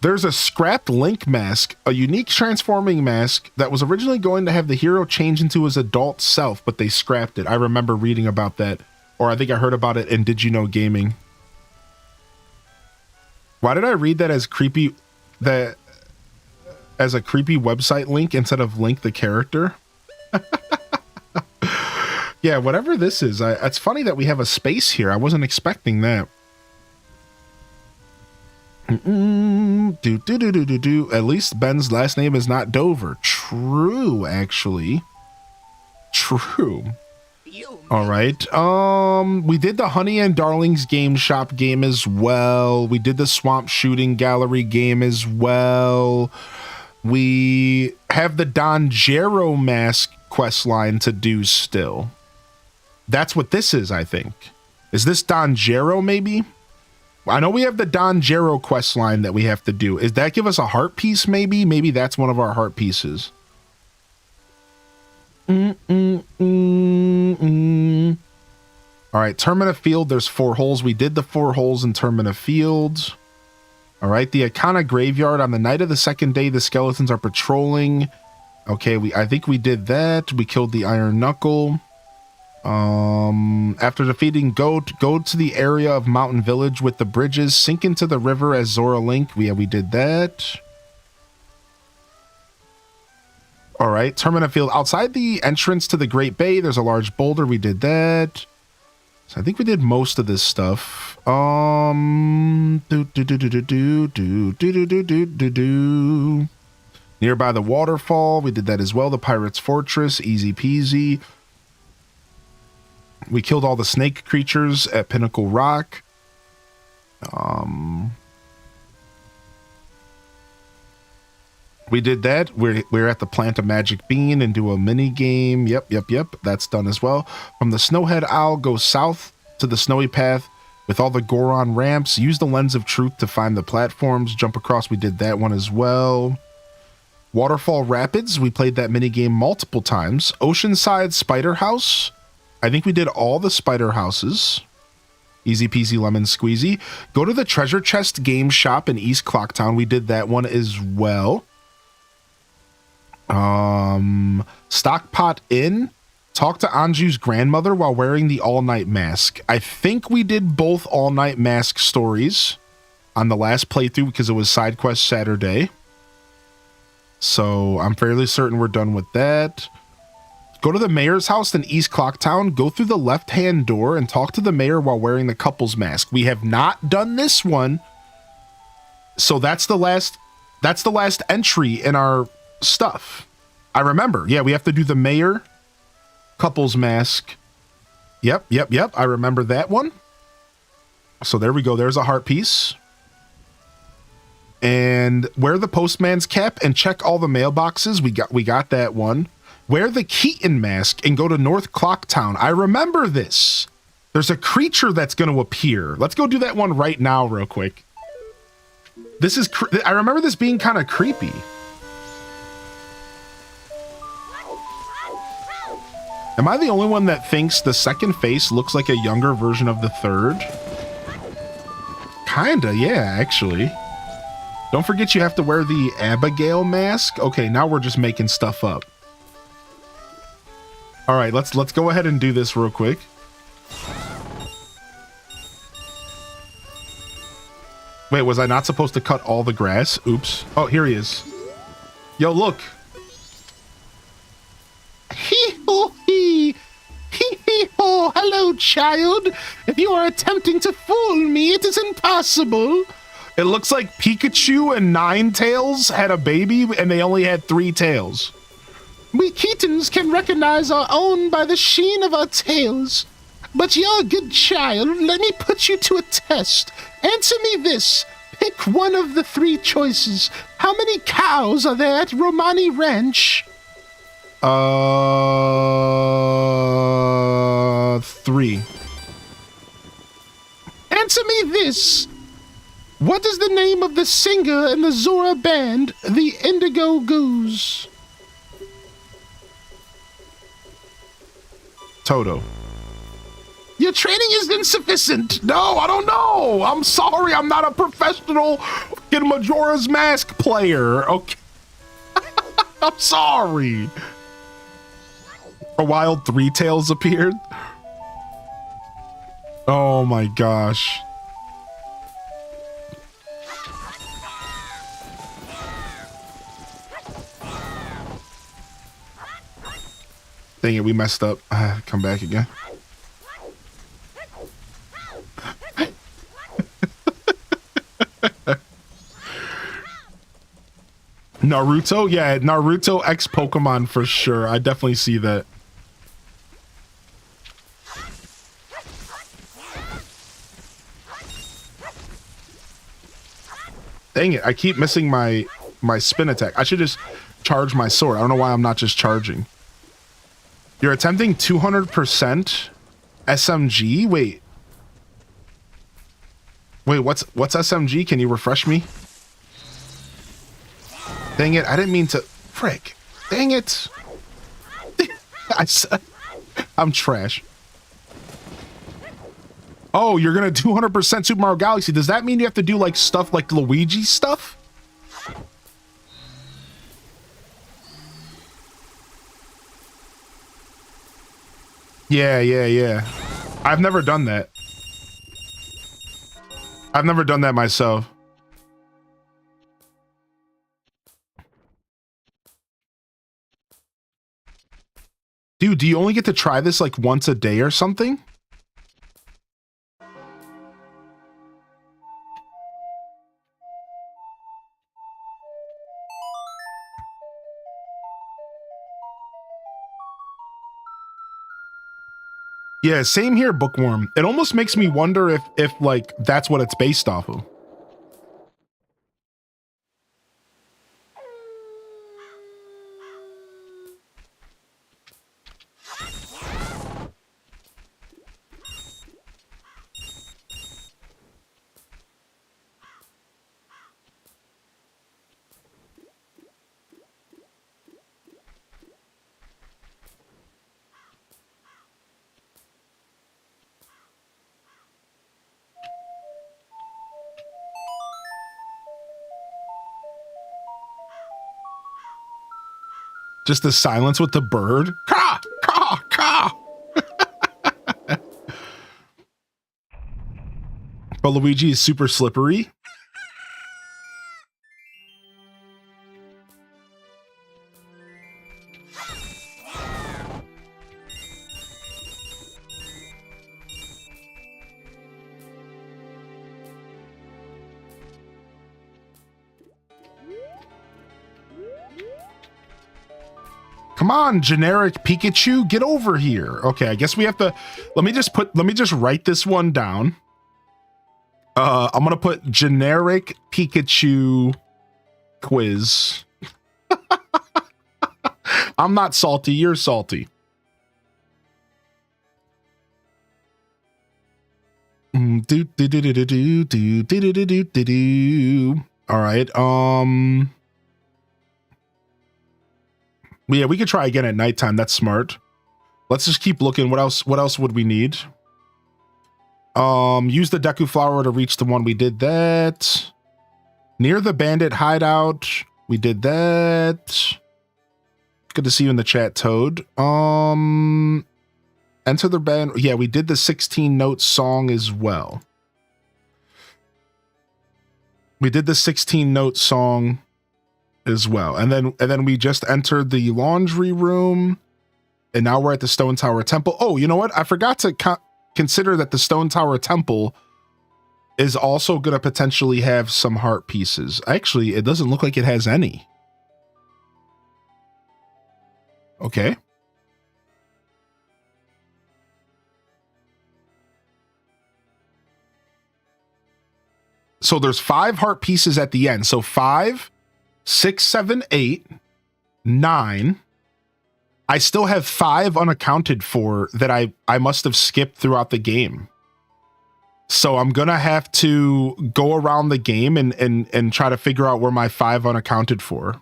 There's a scrapped Link mask, a unique transforming mask that was originally going to have the hero change into his adult self, but they scrapped it. I remember reading about that. Or I think I heard about it in Did You Know Gaming. Why did I read that as creepy, as a creepy website link instead of Link the character? Yeah, whatever this is. It's funny that we have a space here. I wasn't expecting that. At least Ben's last name is not Dover. True, actually. True. All right. We did the Honey and Darling's game shop game as well. We did the Swamp Shooting Gallery game as well. We have the Donjero mask quest line to do still. That's what this is, I think. Is this Donjero maybe? I know we have the Don Jero quest line that we have to do. Is that give us a heart piece maybe? Maybe that's one of our heart pieces. All right, Termina Field, there's 4 holes. We did the 4 holes in Termina Field. All right, the Ikana Graveyard. On the night of the second day, the skeletons are patrolling. Okay, I think we did that. We killed the Iron Knuckle. After defeating Goat, go to the area of Mountain Village with the bridges. Sink into the river as Zora Link. We did that. All right, Termina Field. Outside the entrance to the Great Bay, there's a large boulder. We did that. So I think we did most of this stuff. Nearby the waterfall, we did that as well. The Pirate's Fortress, easy peasy. We killed all the snake creatures at Pinnacle Rock. We did that. We're at the Plant a Magic Bean and do a mini game. Yep. That's done as well. From the Snowhead Owl, go south to the Snowy Path with all the Goron ramps. Use the Lens of Truth to find the platforms. Jump across. We did that one as well. Waterfall Rapids. We played that mini game multiple times. Oceanside Spider House. I think we did all the spider houses. Easy peasy lemon squeezy. Go to the Treasure Chest Game Shop in East Clocktown. We did that one as well. Stockpot Inn. Talk to Anju's grandmother while wearing the all-night mask. I think we did both all-night mask stories on the last playthrough because it was side quest Saturday. So I'm fairly certain we're done with that. Go to the mayor's house in East Clocktown. Go through the left-hand door and talk to the mayor while wearing the couple's mask. We have not done this one. So that's the last entry in our stuff. I remember. Yeah, we have to do the mayor couple's mask. Yep. I remember that one. So there we go. There's a heart piece. And wear the postman's cap and check all the mailboxes. We got that one. Wear the Keaton mask and go to North Clocktown. I remember this. There's a creature that's going to appear. Let's go do that one right now real quick. I remember this being kind of creepy. Am I the only one that thinks the second face looks like a younger version of the third? Kinda, yeah, actually. Don't forget you have to wear the Abigail mask. Okay, now we're just making stuff up. All right, let's go ahead and do this real quick. Wait, was I not supposed to cut all the grass? Oops. Oh, here he is. Yo, look. Hee-ho-hee. Hee-hee-ho. Hello, child. If you are attempting to fool me, it is impossible. It looks like Pikachu and Ninetales had a baby, and they only had 3 tails. We Keatons can recognize our own by the sheen of our tails. But you're a good child. Let me put you to a test. Answer me this. Pick one of the 3 choices. How many cows are there at Romani Ranch? 3. Answer me this. What is the name of the singer in the Zora band, the Indigo Goose? Toto. Your training is insufficient. No, I don't know. I'm sorry. I'm not a professional fucking Majora's Mask player. Okay. I'm sorry. A wild 3 tails appeared. Oh my gosh. Dang it, we messed up. Come back again. Naruto? Yeah, Naruto X Pokemon for sure. I definitely see that. Dang it, I keep missing my spin attack. I should just charge my sword. I don't know why I'm not just charging. You're attempting 200% SMG? Wait, Wait, what's SMG? Can you refresh me? Dang it, I didn't mean to. Frick. Dang it. I'm trash. Oh, you're gonna do 100% Super Mario Galaxy. Does that mean you have to do like stuff like Luigi stuff? Yeah. I've never done that. I've never done that myself. Dude, do you only get to try this like once a day or something? Yeah, same here, Bookworm. It almost makes me wonder if like that's what it's based off of. Just the silence with the bird. Caw, caw, caw. But Luigi is super slippery. Come on, generic Pikachu, get over here. Okay, I guess we have to, let me just write this one down. I'm gonna put generic Pikachu quiz. I'm not salty, you're salty. All right, yeah, we could try again at nighttime. That's smart. Let's just keep looking. What else would we need? Use the Deku Flower to reach the one. We did that. Near the bandit hideout. We did that. Good to see you in the chat, Toad. Enter the band. Yeah, we did the 16-note song as well. We did the 16-note song as well. And then we just entered the laundry room, and now we're at the Stone Tower Temple. Oh, you know what? I forgot to consider that the Stone Tower Temple is also going to potentially have some heart pieces. Actually, it doesn't look like it has any. Okay. So there's 5 heart pieces at the end. So 5, 6, 7, 8, 9. I still have 5 unaccounted for that I must have skipped throughout the game. So I'm gonna have to go around the game and try to figure out where my 5 unaccounted for.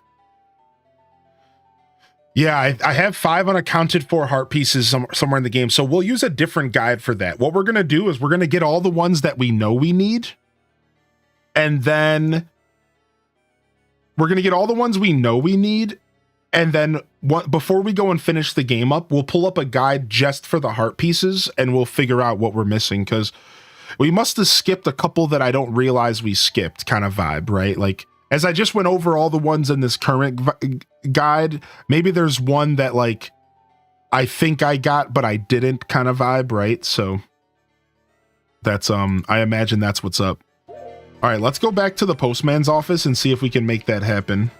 Yeah, I have 5 unaccounted for heart pieces somewhere in the game. So we'll use a different guide for that. What we're gonna do is we're gonna get all the ones that we know we need. And then we're going to get all the ones we know we need. And then before we go and finish the game up, we'll pull up a guide just for the heart pieces and we'll figure out what we're missing. Because we must have skipped a couple that I don't realize we skipped kind of vibe, right? Like, as I just went over all the ones in this current guide, maybe there's one that like I think I got, but I didn't kind of vibe, right? So that's, I imagine that's what's up. All right, let's go back to the postman's office and see if we can make that happen.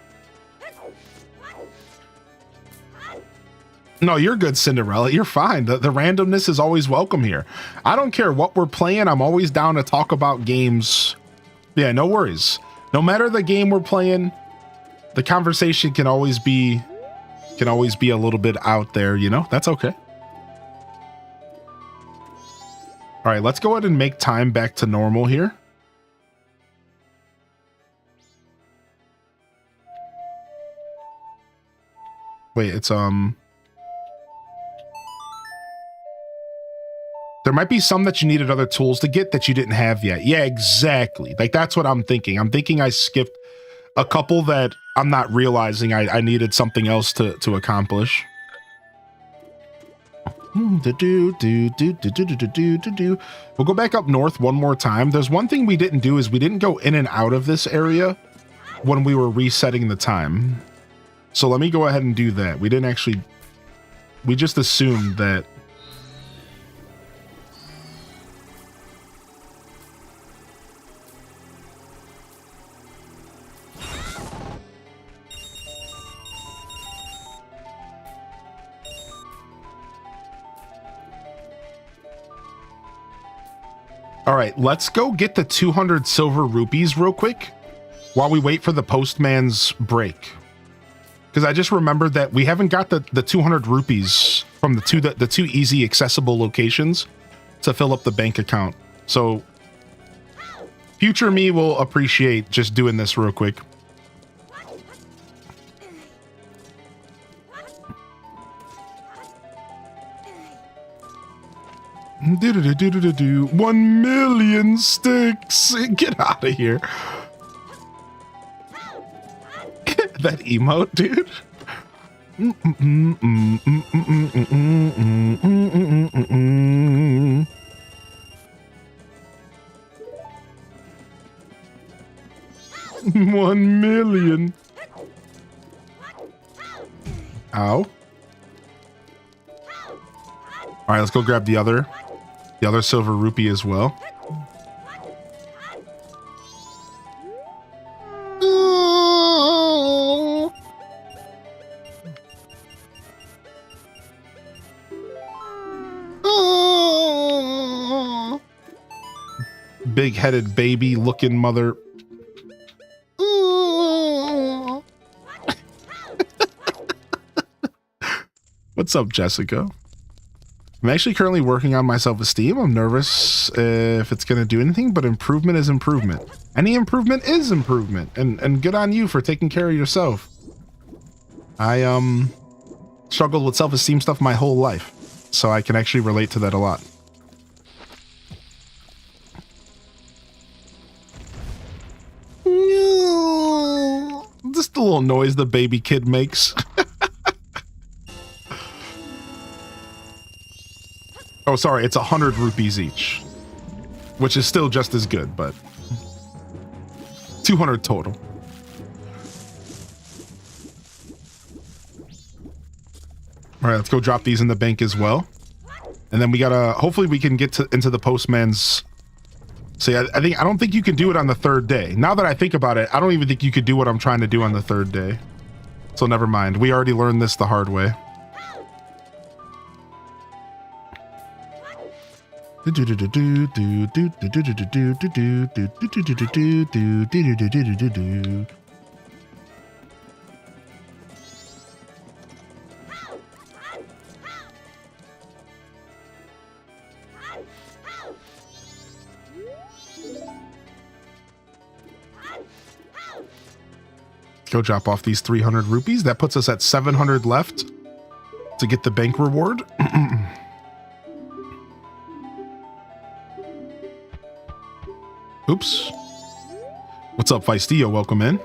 No, you're good, Cinderella. You're fine. The randomness is always welcome here. I don't care what we're playing. I'm always down to talk about games. Yeah, no worries. No matter the game we're playing, the conversation can always be a little bit out there, you know? That's okay. All right, let's go ahead and make time back to normal here. Wait, it's there might be some that you needed other tools to get that you didn't have yet. Yeah, exactly. Like that's what I'm thinking. I'm thinking I skipped a couple that I'm not realizing I needed something else to accomplish. We'll go back up north one more time. There's one thing we didn't do is we didn't go in and out of this area when we were resetting the time. So let me go ahead and do that. We didn't actually, we just assumed that. All right, let's go get the 200 silver rupees real quick while we wait for the postman's break. Because I just remembered that we haven't got the 200 rupees from the two easy accessible locations to fill up the bank account. So future me will appreciate just doing this real quick. Do 1 million sticks. Get out of here. That emote, dude. 1 million. Ow. All right, let's go grab the other silver rupee as well. Big-headed baby looking mother. What's up, Jessica? I'm actually currently working on my self-esteem. I'm nervous if it's going to do anything, but improvement is improvement. Any improvement is improvement. And good on you for taking care of yourself. I struggled with self-esteem stuff my whole life, so I can actually relate to that a lot. Just the little noise the baby kid makes. Oh, sorry, it's 100 rupees each, which is still just as good, but 200 total. All right, let's go drop these in the bank as well. And then we gotta, hopefully we can get into the postman's. See, I don't think you can do it on the third day. Now that I think about it, I don't even think you could do what I'm trying to do on the third day. So never mind. We already learned this the hard way. Go drop off these 300 rupees. That puts us at 700 left to get the bank reward. Oops. What's up, Feistillo? Welcome in.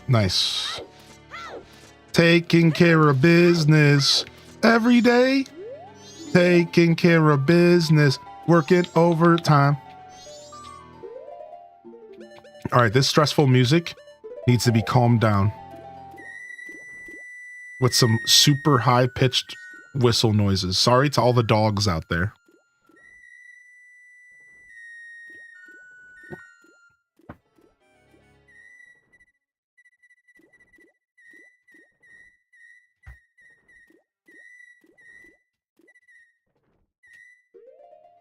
Nice. Taking care of business every day. Taking care of business, working overtime. All right, this stressful music needs to be calmed down with some super high-pitched whistle noises. Sorry to all the dogs out there.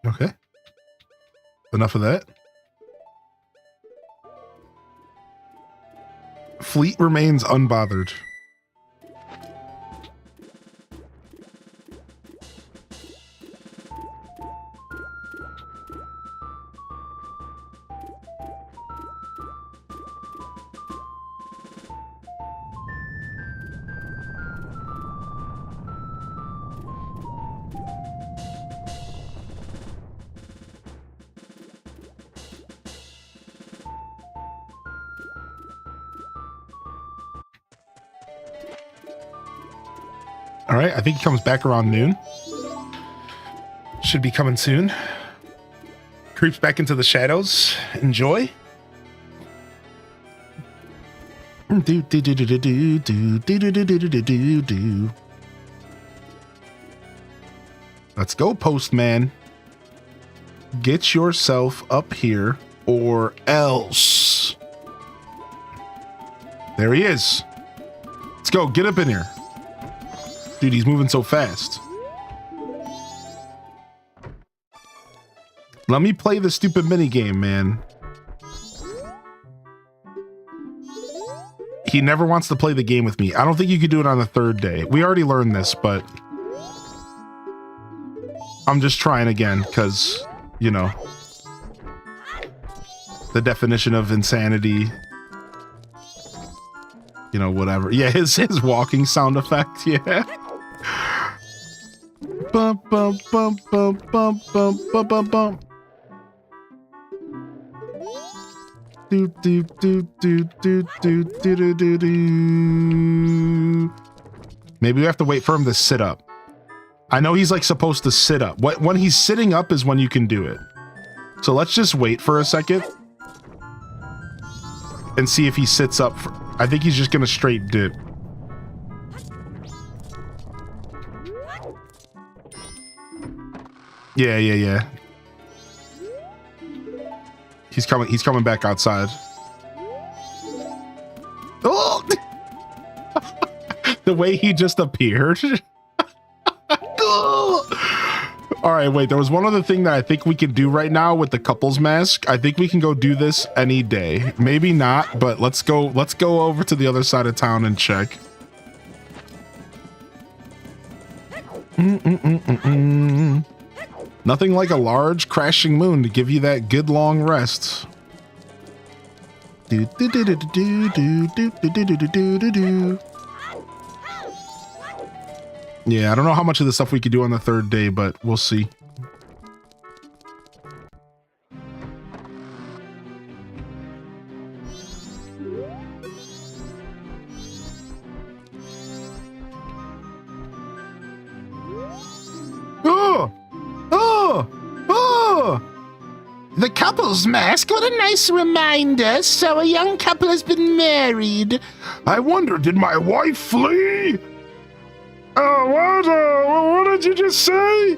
Okay. Enough of that. Fleet remains unbothered. All right, I think he comes back around noon. Should be coming soon. Creeps back into the shadows. Enjoy. Do do do do do do do do do do do do do. Let's go, postman. Get yourself up here or else. There he is. Let's go. Get up in here. Dude, he's moving so fast. Let me play the stupid minigame, man. He never wants to play the game with me. I don't think you could do it on the third day. We already learned this, but I'm just trying again because, you know, the definition of insanity, you know, whatever. Yeah, his walking sound effect. Yeah. Bump, bump, bump, bump, bump, bump, bump, bump, bump. Do do do do do do do do do do. Maybe we have to wait for him to sit up. I know he's like supposed to sit up. When he's sitting up is when you can do it. So let's just wait for a second and see if he sits up. I think he's just gonna straight dip. Yeah. He's coming back outside. Oh! The way he just appeared. All right, wait, there was one other thing that I think we can do right now with the couples mask. I think we can go do this any day. Maybe not, but let's go over to the other side of town and check. Nothing like a large crashing moon to give you that good long rest. Do do do do do do do do do do do do. Yeah, I don't know how much of the stuff we could do on the third day, but we'll see. The couple's mask, what a nice reminder. So a young couple has been married. I wonder, did my wife flee? What did you just say?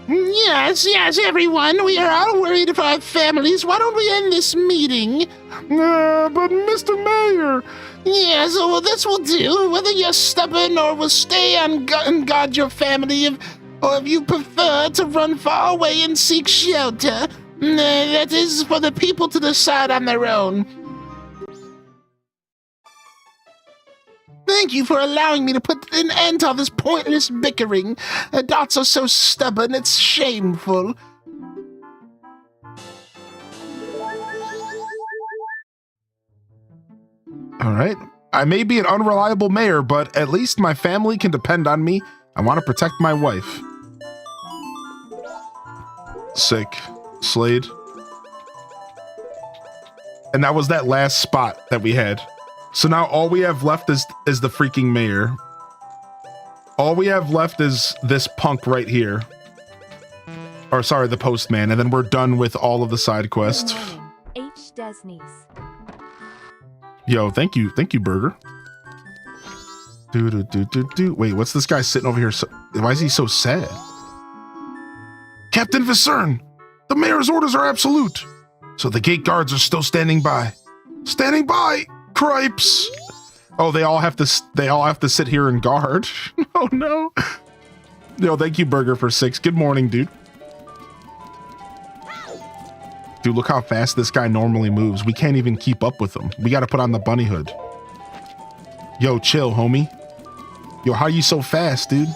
Yes, everyone. We are all worried for our families. Why don't we end this meeting? But Mr. Mayor. Yes, well, this will do. Whether you're stubborn or will stay and guard your family, or if you prefer to run far away and seek shelter, that is for the people to decide on their own. Thank you for allowing me to put an end to all this pointless bickering. Dots are so stubborn, it's shameful. All right. I may be an unreliable mayor, but at least my family can depend on me. I want to protect my wife. Sick. Slade. And that was that last spot that we had. So now all we have left is the freaking mayor. All we have left is this punk right here. Or sorry, the postman. And then we're done with all of the side quests. H. Desnies. Yo, thank you, Burger. Wait, what's this guy sitting over here? Why is he so sad? Captain Viscern, the mayor's orders are absolute. So the gate guards are still standing by. Standing by, cripes. Oh, they all have to sit here and guard. Oh no. Yo, thank you, Burger, for 6. Good morning, dude. Dude, look how fast this guy normally moves. We can't even keep up with him. We got to put on the bunny hood. Yo, chill, homie. Yo, how you so fast, dude?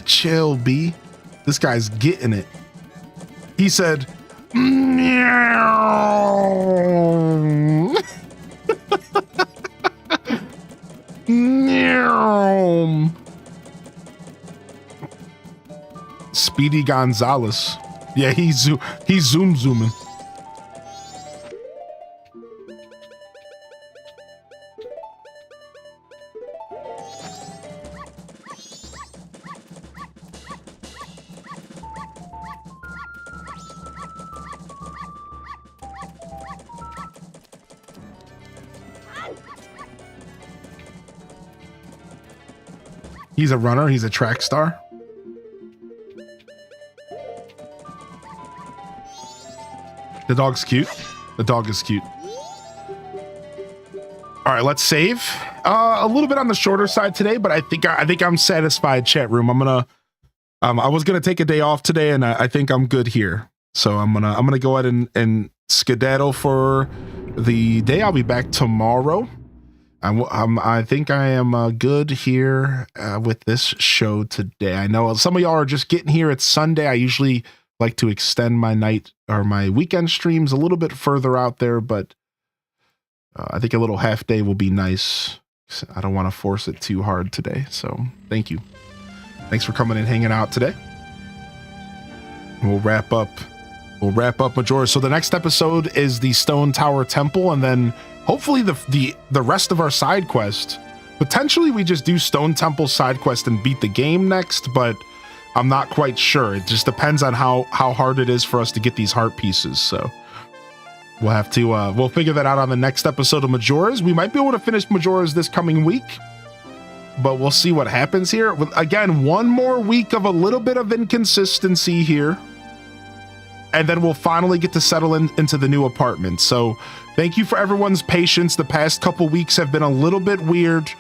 Chill, B. This guy's getting it. He said, meow. Meow. Speedy Gonzalez. Yeah, he's zooming. He's a runner. He's a track star. The dog's cute. The dog is cute. All right, let's save. A little bit on the shorter side today, but I think I'm satisfied. Chat room. I'm gonna. I was gonna take a day off today, and I think I'm good here. So I'm gonna go ahead and skedaddle for the day. I'll be back tomorrow. I think I am good here with this show today. I know some of y'all are just getting here. It's Sunday. I usually like to extend my night or my weekend streams a little bit further out there, but I think a little half day will be nice. I don't want to force it too hard today. So thank you. Thanks for coming and hanging out today. We'll wrap up Majora. So the next episode is the Stone Tower Temple, and then hopefully the rest of our side quest. Potentially we just do Stone Temple side quest and beat the game next, but I'm not quite sure. It just depends on how hard it is for us to get these heart pieces. So we'll have to we'll figure that out on the next episode of Majora's. We might be able to finish Majora's this coming week, but we'll see what happens here. Again, one more week of a little bit of inconsistency here, and then we'll finally get to settle into the new apartment. So thank you for everyone's patience. The past couple weeks have been a little bit weird.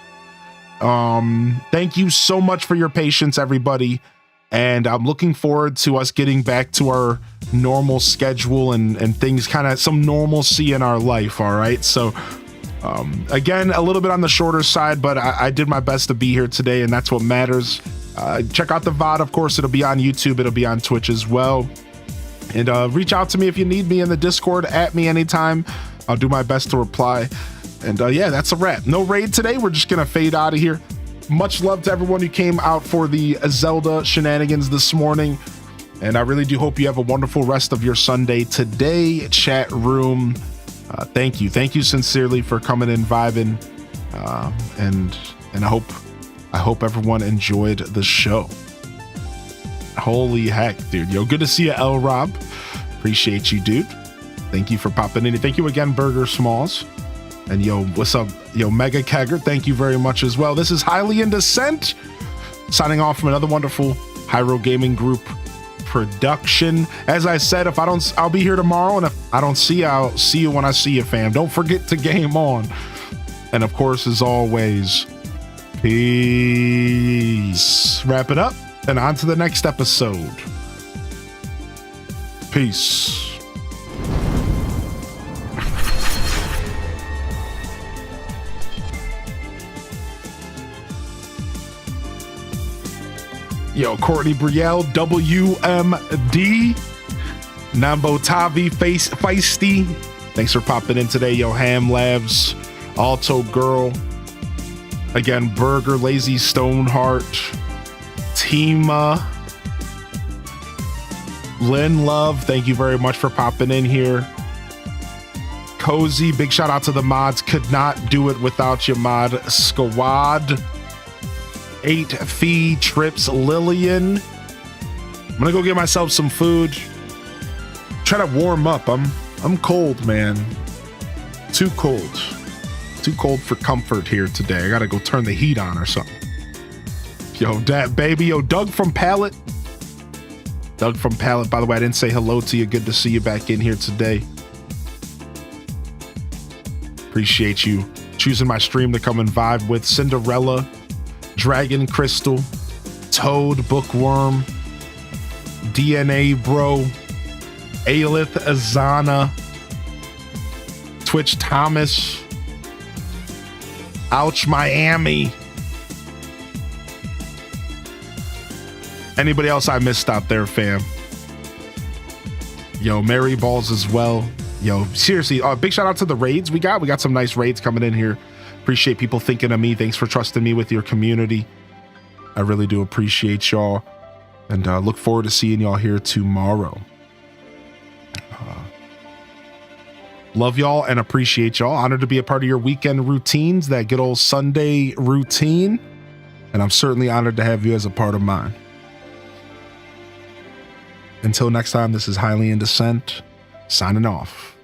Thank you so much for your patience, everybody. And I'm looking forward to us getting back to our normal schedule and things, kind of some normalcy in our life. All right. So again, a little bit on the shorter side, but I did my best to be here today, and that's what matters. Check out the VOD. Of course, it'll be on YouTube. It'll be on Twitch as well. And reach out to me if you need me in the Discord. At me anytime. I'll do my best to reply. And yeah, that's a wrap. No raid today. We're just going to fade out of here. Much love to everyone who came out for the Zelda shenanigans this morning. And I really do hope you have a wonderful rest of your Sunday today. Chat room. Thank you. Thank you sincerely for coming and vibing. And I hope everyone enjoyed the show. Holy heck, dude. Yo, good to see you, L Rob. Appreciate you, dude. Thank you for popping in. Thank you again, Burger Smalls. And yo, what's up? Yo, Mega Kegger, thank you very much as well. This is Highly in Descent, signing off from another wonderful Hyro Gaming Group production. As I said, I'll be here tomorrow, and if I don't see you, I'll see you when I see you, fam. Don't forget to game on. And of course, as always, peace. Wrap it up and on to the next episode. Peace. Yo, Courtney Brielle, WMD, Nambo Tavi, Feisty. Thanks for popping in today. Yo, Ham Labs, Alto Girl. Again, Burger, Lazy Stoneheart, Tima, Lynn Love. Thank you very much for popping in here. Cozy, big shout out to the mods. Could not do it without you, mod. Squad. 8 Fee Trips Lillian. I'm gonna go get myself some food. Try to warm up. I'm cold, man. Too cold. Too cold for comfort here today. I gotta go turn the heat on or something. Yo, that baby. Yo, Doug from Pallet. Doug from Pallet. By the way, I didn't say hello to you. Good to see you back in here today. Appreciate you choosing my stream to come and vibe with. Cinderella, Dragon Crystal, Toad, Bookworm, DNA Bro, Aelith Azana, Twitch Thomas, Ouch Miami. Anybody else I missed out there, fam? Yo, Mary Balls as well. Yo, seriously, big shout out to the raids we got. We got some nice raids coming in here. Appreciate people thinking of me. Thanks for trusting me with your community. I really do appreciate y'all. And look forward to seeing y'all here tomorrow. Love y'all and appreciate y'all. Honored to be a part of your weekend routines, that good old Sunday routine. And I'm certainly honored to have you as a part of mine. Until next time, this is Highly in Descent, signing off.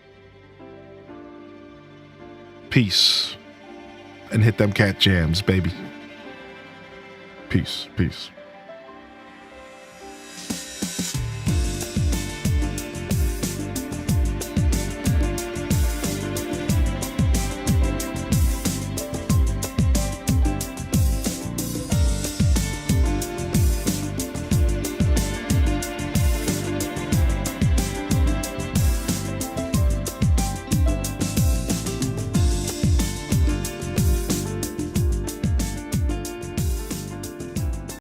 Peace. And hit them cat jams, baby. Peace. Peace.